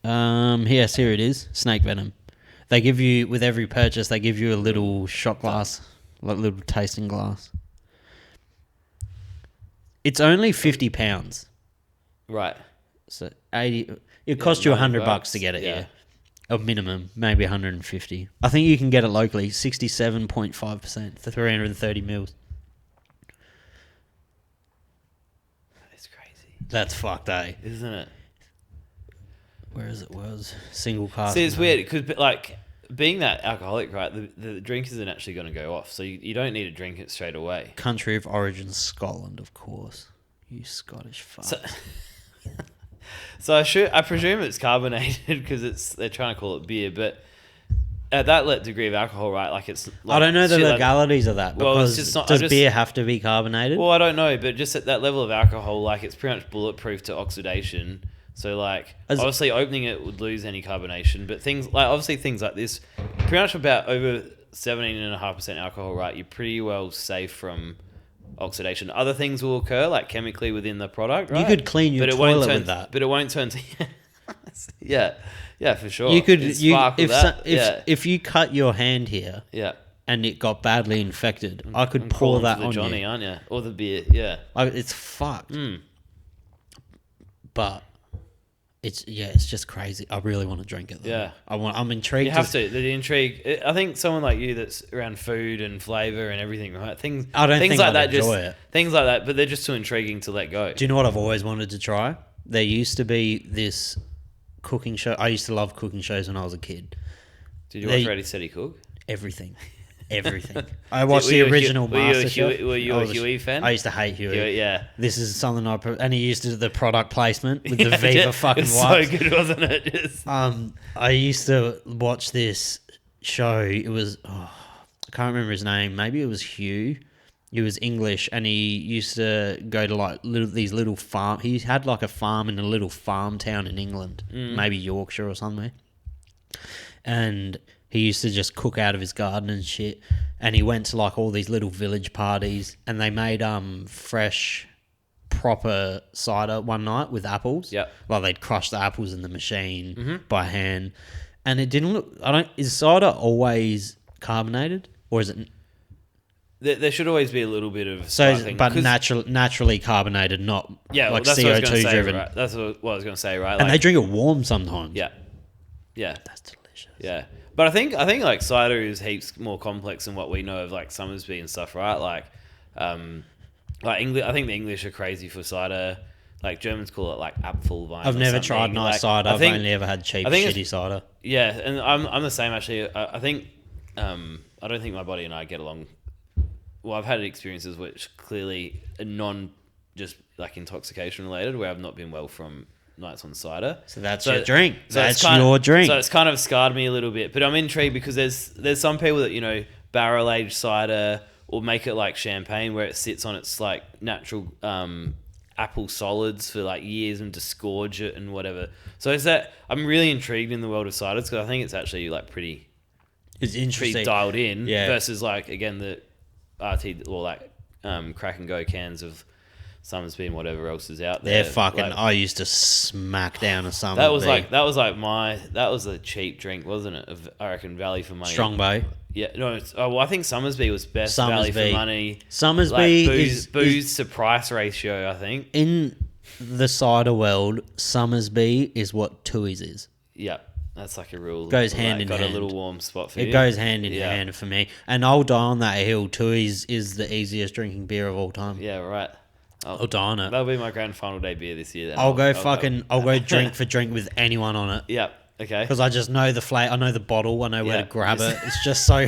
Yes, here it is. Snake Venom. They give you, with every purchase, they give you a little shot glass, like a little tasting glass. It's only £50. Right. So 80. It cost you $100 to get it. Yeah. A minimum, maybe 150. I think you can get it locally. 67.5% for 330 mils. That's crazy. That's fucked, eh? Isn't it? Where is it? Was single cast. See, it's weird because like being that alcoholic, right? The drink isn't actually going to go off, so you don't need to drink it straight away. Country of origin, Scotland, of course. You Scottish fuck. So I presume it's carbonated because they're trying to call it beer, but at that degree of alcohol, right? Like it's. Like, I don't know the legalities of that. Because does beer have to be carbonated? Well, I don't know, but just at that level of alcohol, like it's pretty much bulletproof to oxidation. So like, obviously opening it would lose any carbonation, but things like this, pretty much about over 17.5% alcohol, right? You're pretty well safe from oxidation. Other things will occur, like chemically within the product, right? You could clean your toilet with that. But it won't turn to... Yeah, for sure. You could... if you cut your hand here... Yeah. and it got badly infected, I could pour that on Johnny, you. aren't you? Or the beer, yeah. It's fucked. But it's just crazy. I really want to drink it though. Yeah. I'm intrigued. You have to. The intrigue. I think someone like you that's around food and flavour and everything, right? Things like that. Things like that, but they're just too intriguing to let go. Do you know what I've always wanted to try? There used to be this cooking show. I used to love cooking shows when I was a kid. Did you watch Ready Steady Cook? Everything. I watched the original MasterChef. Were you a Huey fan? I used to hate Huey. Yeah. This is something and he used to do the product placement with the Viva fucking it's wipes. so good, wasn't it? Just... I used to watch this show. It was I can't remember his name. Maybe it was Hugh. He was English, and he used to go to like these little farm. He had like a farm in a little farm town in England, maybe Yorkshire or somewhere. And he used to just cook out of his garden and shit. And he went to like all these little village parties, and they made fresh, proper cider one night with apples. Yeah, like they'd crush the apples in the machine by hand, and it didn't look. Is cider always carbonated, or is it? There should always be a little bit of naturally carbonated, not like that's CO2 driven. Right? That's what I was going to say, right? And they drink it warm sometimes. Yeah, that's delicious. Yeah, but I think like cider is heaps more complex than what we know of, like Somersby and stuff, right? Like English. I think the English are crazy for cider. Like Germans call it like Apfelwein. I've never tried nice cider. I've only ever had cheap, shitty cider. Yeah, and I'm the same actually. I think I don't think my body and I get along. Well, I've had experiences which clearly are just like intoxication related, where I've not been well from nights on cider. So that's your drink. That's your drink. So it's kind of scarred me a little bit. But I'm intrigued because there's some people that, barrel aged cider or make it like champagne where it sits on its like natural apple solids for like years and disgorge it and whatever. So I'm really intrigued in the world of ciders because I think it's actually like it's interesting, pretty dialed in versus like again the RT or like crack and go cans of Somersby and whatever else is out there. They're fucking. Like, I used to smack down a Somersby. That was a cheap drink, wasn't it? I reckon value for money. Strongbow. Yeah, no. I think Somersby was best value for money. Somersby like booze to price ratio. I think in the cider world, Somersby is what Tui's is. Yeah. That's like a real... Goes hand in hand. Got a little warm spot for you. It goes hand in hand for me. And I'll die on that hill. Tui's is the easiest drinking beer of all time. Yeah, right. I'll die on it. That'll be my grand final day beer this year. Then. I'll go drink for drink with anyone on it. Yeah, okay. Because I just know the flavor. I know the bottle. I know where to grab it. It's just so...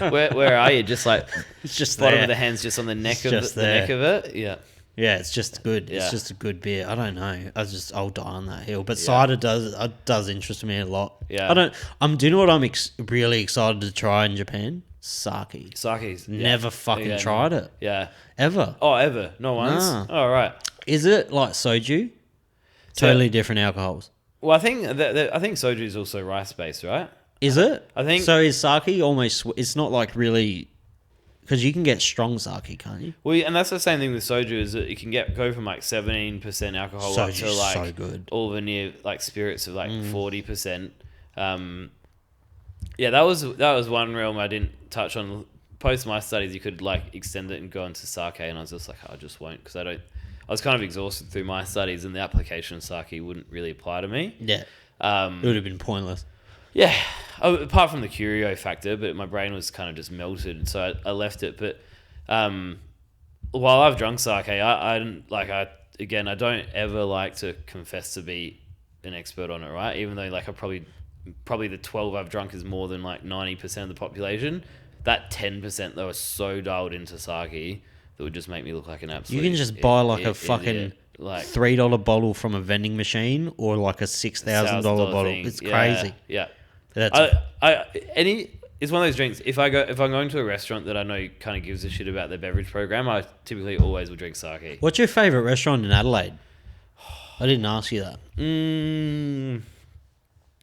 where are you? Just like... It's just bottom there. of the hand's just on the neck of it? Yeah. Yeah, it's just good. Yeah. It's just a good beer. I don't know. I'll die on that hill. But cider does interest me a lot. Yeah. Do you know what I'm really excited to try in Japan? Sake. Sake's. Never fucking tried it. Yeah. Ever. Oh, ever? Not once? Nah. Oh, right. Is it like soju? Totally different alcohols. Well, I think soju is also rice based, right? Is it? I think so. Is sake almost? It's not like really. Because you can get strong sake, can't you? Well, and that's the same thing with soju, is that you can go from like 17% alcohol up to like so good. all the near like spirits of like 40%. Yeah, that was one realm I didn't touch on. Post my studies, you could like extend it and go into sake, and I was just like, I just won't, because I was kind of exhausted through my studies, and the application of sake wouldn't really apply to me. Yeah, it would have been pointless. Yeah, apart from the curio factor, but my brain was kind of just melted, so I left it. But while I've drunk sake, I don't ever like to confess to be an expert on it, right? Even though like I probably the 12 I've drunk is more than like 90% of the population. That 10% though is so dialed into sake that would just make me look like an absolute. You can just buy like a fucking like $3 bottle from a vending machine, or like a $6,000 bottle. Thing. It's crazy. Yeah. It's one of those drinks. If I'm going to a restaurant that I know kind of gives a shit about their beverage program, I typically always will drink sake. What's your favourite restaurant in Adelaide? I didn't ask you that.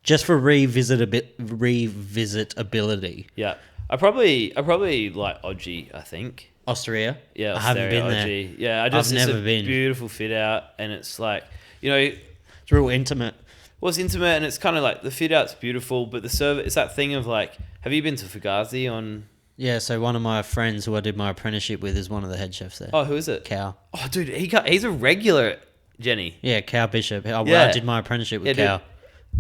Just for revisitability. Yeah, I probably like Odgie. I think Austria. Yeah, I haven't been Odgie. There. Yeah, I've never been. Beautiful fit out, and it's like it's real intimate. Well, it's intimate and it's kind of like the fit out's beautiful, but the service, it's that thing of like, have you been to Fugazi on? Yeah, so one of my friends who I did my apprenticeship with is one of the head chefs there. Oh, who is it? Cow. Oh, dude, he's a regular at Jenny. Yeah, Cow Bishop. I did my apprenticeship with Cow. Dude,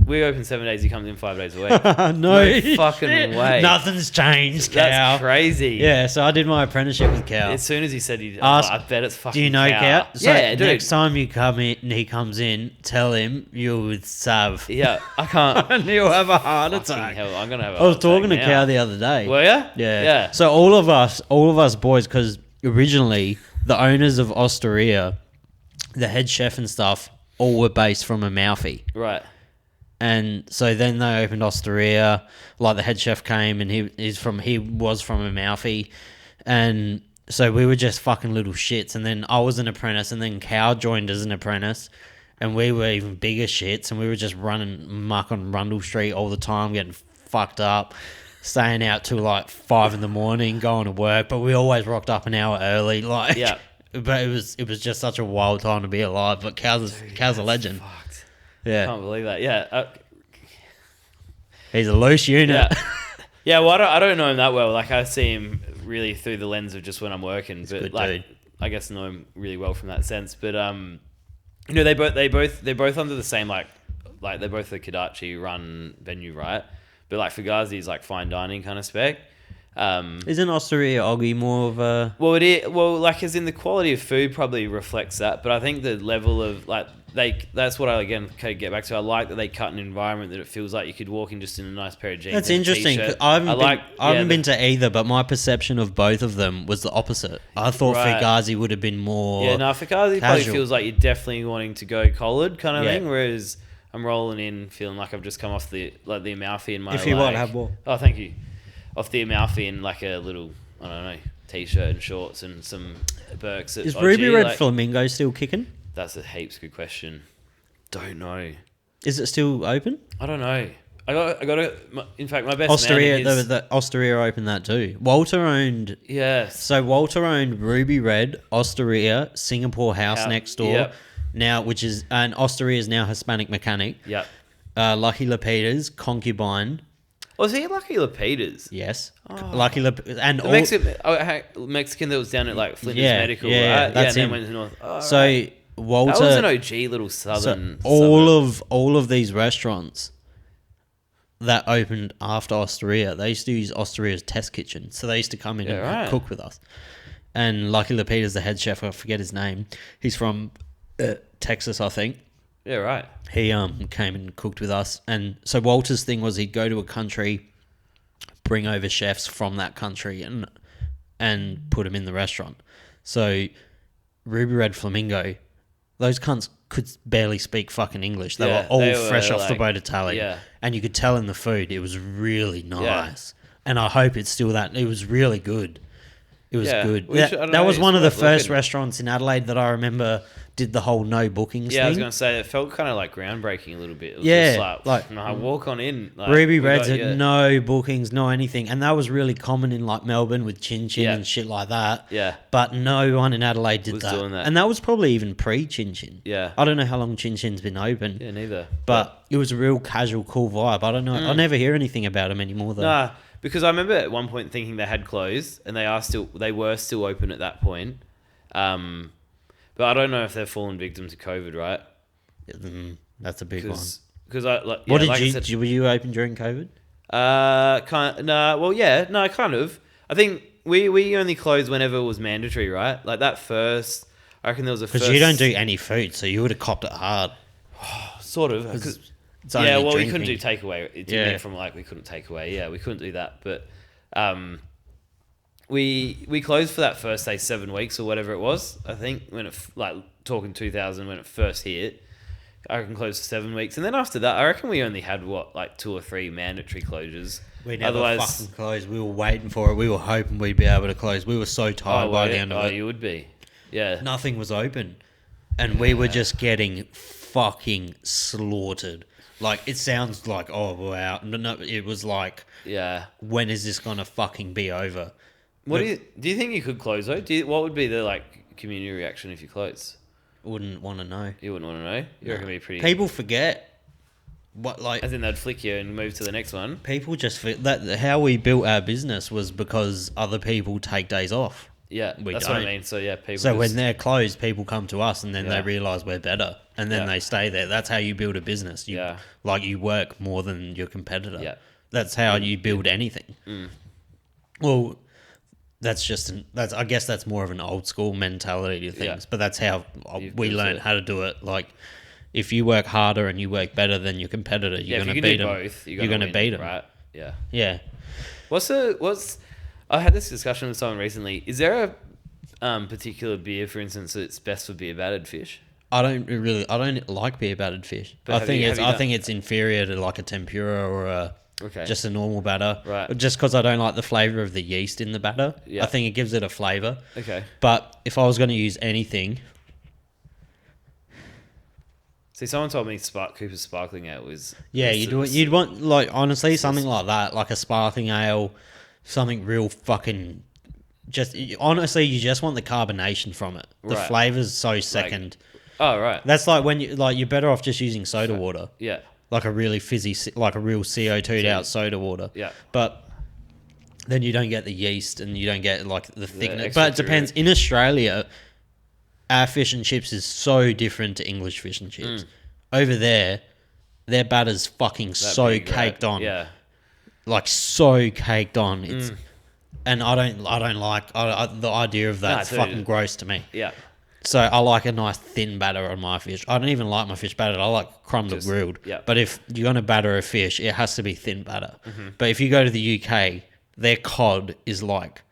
we open 7 days. He comes in 5 days a week. No fucking way. Nothing's changed, Cow. That's crazy. Yeah, so I did my apprenticeship with Cow. As soon as he said I bet it's fucking. Do you know Cow? So yeah, dude. Next time you come in, he comes in, tell him you're with Sav. Yeah, I can't. And he'll have a heart attack. Hell, I'm gonna have. I was talking to Cow the other day. Were ya? Yeah. So all of us boys, because originally the owners of Osteria, the head chef and stuff, all were based from Amalfi. Right. And so then they opened Osteria. Like the head chef came and he was from Amalfi, and so we were just fucking little shits. And then I was an apprentice, and then Cow joined as an apprentice, and we were even bigger shits. And we were just running muck on Rundle Street all the time, getting fucked up, staying out till like 5 a.m, going to work. But we always rocked up an hour early, like. Yeah. But it was just such a wild time to be alive. But Cow's a legend. Fucked. Yeah. I can't believe that. Yeah. He's a loose unit. Yeah. Yeah, well, I don't know him that well. Like, I see him really through the lens of just when I'm working. But good like, dude. I guess know him really well from that sense. But you know, they're both under the same like they're both the Kadachi run venue, right? But like Fugazi is like fine dining kind of spec. Isn't Osteria Oggy more of a... Well, it is. Well, like as in the quality of food probably reflects that, but I think the level of like that's what I again kind of get back to. I like that they cut an environment that it feels like you could walk in just in a nice pair of jeans. That's and a interesting. t-shirt. I haven't been to either, but my perception of both of them was the opposite. I thought Fugazi would have been more... Yeah, no, Fugazi probably feels like you're definitely wanting to go collared kind of thing, whereas I'm rolling in feeling like I've just come off the Amalfi in my... If you want, have more. Oh, thank you. Off the Amalfi in like a little, I don't know, t-shirt and shorts and some Birks. Is Ruby Red Flamingo still kicking? That's a heaps good question. Don't know. Is it still open? I don't know. I got in fact, my best Osteria, man is... the Osteria opened that too. Walter owned... Yes. So Walter owned Ruby Red, Osteria, Singapore House next door. Yep. Now, which is... And Osteria is now Hispanic Mechanic. Yep. Lucky Lapita's, Concubine... Was he Lucky Lapita's? Yes. Lucky and the Mexican that was down at like Flinders Medical, right? That's and him. then went to North. Oh, so right. Walter, that was an OG little southern. All of these restaurants that opened after Osteria, they used to use Osteria's test kitchen. So they used to come in and cook with us. And Lucky Lapita's the head chef. I forget his name. He's from Texas, I think. Yeah, right. He came and cooked with us. And so Walter's thing was he'd go to a country, bring over chefs from that country and put them in the restaurant. So Ruby Red Flamingo, those cunts could barely speak fucking English. They were all fresh off the boat Italian. Yeah. And you could tell in the food it was really nice. Yeah. And I hope it's still that. It was really good. It was good. That was one of the first restaurants in Adelaide that I remember did the whole no bookings thing. Yeah, I was going to say, it felt kind of like groundbreaking a little bit. It was just like no, walk on in. Like, Ruby Reds had no bookings, no anything. And that was really common in like Melbourne with Chin Chin and shit like that. Yeah. But no one in Adelaide did that. Doing that. And that was probably even pre-Chin Chin. Yeah. I don't know how long Chin Chin's been open. Yeah, neither. But it was a real casual, cool vibe. I don't know. I never hear anything about them anymore though. Nah, because I remember at one point thinking they had closed and they were still open at that point. But I don't know if they've fallen victim to COVID, right? That's a big one. Because were you open during COVID? Kind of. I think we only closed whenever it was mandatory, right? Like that first, I reckon there was a first... Because you don't do any food, so you would have copped it hard. Sort of. We couldn't do takeaway. It didn't mean from like we couldn't take away. Yeah, we couldn't do that. But we closed for that first, say, 7 weeks or whatever it was. I think when it talking 2000 when it first hit, I reckon closed for 7 weeks, and then after that, I reckon we only had 2 or 3 mandatory closures. We never fucking closed. We were waiting for it. We were hoping we'd be able to close. We were so tired by the end of it. Oh, you would be. Yeah. Nothing was open, and we were just getting fucking slaughtered. Like, it sounds like, oh, wow. No, it was like, when is this gonna fucking be over? Do you think you could close though? What would be the community reaction if you close? Wouldn't want to know. You wouldn't want to know? You reckon it'd be pretty... People forget. What, like, I think they'd flick you and move to the next one. people just feel that how we built our business was because other people take days off. Yeah, that's don't. what I mean. So yeah, people. So when they're closed, people come to us, and then they Yeah. realise we're better, and then Yeah. they stay there. That's how you build a business. You, like, you work more than your competitor. Yeah. That's how you build anything. Well, I guess that's more of an old school mentality to things, but that's how we learned how to do it. Like, if you work harder and you work better than your competitor, you're going to beat them. Both, you're going to beat them, right? Yeah. Yeah. I had this discussion with someone recently. Is there a particular beer, for instance, that's best for beer battered fish? I don't like beer battered fish. But I think it's inferior to like a tempura or just a normal batter. Right. Just because I don't like the flavour of the yeast in the batter. Yeah. I think it gives it a flavour. Okay. But if I was going to use anything... See, someone told me Cooper's Sparkling Ale was... Yeah, you'd want, like, honestly, something like that, like a sparkling ale, something real fucking... Honestly, you just want the carbonation from it. The flavour's so second. Oh, right. That's like when you're better off just using soda water. Yeah. Like a really fizzy, like a real CO2'd out soda water. Yeah. But then you don't get the yeast and you don't get like the thickness. extra But it depends. In Australia, our fish and chips is so different to English fish and chips. Over there, their batter's fucking so caked on. Yeah. Like so caked on. It's and I don't like the idea of that. It's fucking gross to me. Yeah. So I like a nice thin batter on my fish. I don't even like my fish battered. I like crumbed or grilled. Yeah. But if you're going to batter a fish, it has to be thin batter. But if you go to the UK, their cod is like...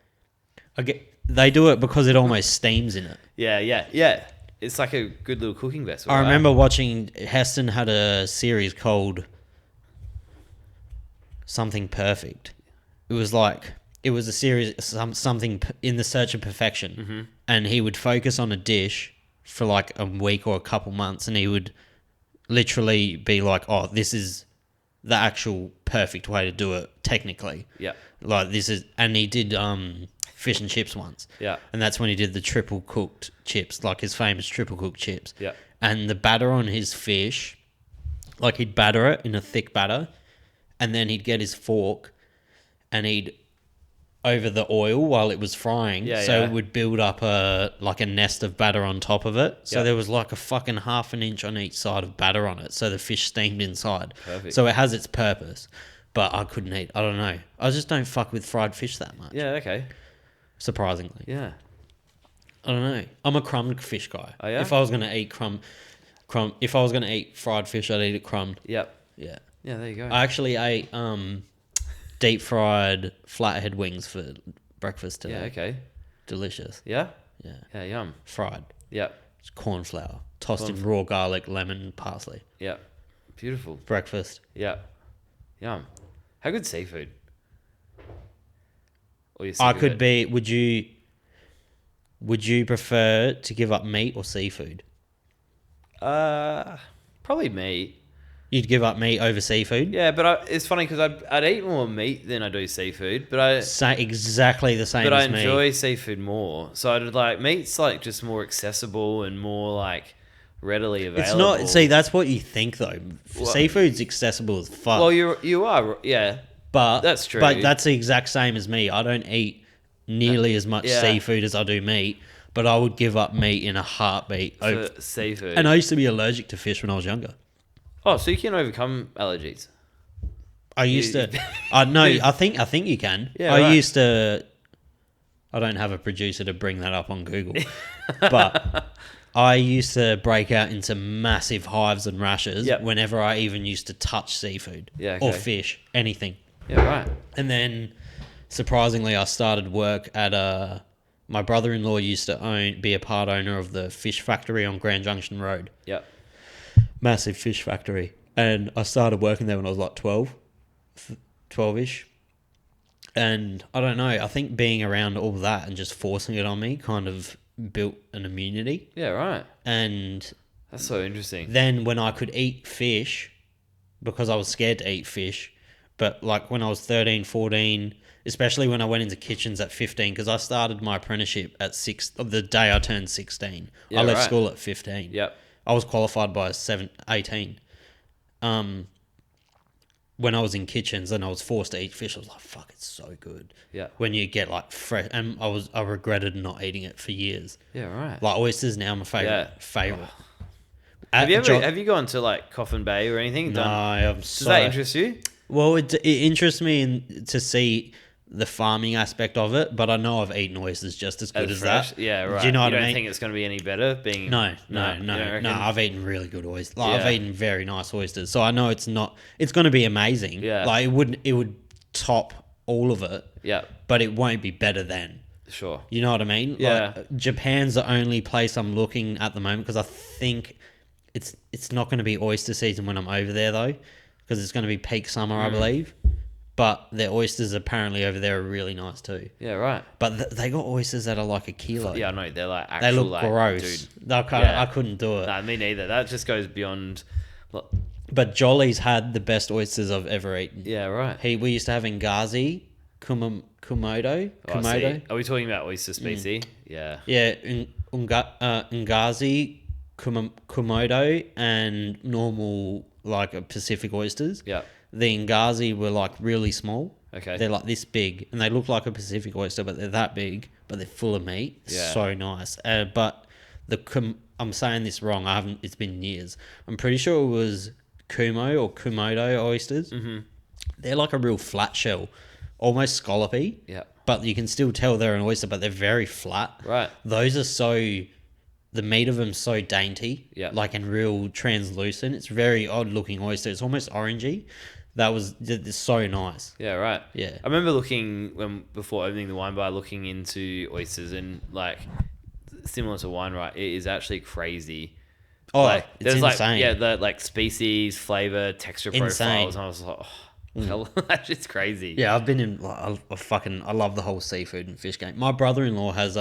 they do it because it almost steams in it. Yeah. It's like a good little cooking vessel. I remember watching... Heston had a series called Something Perfect. It was like... It was a series, something in the search of perfection. And he would focus on a dish for like a week or a couple months, and he would literally be like, oh, this is the actual perfect way to do it, technically. Yeah. Like, this is... And he did fish and chips once. Yeah. And that's when he did the triple cooked chips, like his famous triple cooked chips. Yeah. And the batter on his fish, like, he'd batter it in a thick batter, and then he'd get his fork and he'd... over the oil while it was frying, it would build up a nest of batter on top of it. So there was like a fucking half an inch on each side of batter on it, so the fish steamed inside. Perfect. So it has its purpose, but I couldn't eat. I don't know. I just don't fuck with fried fish that much. Yeah. Okay. Surprisingly. Yeah. I don't know. I'm a crumbed fish guy. Oh, yeah? If I was gonna eat if I was gonna eat fried fish, I'd eat it crumbed. Yep. Yeah. Yeah. There you go. I actually ate deep fried flathead wings for breakfast today. Yeah. Okay. Delicious. Yeah. Yeah. Yeah. Yum. Fried. Yep. It's corn flour. Tossed in raw garlic, lemon, parsley. Yep. Beautiful. Breakfast. Yep. Yum. How good seafood? Or you I could be... Would you prefer to give up meat or seafood? Probably meat. You'd give up meat over seafood? Yeah, but it's funny because I'd eat more meat than I do seafood, but exactly the same as me. But I enjoy seafood more. So I'd like... Meat's like just more accessible and more like readily available. It's not... See, that's what you think though. Seafood's accessible as fuck. Well, you are, yeah. But that's true. But that's the exact same as me. I don't eat nearly as much seafood as I do meat, but I would give up meat in a heartbeat for seafood. And I used to be allergic to fish when I was younger. Oh, so you can overcome allergies? I used to. No, I think you can. Yeah, I used to. I don't have a producer to bring that up on Google, but I used to break out into massive hives and rashes whenever I even used to touch seafood or fish, anything. Yeah, right. And then, surprisingly, I started work at my brother-in-law used to be a part owner of the fish factory on Grand Junction Road. Yep. Massive fish factory. And I started working there when I was like 12-ish. And I don't know, I think being around all that and just forcing it on me kind of built an immunity. Yeah, right. And that's so interesting. Then when I could eat fish, because I was scared to eat fish, but like when I was 13, 14, especially when I went into kitchens at 15, because I started my apprenticeship at the day I turned 16. Yeah, I left school at 15. Yep. I was qualified by 18. when I was in kitchens and I was forced to eat fish, I was like, fuck, it's so good. Yeah. When you get like fresh, and I regretted not eating it for years. Yeah, right. Like oysters now, my favorite. Oh. Have you gone to like Coffin Bay or anything? No, Does that interest you? Well, it interests me to see the farming aspect of it, but I know I've eaten oysters just as good as that. Yeah, right. Do you know what I mean? You don't think it's going to be any better? No. I've eaten really good oysters. Like, I've eaten very nice oysters, so I know it's going to be amazing. Yeah. Like it would top all of it. Yeah. But it won't be better than. Sure. You know what I mean? Yeah. Like, Japan's the only place I'm looking at the moment because I think it's not going to be oyster season when I'm over there though, because it's going to be peak summer, I believe. But their oysters apparently over there are really nice too. Yeah, right. But they got oysters that are like a kilo. Yeah, I know. They're like actual. They look like, gross. Dude. I couldn't do it. Nah, me neither. That just goes beyond. But Jolly's had the best oysters I've ever eaten. Yeah, right. We used to have Ngazi, Kumodo. Are we talking about oyster species? Yeah. Yeah, Ngazi, Kumodo, and normal like Pacific oysters. Yeah. The Ngazi were like really small. Okay. They're like this big, and they look like a Pacific oyster, but they're that big, but they're full of meat. Yeah. So nice. But I'm saying this wrong. It's been years. I'm pretty sure it was Kumo or Kumodo oysters. Mm-hmm. They're like a real flat shell, almost scallopy. Yeah. But you can still tell they're an oyster, but they're very flat. Right. Those are the meat of them so dainty. Yeah. Like, and real translucent. It's very odd looking oyster. It's almost orangey. It's so nice. Yeah, right. Yeah. I remember before opening the wine bar, looking into oysters and like similar to wine, right? It is actually crazy. Oh, like, it's there's insane. the like species, flavor, texture profiles, and I was like, hell, that's just crazy. Yeah, I've been in. I love the whole seafood and fish game. My brother-in-law has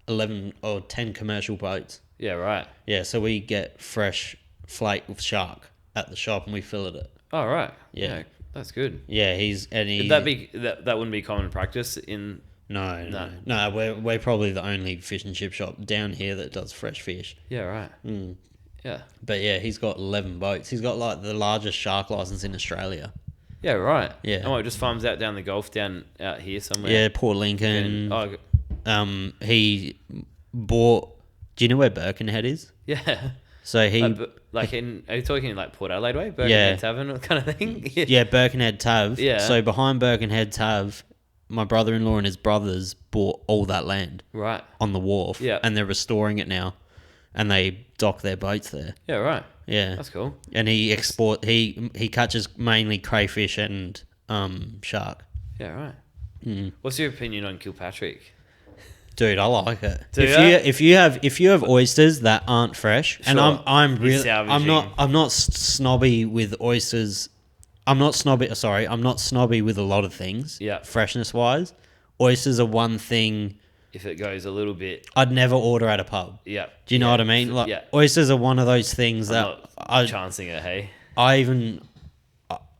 11 or 10 commercial boats. Yeah, right. Yeah, so we get fresh flake with shark at the shop and we fillet it. Oh, right. Yeah. That's good. Yeah, Would that be that wouldn't be common practice in? No. We're probably the only fish and chip shop down here that does fresh fish. Yeah, right. Yeah. But yeah, he's got 11 boats. He's got like the largest shark license in Australia. Yeah, right. Yeah. And just farms out down the Gulf, out here somewhere. Yeah, Port Lincoln. And, he bought. Do you know where Birkenhead is? Yeah. So he are you talking like Port Adelaide way, Birkenhead Tavern kind of thing? Yeah, Birkenhead Tav. Yeah. So behind Birkenhead Tav, my brother-in-law and his brothers bought all that land. Right. On the wharf. Yeah. And they're restoring it now, and they dock their boats there. Yeah. Right. Yeah. That's cool. And he catches mainly crayfish and shark. Yeah. Right. What's your opinion on Kilpatrick? Dude, I like it. If you have oysters that aren't fresh, and Sure. I'm not snobby with oysters. I'm not snobby with a lot of things. Yeah. Freshness wise, oysters are one thing. If it goes a little bit, I'd never order at a pub. Yeah. Do you know what I mean? Like, oysters are one of those things that I'm chancing it. Hey.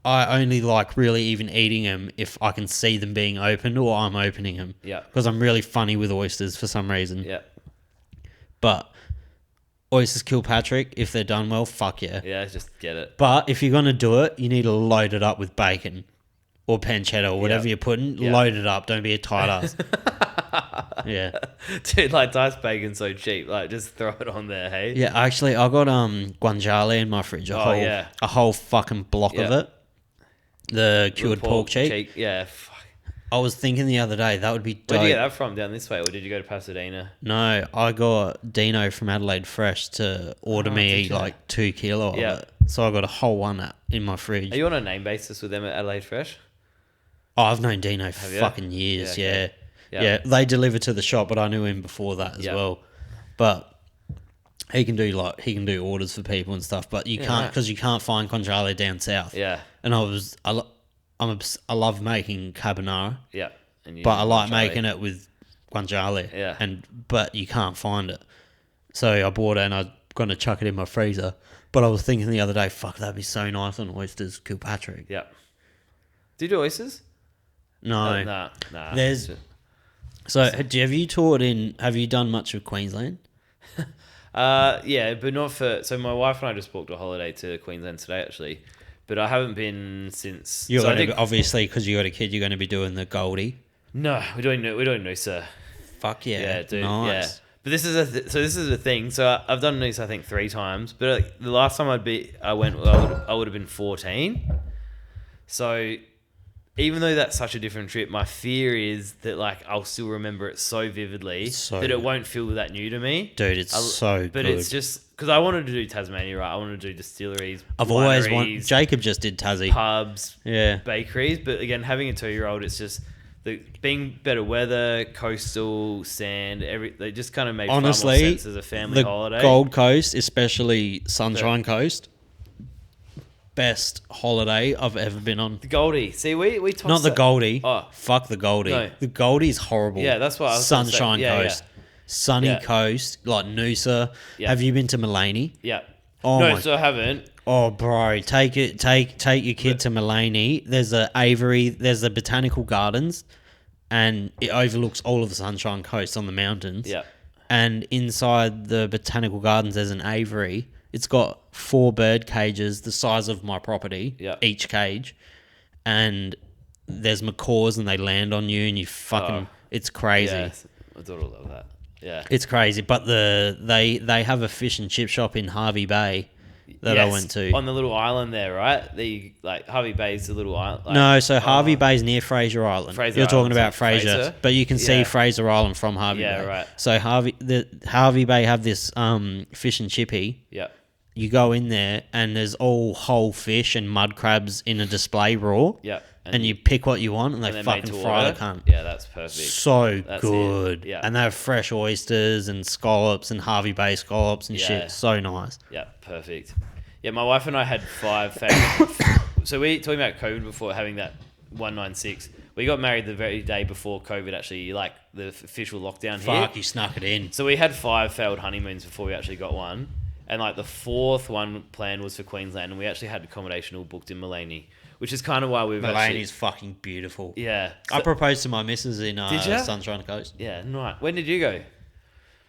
I only like really even eating them if I can see them being opened or I'm opening them. Yeah. Because I'm really funny with oysters for some reason. Yeah. But oysters Kilpatrick, if they're done well, fuck yeah. Yeah, just get it. But if you're going to do it, you need to load it up with bacon or pancetta or whatever you're putting. Yeah. Load it up. Don't be a tight ass. Yeah. Dude, like diced bacon's so cheap. Like just throw it on there, hey? Yeah, actually, I got guanciale in my fridge. A whole fucking block of it. The cured pork cheek. Yeah, fuck. I was thinking the other day, that would be dope. Where did you get that from? Down this way? Or did you go to Pasadena? No, I got Dino from Adelaide Fresh to order me like 2 kilo of it. So I got a whole one in my fridge. Are you on a name basis with them at Adelaide Fresh? Oh, I've known Dino for fucking years, yeah. They delivered to the shop, but I knew him before that as well. But he can do orders for people and stuff, but you can't because you can't find guanciale down south. Yeah. And I love making carbonara. Yeah. But I like making it with guanciale. Yeah. But you can't find it. So I bought it and I'm going to chuck it in my freezer. But I was thinking the other day, fuck, that'd be so nice on oysters, Kilpatrick. Yeah. Do you do oysters? No. Nah. So have you done much of Queensland? Yeah, but not for... So my wife and I just booked a holiday to Queensland today, actually. but I haven't been since. You're obviously, because you got a kid, you're going to be doing the Goldie. No, we're doing Noosa. Fuck yeah. Yeah, dude. Nice. Yeah. But this is the thing. So I've done Noosa, I think 3 times. But the last time I would have been 14. So even though that's such a different trip, my fear is that like I'll still remember it so vividly that it won't feel that new to me. Dude, it's so good. But it's just because I wanted to do Tasmania, right? I wanted to do distilleries. I've always wanted. Jacob just did Tassie. Pubs, bakeries. But again, having a 2-year-old, it's just being better weather, coastal, sand. They just kind of made far more sense as a family holiday. The Gold Coast, especially Sunshine Coast. Best holiday I've ever been on. The Goldie. See, we tossed not the Goldie. Oh. Fuck the Goldie. No. The Goldie's horrible. Yeah, that's what I was Sunshine Coast. Yeah. Sunny Coast, like Noosa. Yeah. Have you been to Mullaney? Yeah. Oh no, so I haven't. Oh, bro, take your kid to Mullaney. There's a aviary. There's the botanical gardens, and it overlooks all of the Sunshine Coast on the mountains. Yeah. And inside the botanical gardens, there's an aviary. It's got 4 bird cages the size of my property, each cage. And there's macaws and they land on you and you fucking... It's crazy. Yeah, my daughter will love that. Yeah. It's crazy. But they have a fish and chip shop in Harvey Bay that I went to. On the little island there, right? Harvey Bay's the little island. No, so Harvey Bay's near Fraser Island. You're talking about Fraser. But you can see Fraser Island from Harvey Bay. Yeah, right. So Harvey Bay have this fish and chippy. Yeah. You go in there and there's all whole fish and mud crabs in a display raw. Yeah. And you pick what you want and they fucking fry the cunt. Yeah, that's perfect. So that's good. Yeah. And they have fresh oysters and scallops and Harvey Bay scallops and shit. So nice. Yeah, perfect. Yeah, my wife and I had 5 family. So we talking about COVID before having that 196. We got married the very day before COVID actually, like the official lockdown here. Fuck, you snuck it in. So we had 5 failed honeymoons before we actually got one. And like the 4th one planned was for Queensland, and we actually had accommodation all booked in Mullaney, which is kind of why we've Mullaney's fucking beautiful. Yeah. I proposed to my missus in Sunshine Coast. Yeah, right. When did you go?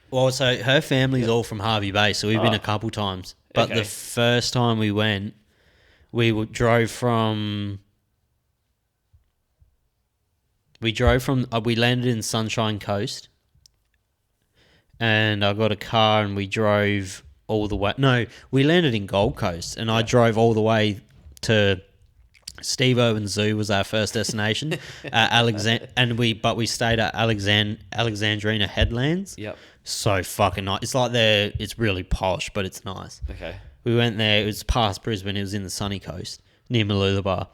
Well, so her family's all from Harvey Bay, so we've been a couple times. But the first time we went, we drove from... We landed in Sunshine Coast, and I got a car and we drove all the way. No, we landed in Gold Coast, and I drove all the way to Steve Irwin Zoo was our first destination. We stayed at Alexandrina Headlands. Yep. So fucking nice. It's like it's really posh, but it's nice. Okay. We went there. It was past Brisbane. It was in the sunny coast near Mooloolaba.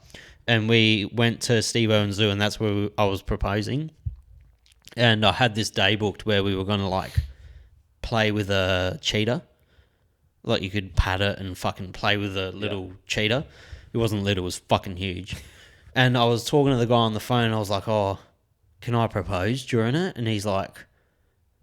And we went to Steve Irwin Zoo, and that's where I was proposing. And I had this day booked where we were going to like play with a cheetah. Like you could pat it and fucking play with a little cheetah. It wasn't little, it was fucking huge. And I was talking to the guy on the phone and I was like, oh, can I propose during it? And he's like,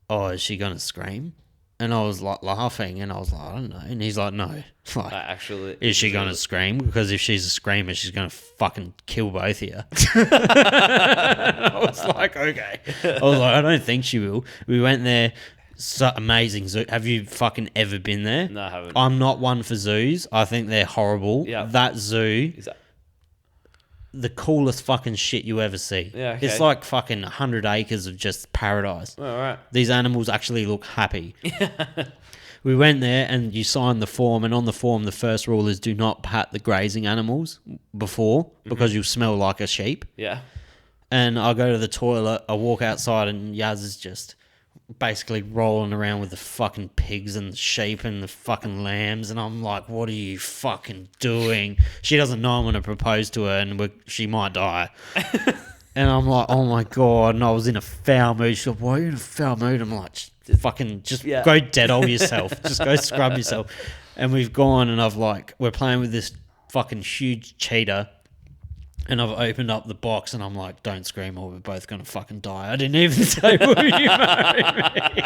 oh, is she going to scream? And I was like laughing and I was like, I don't know. And he's like, no. Like, actually, is she going to scream? Because if she's a screamer, she's going to fucking kill both of you. I was like, okay. I was like, I don't think she will. We went there. So amazing zoo. Have you fucking ever been there? No, I haven't. I'm not one for zoos. I think they're horrible. Yeah. That zoo, the coolest fucking shit you ever see. Yeah, okay. It's like fucking 100 acres of just paradise. All right. These animals actually look happy. We went there and you signed the form, and on the form the first rule is do not pat the grazing animals before because you'll smell like a sheep. Yeah. And I go to the toilet, I walk outside and Yaz is just basically rolling around with the fucking pigs and the sheep and the fucking lambs, and I'm like, what are you fucking doing? She doesn't know I'm going to propose to her and she might die. And I'm like, oh my God. And I was in a foul mood. She's like, why are you in a foul mood? I'm like, go dead-all yourself. Just go scrub yourself. And we've gone and we're playing with this fucking huge cheetah. And I've opened up the box and I'm like, don't scream or we're both going to fucking die. I didn't even say, will you marry me?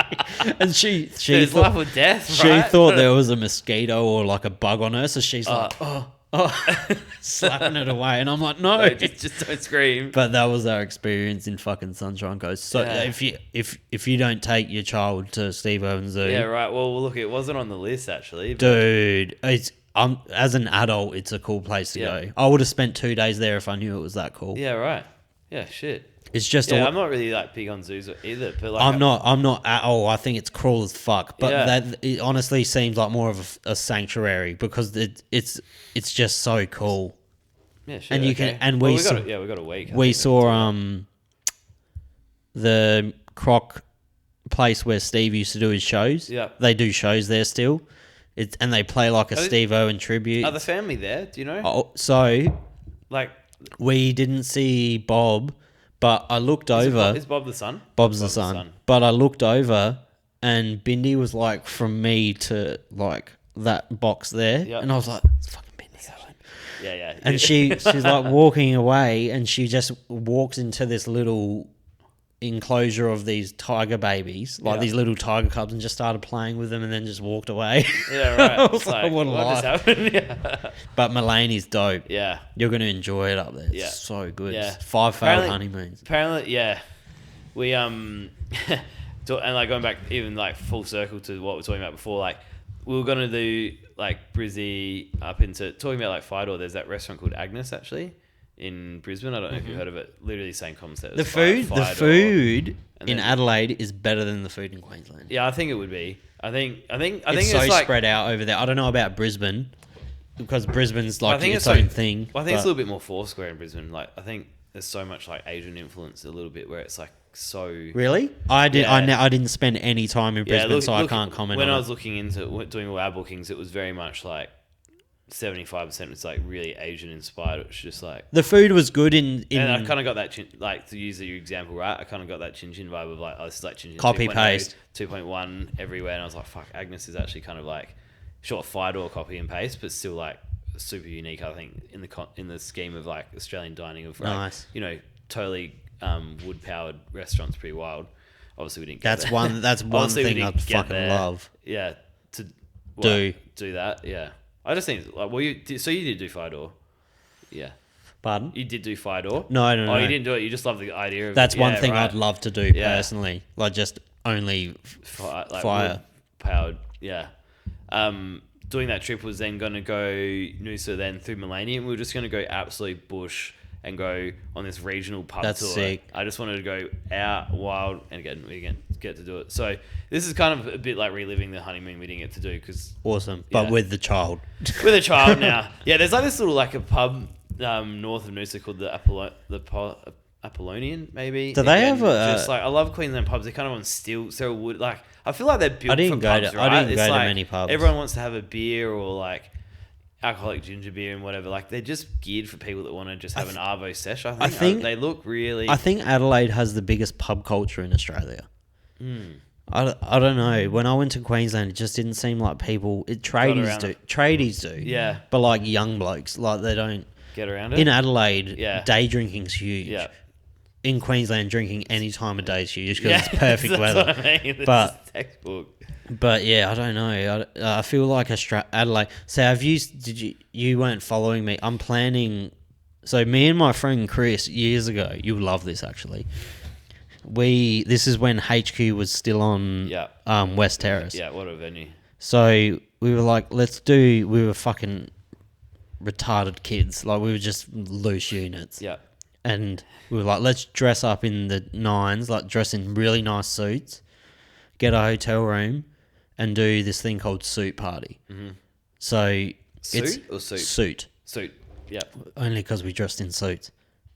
And she it's thought, life or death, she right? thought there was a mosquito or like a bug on her. So she's like, slapping it away. And I'm like, no. Just don't scream. But that was our experience in fucking Sunshine Coast. So if you don't take your child to Steve Irwin Zoo. Yeah, right. Well, look, it wasn't on the list actually. Dude, as an adult, it's a cool place to go. I would have spent 2 days there if I knew it was that cool. Yeah, right. Yeah, shit. It's just I'm not really like big on zoos either, but like I'm not at all. I think it's cruel as fuck. But it honestly seems like more of a sanctuary because it's just so cool. Yeah, sure. And you can we got a week. We saw the Croc place where Steve used to do his shows. Yeah, they do shows there still. And they play like a Steve Owen tribute. Are the family there? Do you know? Oh, so like we didn't see Bob. But I looked over. Is Bob the son? Bob's the son. But I looked over, and Bindi was like from me to like that box there, and I was like, "It's fucking Bindi." Yeah. And she's like walking away, and she just walks into this little enclosure of these tiger babies, like these little tiger cubs, and just started playing with them, and then just walked away. Yeah, right. I was like, what just happened? Yeah. But Mulaney's dope. Yeah, you're gonna enjoy it up there. It's so good. Yeah, 5 failed honeymoons. Apparently, yeah. We and like going back even like full circle to what we were talking about before, like we were gonna do like Brizzy up into talking about like Fidor. There's that restaurant called Agnes actually in Brisbane. I don't know if you've heard of it. Literally same concept. The food in Adelaide is better than the food in Queensland. Yeah, I think it would be. I think it's so like, spread out over there. I don't know about Brisbane because Brisbane's like its own thing. Well, I think it's a little bit more Foursquare in Brisbane. Like I think there's so much like Asian influence a little bit where it's like so. Really? I didn't spend any time in Brisbane, so I can't comment. When I was looking into doing all our bookings, it was very much like 75% was like really Asian inspired. It was just like the food was good in and I kind of got that like to use your example, right? I kind of got that Chin Chin vibe of like, oh, this is like Chin Chin copy paste 2.1 everywhere, and I was like, fuck, Agnes is actually kind of like short Fidor copy and paste, but still like super unique. I think in the scheme of like Australian dining of like, nice, totally wood powered restaurants, pretty wild. Obviously, we didn't. That's one thing I fucking love. Yeah, to do that. Yeah. I just think, like, you did do Fidor, yeah. Pardon? You did do Fidor? No. Oh, you didn't do it. You just love the idea of. That's one thing I'd love to do personally, like just only fire powered. Yeah. Doing that trip was then going to go Noosa, then through Mulaney, and we were just going to go absolute bush and go on this regional pub tour. That's sick. I just wanted to go out wild, and again, we didn't get to do it. So this is kind of a bit like reliving the honeymoon we didn't get to do because awesome, but with the child. With a child now, yeah. There's like this little like a pub north of Noosa called the Apollonian, maybe. Do they have just like I love Queensland pubs. They're kind of on steel wood. Like I feel like they're built for pubs, right? I didn't go to many pubs. Everyone wants to have a beer or like alcoholic ginger beer and whatever. Like they're just geared for people that want to just have an arvo sesh. I think they look really. I think Adelaide has the biggest pub culture in Australia. I don't know. When I went to Queensland, it just didn't seem like people. Tradies do. Yeah. But like young blokes, like they don't get around it. In Adelaide, day drinking's huge. Yeah. In Queensland, drinking any time of day is huge because it's perfect weather. What I mean. But textbook. But yeah, I don't know. I feel like Adelaide. So you weren't following me. I'm planning. So me and my friend Chris years ago. You'll love this actually. This is when HQ was still on West Terrace. Yeah, what a venue. So we were like, we were fucking retarded kids. Like we were just loose units. Yeah. And we were like, let's dress up in the nines, like dress in really nice suits, get a hotel room, and do this thing called suit party. Mm-hmm. So suit or suit? Suit. Yeah. Only because we dressed in suits.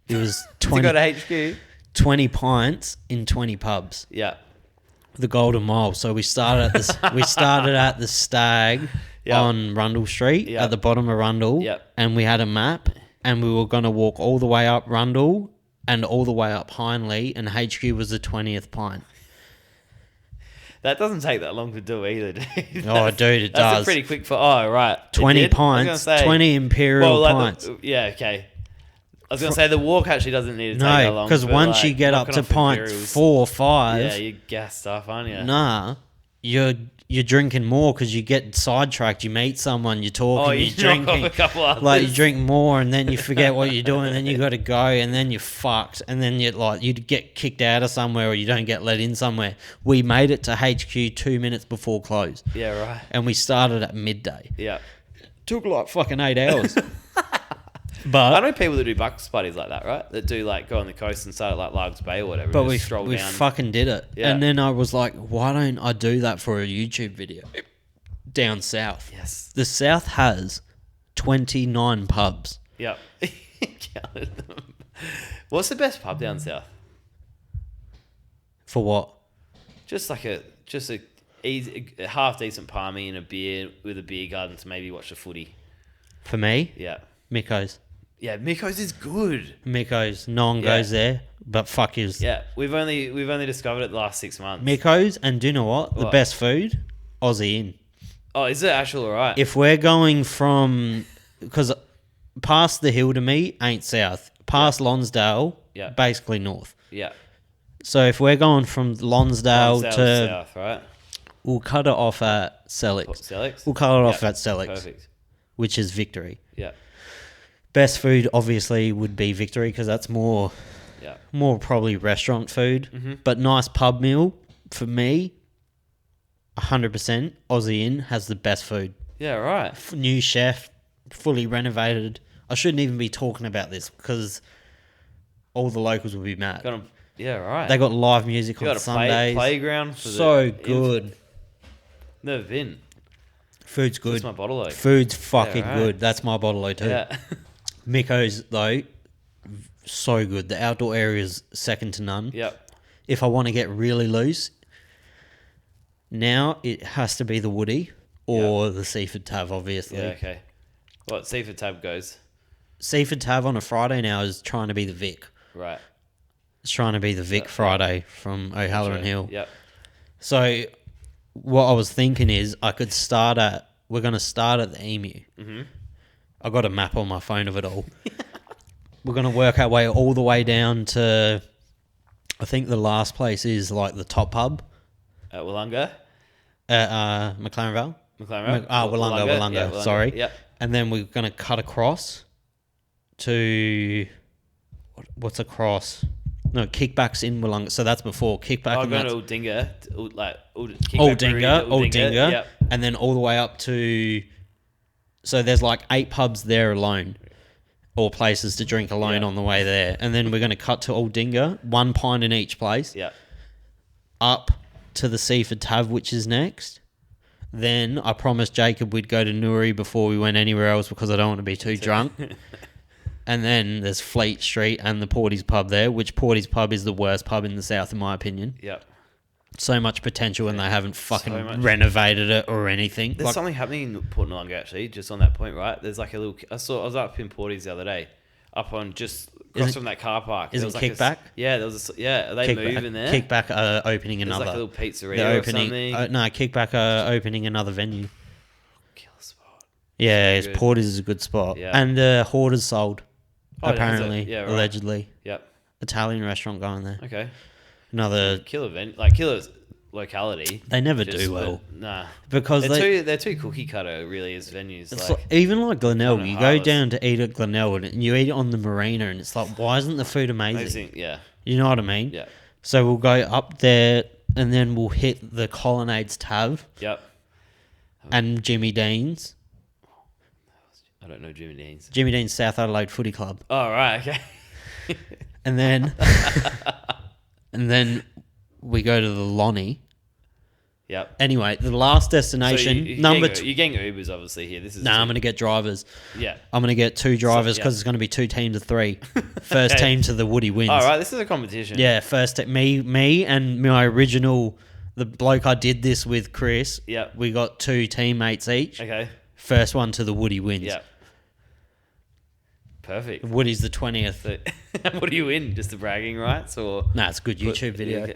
It was 20. You got a HQ. 20 pints in 20 pubs. Yeah. The Golden Mile. So we started at this. We started at the Stag on Rundle Street at the bottom of Rundle. Yep. And we had a map, and we were going to walk all the way up Rundle and all the way up Hindley, and HQ was the 20th pint. That doesn't take that long to do either, dude. Dude, it does. That's pretty quick for. Oh, right. 20 pints, 20 Imperial pints. Okay. I was going to say the walk actually doesn't need to take that long. No, because once you get up to pint 4 or 5... Yeah, you're gassed up, aren't you? Nah, you're drinking more because you get sidetracked. You meet someone, you're talking, you're drinking. Off a couple others. Like you drink more and then you forget what you're doing and then you got to go and then you're fucked and then you get kicked out of somewhere or you don't get let in somewhere. We made it to HQ 2 minutes before close. Yeah, right. And we started at midday. Yeah. Took like fucking 8 hours. But I know people that do bucks parties like that, right? That do like go on the coast and start at like Largs Bay or whatever. But and we just stroll down. fucking did it. Yeah. And then I was like, why don't I do that for a YouTube video? Down south. Yes. The south has 29 pubs. Yep. Counted them. What's the best pub down south? For what? Just a half decent palmy and a beer with a beer garden to maybe watch the footy. For me? Yeah. Mikko's. Yeah, Mikko's is good. Mikko's. No one goes there, but fuck is. Yeah, we've only discovered it the last 6 months. Mikko's, and do you know what? The best food? Aussie Inn. Oh, is it actually alright? If we're going from... Because past the hill to me ain't south. Past Lonsdale, basically north. Yeah. So if we're going from Lonsdale to... south, right? We'll cut it off at Sellex. Sellex? We'll cut it off at Sellex. Perfect. Which is Victory. Yeah. Best food obviously would be Victory because that's more probably restaurant food. Mm-hmm. But nice pub meal for me, 100% Aussie Inn has the best food. Yeah, right. New chef, fully renovated. I shouldn't even be talking about this because all the locals will be mad. Yeah, right. They got live music on Sundays. Playground for so good. Never been. Food's good. That's my bottle. Food's fucking good. That's my bottle too. Yeah. Mikko's though, so good. The outdoor area is second to none. Yep. If I want to get really loose, now it has to be the Woody or the Seaford Tav, obviously. Yeah, okay. Well, Seaford Tab goes. Seaford Tav on a Friday now is trying to be the Vic. Right. It's trying to be the Vic Friday from O'Halloran Hill. Yep. So what I was thinking is we're going to start at the Emu. Mm-hmm. I got a map on my phone of it all. We're going to work our way all the way down to, I think the last place is like the top pub. At Wollonga? At McLaren Vale? Wollonga. Yeah, sorry. Yep. And then we're going to cut across to, what's across? No, Kickback's in Wollonga. So that's before Kickback. I'm going to Aldinga. Aldinga. Yep. And then all the way up to... So there's like 8 pubs there alone. Or places to drink alone on the way there. And then we're going to cut to Aldinga. 1 pint in each place. Yeah. Up to the Seaford Tav, which is next. Then I promised Jacob we'd go to Newry before we went anywhere else because I don't want to be too drunk. And then there's Fleet Street and the Porty's pub there, which Porty's pub is the worst pub in the south, in my opinion. Yep. So much potential and they haven't fucking renovated it or anything. There's something happening in Port Noarlunga actually, just on that point, right? There's like a little... I was up in Porty's the other day, up on just across from that car park. Isn't Kickback? Are they moving there? Kickback are opening another... There's like a little pizzeria or something. No, Kickback are opening another venue. Killer spot. Yeah, Porty's is a good spot. Yeah. And the Hoarders sold. Apparently, allegedly. Yep. Italian restaurant going there. Okay. Another killer killer locality. They never do well. Nah. Because they're too cookie cutter really as venues. Even like Glenelg, you go down to eat at Glenelg and you eat it on the marina and it's like, why isn't the food amazing? Yeah. You know what I mean? Yeah. So we'll go up there and then we'll hit the Colonnades Tav. Yep. And Jimmy Dean's. I don't know Jimmy Dean's. Jimmy Dean's South Adelaide Footy Club. Oh, right, okay. and then we go to the Lonnie. Yep. Anyway, the last destination, so you're getting Ubers obviously here. I'm going to get drivers. Yeah. I'm going to get 2 drivers because it's going to be 2 teams of 3. First team to the Woody wins. All right, this is a competition. Yeah, me and my original, the bloke I did this with, Chris. Yep. We got 2 teammates each. Okay. First one to the Woody wins. Yeah. Perfect. Woody's the 20th. So, what do you win? Just the bragging rights, or? Nah, it's a good YouTube video.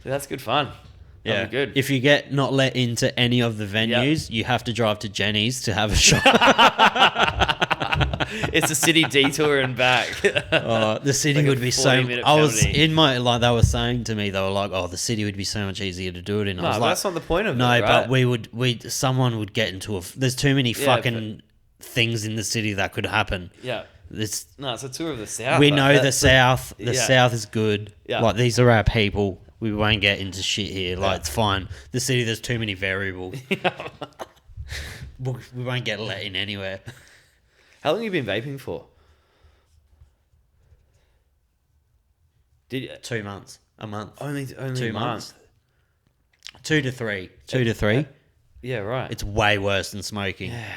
That's good fun. Yeah, that'd be good. If you get not let into any of the venues, you have to drive to Jenny's to have a shot. It's a city detour and back. The city would be so... I was in my... Like, they were saying to me, they were like, the city would be so much easier to do it in. I was like, that's not the point of it, no, right? but someone would get into a... There's too many fucking things in the city that could happen. Yeah. It's a tour of the South. We know the South. The South is good. Yeah. Like, these are our people. We won't get into shit here. Like, it's fine. The city, there's too many variables. We won't get let in anywhere. How long have you been vaping for? 2 months. A month. Only 2 months. 2 to 3. 2 to 3. Yeah, right. It's way worse than smoking. Yeah.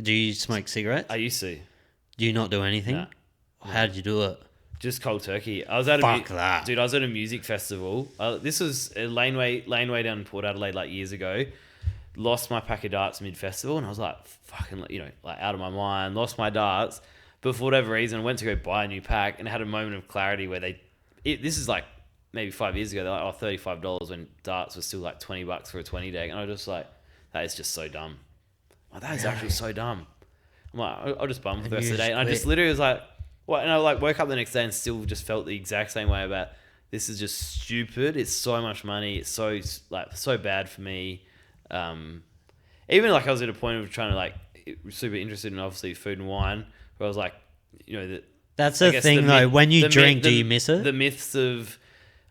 Do you smoke cigarettes? I used to. Do you not do anything? Nah. How did you do it? Just cold turkey. I was at that. Dude, I was at a music festival. This was a Laneway down in Port Adelaide like years ago. Lost my pack of darts mid-festival, and I was like, fucking, you know, like out of my mind. Lost my darts. But for whatever reason, I went to go buy a new pack and had a moment of clarity where this is like maybe 5 years ago. They're like, $35 when darts was still like $20 for a 20 deck. And I was just like, that is just so dumb. Like, that is actually so dumb. I'm like, I'll just bum for the rest of the day. And I just literally was like, what? And I like woke up the next day and still just felt the exact same way about this is just stupid. It's so much money. It's so bad for me. Even like I was at a point of trying to like super interested in obviously food and wine, where I was like, you know, that's the thing though. When you drink, do you miss it? The myths of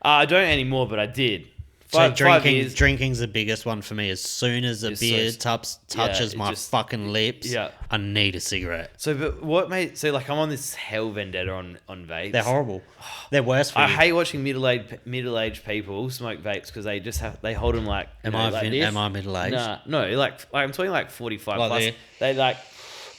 I don't anymore, but I did. So drinking's the biggest one for me. As soon as a beer touches my fucking lips, I need a cigarette. So, but what made like I'm on this hell vendetta on vapes. They're horrible. They're worse for you. I hate watching middle-aged people smoke vapes because they hold them like. Am I middle-aged? Nah, no, like I'm talking like 45 like plus. They like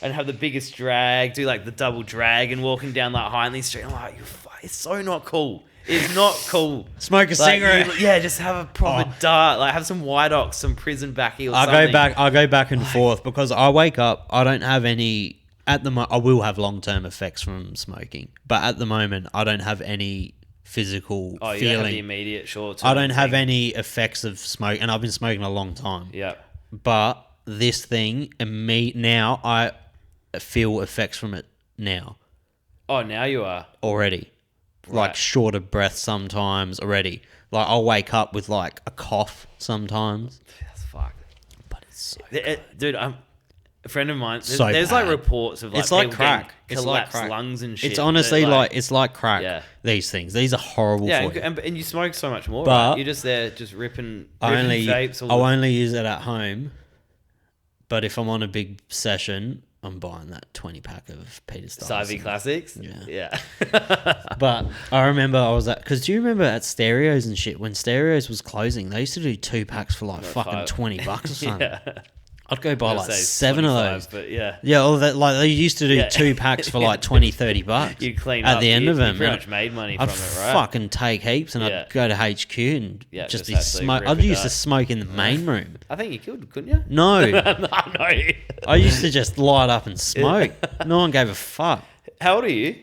and have the biggest drag, do like the double drag and walking down like Hindley Street. I'm like, it's so not cool. It's not cool. Smoke a cigarette. Just have a proper dart. Like have some White Ox, some prison baccy or something. I go back and forth because I wake up. I don't have any I will have long-term effects from smoking, but at the moment I don't have any physical feeling. You don't have the immediate short-term. I don't have any effects of smoke, and I've been smoking a long time. Yeah. But this thing, now I feel effects from it now. Oh, now you are already. Right. Like short of breath sometimes already. Like I'll wake up with like a cough sometimes. That's fucked. But it's so dude, a friend of mine. There's like reports of like it's like crack. It's like crack. Lungs and shit. It's honestly it's like crack. Yeah. These things. These are horrible for you. And you smoke so much more. But right? You're just there, just ripping vapes. I'll only use it at home. But if I'm on a big session, I'm buying that 20 pack of Peter Stuyvesant Classics. Yeah. But I remember I was because do you remember at Stereos and shit when Stereos was closing, they used to do 2 packs for like fucking $20 or something. Yeah. I'd go buy like 7 of those. But yeah. Yeah, or that like they used to do 2 packs for like $20-$30. You'd clean at the end of them. You pretty much made money from it, right? I'd fucking take heaps and I'd go to HQ and just be smoke. I'd used to smoke in the main room. I think you could, couldn't you? No. No. I used to just light up and smoke. No one gave a fuck. How old are you?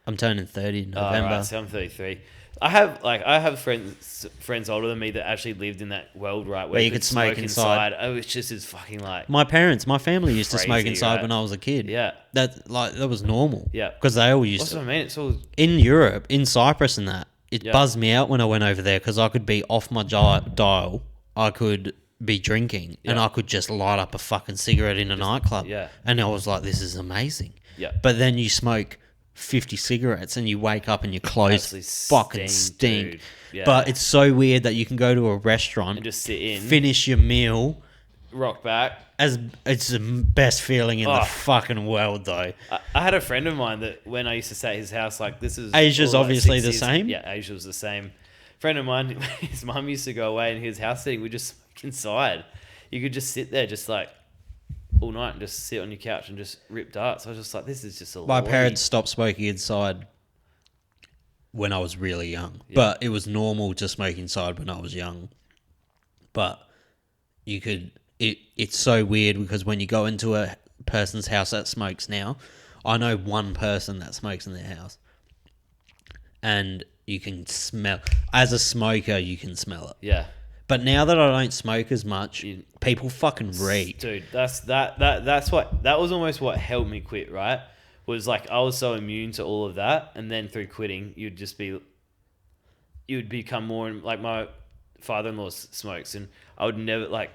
I'm turning 30 in November. Right, so I'm 33. I have friends older than me that actually lived in that world, right, where you could smoke inside. Oh, it's just as fucking like my family used to smoke inside when I was a kid. Yeah, that was normal. Yeah, because they all used to. What I mean, it's all in Europe, in Cyprus, and that it buzzed me out when I went over there because I could be off my dial. I could be drinking and I could just light up a fucking cigarette in a nightclub. Yeah, and I was like, this is amazing. Yeah, but then you smoke 50 cigarettes and you wake up and your clothes fucking stink. Yeah. But it's so weird that you can go to a restaurant and just sit in, finish your meal, rock back. As it's the best feeling in the fucking world, though. I had a friend of mine that when I used to stay at his house, like this is Asia's obviously the same. Yeah, Asia was the same. Friend of mine, his mum used to go away and his house sitting. We just smoke inside. You could just sit there, just like all night and just sit on your couch and just rip darts. I was just like, this is just a My parents stopped smoking inside when I was really young. Yeah. But it was normal to smoke inside when I was young. But you could... It's so weird because when you go into a person's house that smokes now, I know one person that smokes in their house. And you can smell... As a smoker, you can smell it. Yeah. But now that I don't smoke as much, people fucking reek. Dude, that was almost what helped me quit, right? Was like I was so immune to all of that, and then through quitting, you would become more like my father-in-law smokes, and I would never like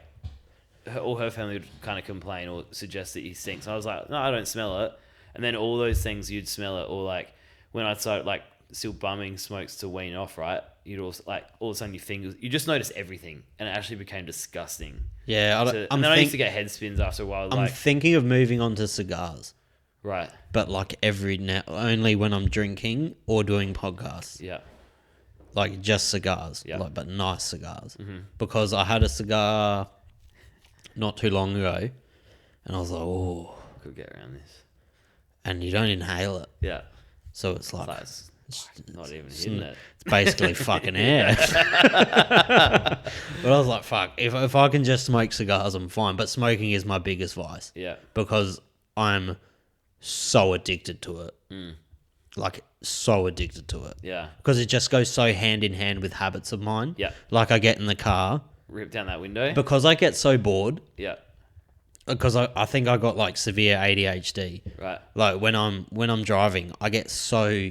all her family would kind of complain or suggest that he stinks. And I was like, no, I don't smell it. And then all those things you'd smell it, or like when I'd start like still bumming smokes to wean off, right? You'd also like all of a sudden your fingers, you just notice everything, and it actually became disgusting. Yeah, I used to get head spins after a while. I'm thinking of moving on to cigars. Right. But like only when I'm drinking or doing podcasts. Yeah. Like just cigars. Yeah. Like, but nice cigars. Mm-hmm. Because I had a cigar not too long ago, and I was like, oh. Could get around this. And you don't inhale it. Yeah. So it's like... It's not even hitting it. It's basically fucking air. But I was like, fuck, if I can just smoke cigars, I'm fine. But smoking is my biggest vice. Yeah. Because I'm so addicted to it. Like, so addicted to it. Yeah. Because it just goes so hand in hand with habits of mine. Yeah. Like, I get in the car. Rip down that window. Because I get so bored. Yeah. Because I think I got, like, severe ADHD. Right. Like, when I'm driving, I get so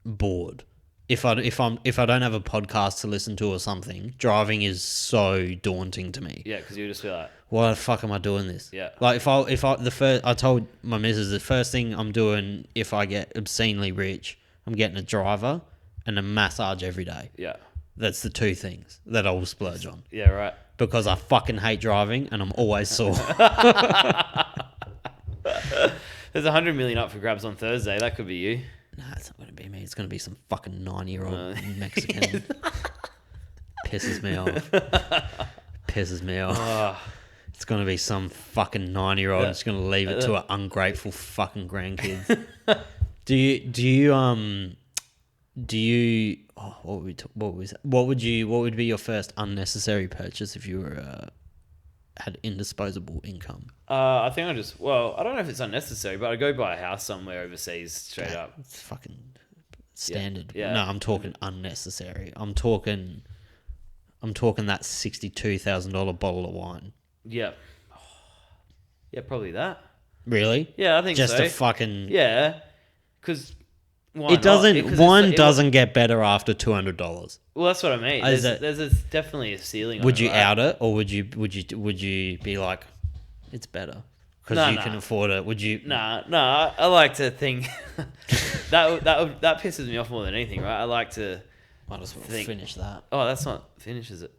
bored. If I don't have a podcast to listen to or something, driving is so daunting to me. Yeah, because you just be like, why the fuck am I doing this? Yeah. Like I told my missus the first thing I'm doing if I get obscenely rich, I'm getting a driver and a massage every day. Yeah. That's the two things that I will splurge on. Yeah, right. Because I fucking hate driving and I'm always sore. There's 100 million up for grabs on Thursday. That could be you. Nah, it's not going to be me. It's going to be some fucking 90-year-old Mexican. Pisses me off. Pisses me off. Oh. It's going to be some fucking 90-year-old that's going to leave it to an ungrateful fucking grandkids. What would be your first unnecessary purchase if you were had indisposable income? I think I don't know if it's unnecessary, but I'd go buy a house somewhere overseas straight up. It's fucking standard. Yeah. No, I'm talking unnecessary. I'm talking that $62,000 bottle of wine. Yeah. Yeah, probably that. Really? Yeah, I think just so. Just a fucking... Yeah, because... Wine doesn't get better after $200. Well, that's what I mean. There's definitely a ceiling. Would you out it, or would you be like, it's better because you can afford it? Would you? Nah. I like to think that pisses me off more than anything, right? I like to. Might as well finish that. Oh, that's not finish, is it?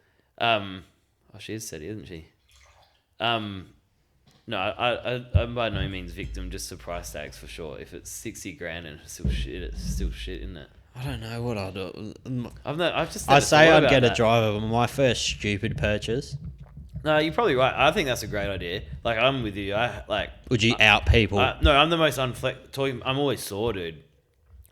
She is steady, isn't she? No, I'm by no means victim just to price tags for sure. If it's 60 grand and it's still shit, isn't it? I don't know what I'll do. I'd say I'd get a driver, but my first stupid purchase. No, you're probably right. I think that's a great idea. Like, I'm with you. Would you out people? No, I'm the most I'm always sore, dude.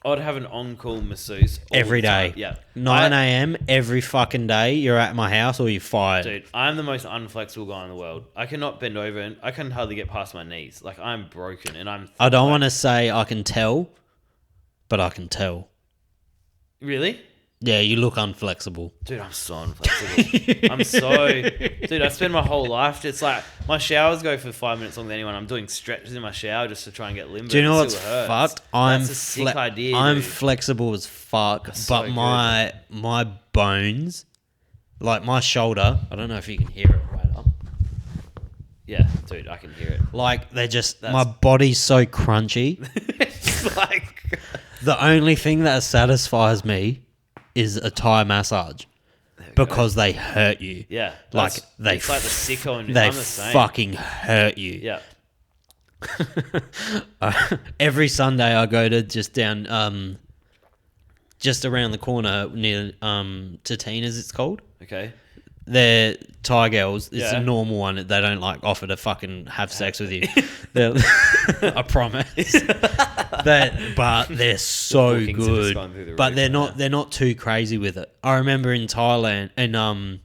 I'd have an on-call masseuse every day. Yeah. 9 a.m. every fucking day. You're at my house or you're fired. Dude, I'm the most unflexible guy in the world. I cannot bend over and I can hardly get past my knees. Like, I'm broken and I don't want to say I can tell, but I can tell. Really? Yeah, you look unflexible. Dude, I'm so inflexible. Dude, I spend my whole life. It's like my showers go for 5 minutes longer than anyone. I'm doing stretches in my shower just to try and get limber. Do you know what's fucked? That's a sick idea. I'm flexible as fuck, but so my bones, like my shoulder, I don't know if you can hear it right up. Yeah, dude, I can hear it. Like my body's so crunchy. It's like the only thing that satisfies me is a Thai massage because they hurt you. Yeah. Like it's like the sicko and they I'm the same. fucking hurt you. Yeah. Every Sunday I go to just down, just around the corner near Tatina's it's called. Okay. They're Thai girls. It's a normal one. They don't like offer to fucking have sex with you. I promise. But they're so good. But they're not too crazy with it. I remember in Thailand, in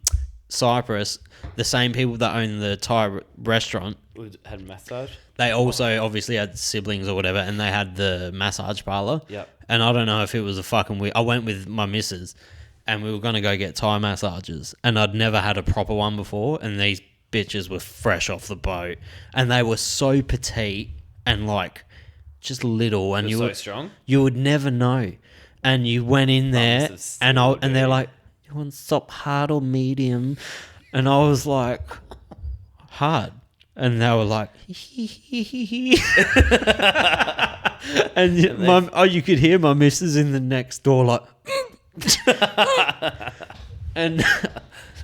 Cyprus, the same people that own the Thai restaurant had a massage. They also obviously had siblings or whatever, and they had the massage parlor. Yep. And I don't know if it was a fucking weird. I went with my missus. And we were going to go get Thai massages. And I'd never had a proper one before. And these bitches were fresh off the boat. And they were so petite and like just little. And so strong? You would never know. And you went in there and they're like, you want soft, hard or medium? And I was like, hard. And they were like, and you could hear my missus in the next door like, and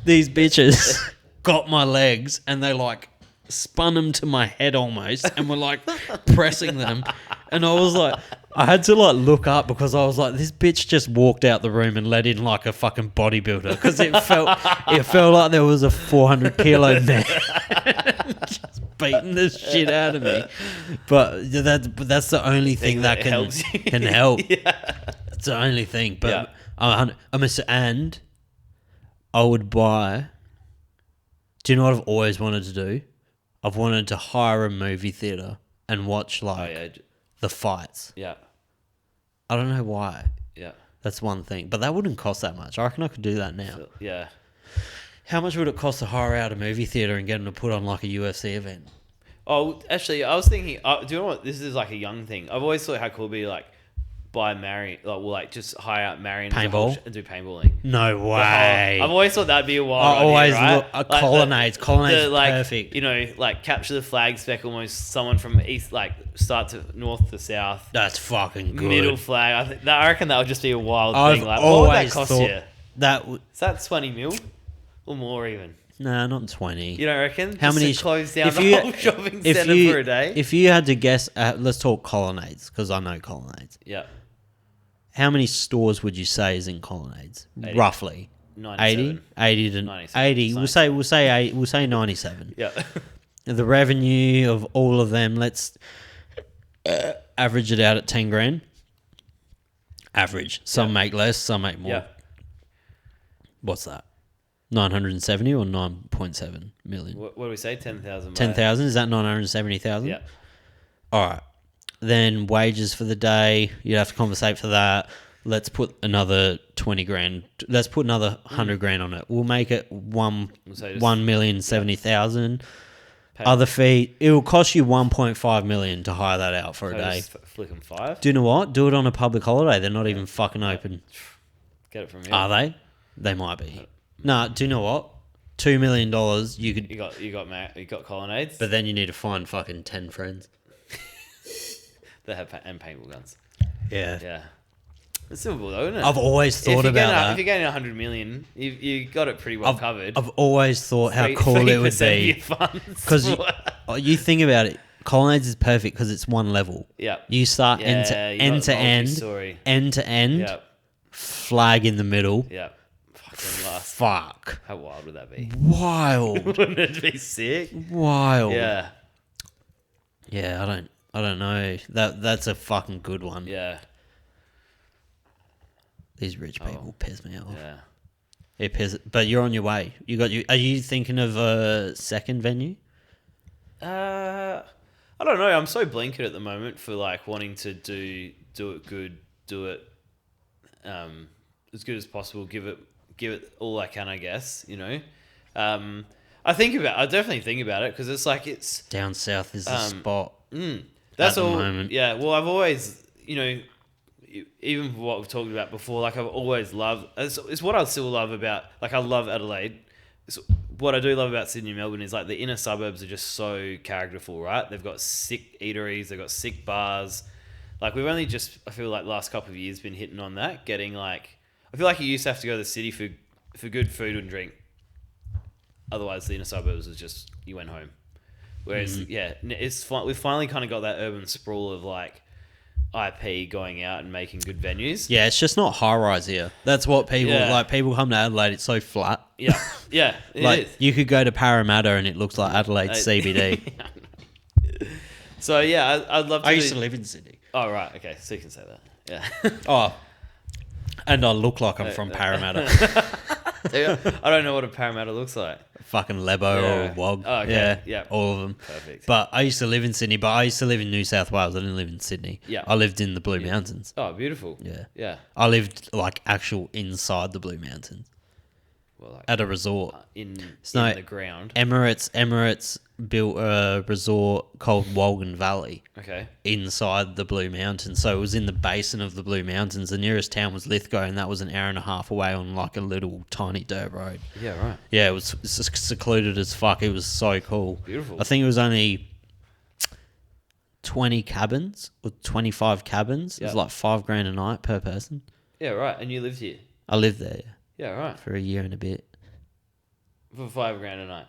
these bitches got my legs and they like spun them to my head almost and were like pressing them. And I was like, I had to like look up because I was like, this bitch just walked out the room and let in like a fucking bodybuilder because it felt like there was a 400 kilo man just beating the shit out of me. But that's the only thing that can help. Yeah. It's the only thing. But and I would buy. Do you know what I've always wanted to do? I've wanted to hire a movie theater and watch the fights. Yeah. I don't know why. Yeah. That's one thing. But that wouldn't cost that much. I reckon I could do that now. So, yeah. How much would it cost to hire out a movie theater and get them to put on like a UFC event? Oh, actually, I was thinking, do you know what? This is like a young thing. I've always thought how cool it'd be like just hire out Marion paintball and do paintballing. No way. I've always thought that'd be a wild idea, right? Colonnades perfect. You know, like capture the flag spec almost someone from east, like start to north to south. That's fucking good. Middle flag. I reckon that would just be a wild thing. Like, what would that cost you? Is that 20 mil or more even? Nah, not 20. You don't reckon? How many? Close down the whole shopping centre for a day. If you had to guess, let's talk colonnades because I know colonnades. Yeah. How many stores would you say is in colonnades? 80. Roughly. 97. 80 to 97. 80. We'll say 97. Yeah. The revenue of all of them, let's average it out at 10 grand. Average. Some make less, some make more. Yeah. What's that? 970 or 9.7 million? What do we say? 10,000. 10,000? Is that 970,000? Yeah. All right. Then wages for the day, you'd have to compensate for that. Let's put another 20 grand. Let's put another 100 grand on it. We'll make it 1,070,000. Other fee, it will cost you 1.5 million to hire that out for a day. Flick them 5. Do you know what? Do it on a public holiday. They're not even fucking open. Get it from here. Are they? They might be. Nah, do you know what? $2 million, you could. You got colonnades, but then you need to find fucking 10 friends. They have and paintball guns. Yeah. Yeah. It's still cool though, isn't it? I've always thought about that. If you're getting 100 million, you got it pretty well covered. I've always thought how cool it would be. Because you think about it, colonnades is perfect because it's one level. Yeah. You start end to end, Yep. flag in the middle. Yeah. Fuck. How wild would that be? Wild. Wouldn't it be sick? Wild. Yeah. Yeah, I don't know. That's a fucking good one. Yeah. These rich people piss me off. Yeah. But you're on your way. Are you thinking of a second venue? I don't know. I'm so blanket at the moment for like wanting to do it good, do it as good as possible. Give it all I can, I guess. You know. I definitely think about it because it's like it's down south is the spot. That's all. Moment. Yeah. Well, I've always, even for what we've talked about before, like I've always loved. It's what I still love about. Like I love Adelaide. What I do love about Sydney and Melbourne is like the inner suburbs are just so characterful, right? They've got sick eateries, they've got sick bars. Like we've only just, I feel like last couple of years been hitting on that, getting like, I feel like you used to have to go to the city for good food and drink. Otherwise, the inner suburbs was just, you went home. Whereas, we've finally kind of got that urban sprawl of like IP going out and making good venues. Yeah, it's just not high rise here. That's what people like. People come to Adelaide, it's so flat. Yeah, yeah. Like you could go to Parramatta and it looks like Adelaide CBD. So yeah, I'd love to. I used to live in Sydney. Oh right, okay, so you can say that. Yeah. And I look like I'm from Parramatta. I don't know what a Parramatta looks like. Fucking Lebo or Wog. Oh, okay. Yeah, all of them. Perfect. But I used to live in Sydney, but I used to live in New South Wales. I didn't live in Sydney. Yeah. I lived in the Blue Mountains. Oh, beautiful. Yeah. Yeah. I lived like actual inside the Blue Mountains. at a resort in no, the ground. Emirates built a resort called Walgan Valley. Okay. Inside the Blue Mountains, so it was in the basin of the Blue Mountains. The nearest town was Lithgow, and that was an hour and a half away on like a little tiny dirt road. Yeah, right. Yeah, it was secluded as fuck. It was so cool. Beautiful. I think it was only 20 cabins or 25 cabins. It was like $5,000 a night per person. Yeah, right. And you lived here? I lived there. Yeah, right. For a year and a bit. For $5,000 a night?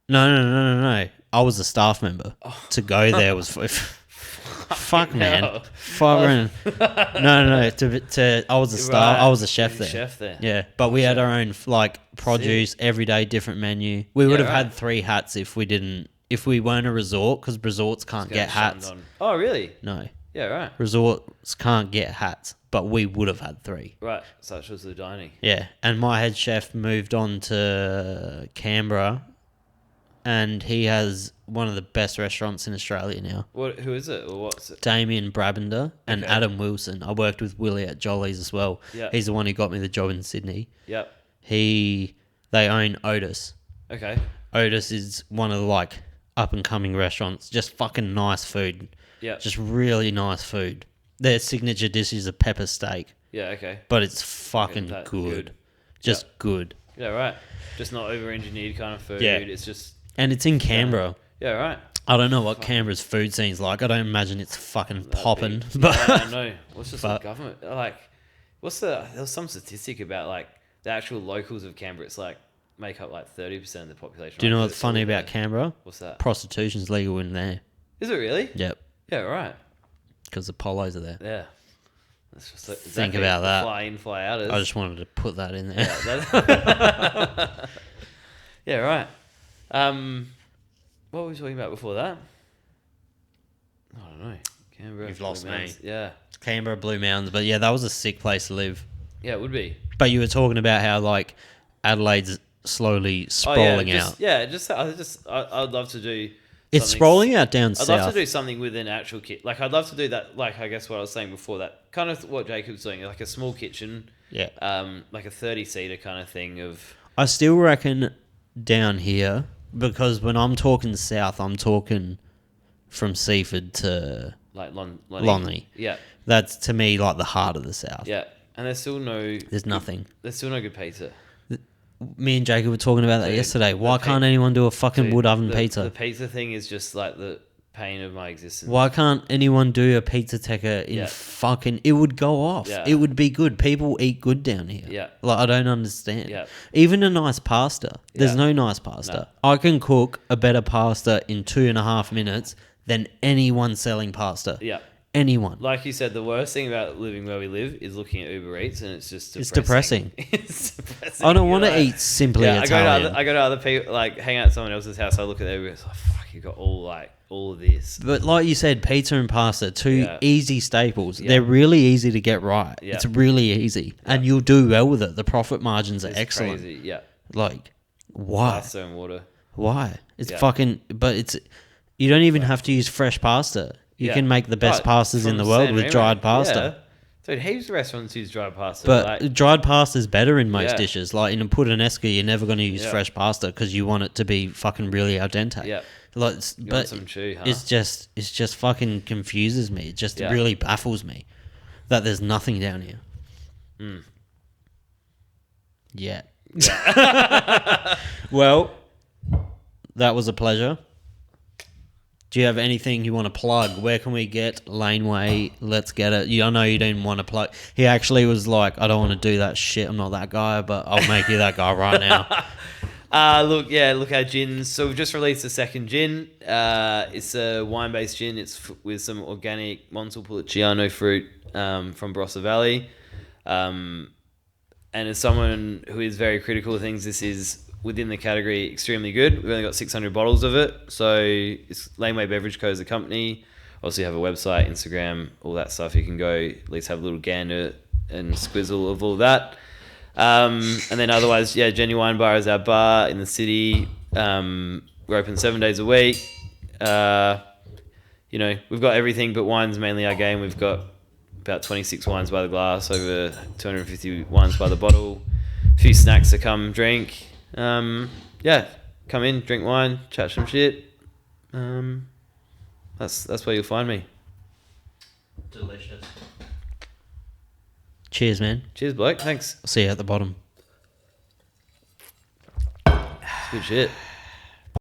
No. I was a staff member. Oh. To go there was fuck, man. $5,000. No. I was a staff. I was a chef there. Chef there. Yeah, but we had our own like produce every day, different menu. We would have had 3 hats if we weren't a resort, because resorts can't get hats. Oh, really? No. Yeah, right. Resorts can't get hats, but we would have had 3. Right, such was the dining. Yeah, and my head chef moved on to Canberra, and he has one of the best restaurants in Australia now. Who is it, or what's it? Damien Brabender and Adam Wilson. I worked with Willie at Jolly's as well. Yeah. He's the one who got me the job in Sydney. Yep. They own Otis. Okay. Otis is one of the like up and coming restaurants. Just fucking nice food. Yeah. Just really nice food. Their signature dish is a pepper steak. Yeah, okay. But it's fucking good. Just good. Yeah, right. Just not over-engineered kind of food. Yeah. It's just... And it's in Canberra. Yeah, right. I don't know what Canberra's food scene's like. I don't imagine it's fucking popping. But I don't know. What's just the government... Like, there was some statistic about, like, the actual locals of Canberra. It's like, make up, like, 30% of the population. Do you know what's funny about Canberra? What's that? Prostitution's legal in there. Is it really? Yep. Yeah, right. Because the polos are there. Yeah. That's just think about that. Fly in, fly out. I just wanted to put that in there. Yeah, yeah, right. What were we talking about before that? I don't know. Canberra. You've lost me. Yeah. Canberra, Blue Mountains. But yeah, that was a sick place to live. Yeah, it would be. But you were talking about how like Adelaide's slowly sprawling out. Yeah, I'd love to do... It's sprawling out down south. I'd love to do something with an actual kit. Like, I'd love to do that, like, I guess what I was saying before, that kind of what Jacob's doing, like a small kitchen. Yeah. Like a 30-seater kind of thing of... I still reckon down here, because when I'm talking south, I'm talking from Seaford to... Like Lonnie. Yeah. That's, to me, like the heart of the south. Yeah. And there's still no... There's nothing. There's still no good pizza. Me and Jacob were talking about that yesterday. Why can't anyone do a fucking wood oven pizza? The pizza thing is just like the pain of my existence. Why can't anyone do a pizza tecker in fucking... It would go off. Yeah. It would be good. People eat good down here. Yeah. Like, I don't understand. Yeah. Even a nice pasta. There's no nice pasta. No. I can cook a better pasta in 2.5 minutes than anyone selling pasta. Yeah. Anyone. Like you said, the worst thing about living where we live is looking at Uber Eats, and it's just depressing. It's depressing. I don't want to eat simply Italian. I go to other people, like hang out at someone else's house. I look at their Uber Eats, like, fuck, you got all of this. But like you said, pizza and pasta, two easy staples. Yeah. They're really easy to get right. Yeah. It's really easy, and you'll do well with it. The profit margins are excellent. Crazy. Yeah. Like, why? Pasta and water. Why? It's fucking. But it's. You don't even have to use fresh pasta. You can make the best pastas in the world with dried pasta. Yeah. Dude, heaps of restaurants use dried pasta. But dried pasta is better in most dishes. Like in a puttanesca, you're never going to use fresh pasta because you want it to be fucking really al dente. Yeah. Like, but some chew, huh? it's just fucking confuses me. It just really baffles me that there's nothing down here. Mm. Yeah. Well, that was a pleasure. Do you have anything you want to plug? Where can we get Laneway? Let's get it. I know you didn't want to plug. He actually was like, I don't want to do that shit. I'm not that guy, but I'll make you that guy right now. Look, our gins. So we've just released a second gin. It's a wine-based gin. It's with some organic Montepulciano fruit from Barossa Valley. And as someone who is very critical of things, this is within the category extremely good. We've only got 600 bottles of it. So it's Laneway Beverage Co. as a company. Obviously have a website, Instagram, all that stuff. You can go at least have a little gander and squizzle of all that. And then otherwise, Jennie Wine Bar is our bar in the city. We're open 7 days a week. We've got everything, but wine's mainly our game. We've got about 26 wines by the glass, over 250 wines by the bottle. few snacks to come drink. Yeah, come in, drink wine, chat some shit. That's where you'll find me. Delicious. Cheers, man. Cheers, bloke. Thanks. I'll see you at the bottom. Good shit.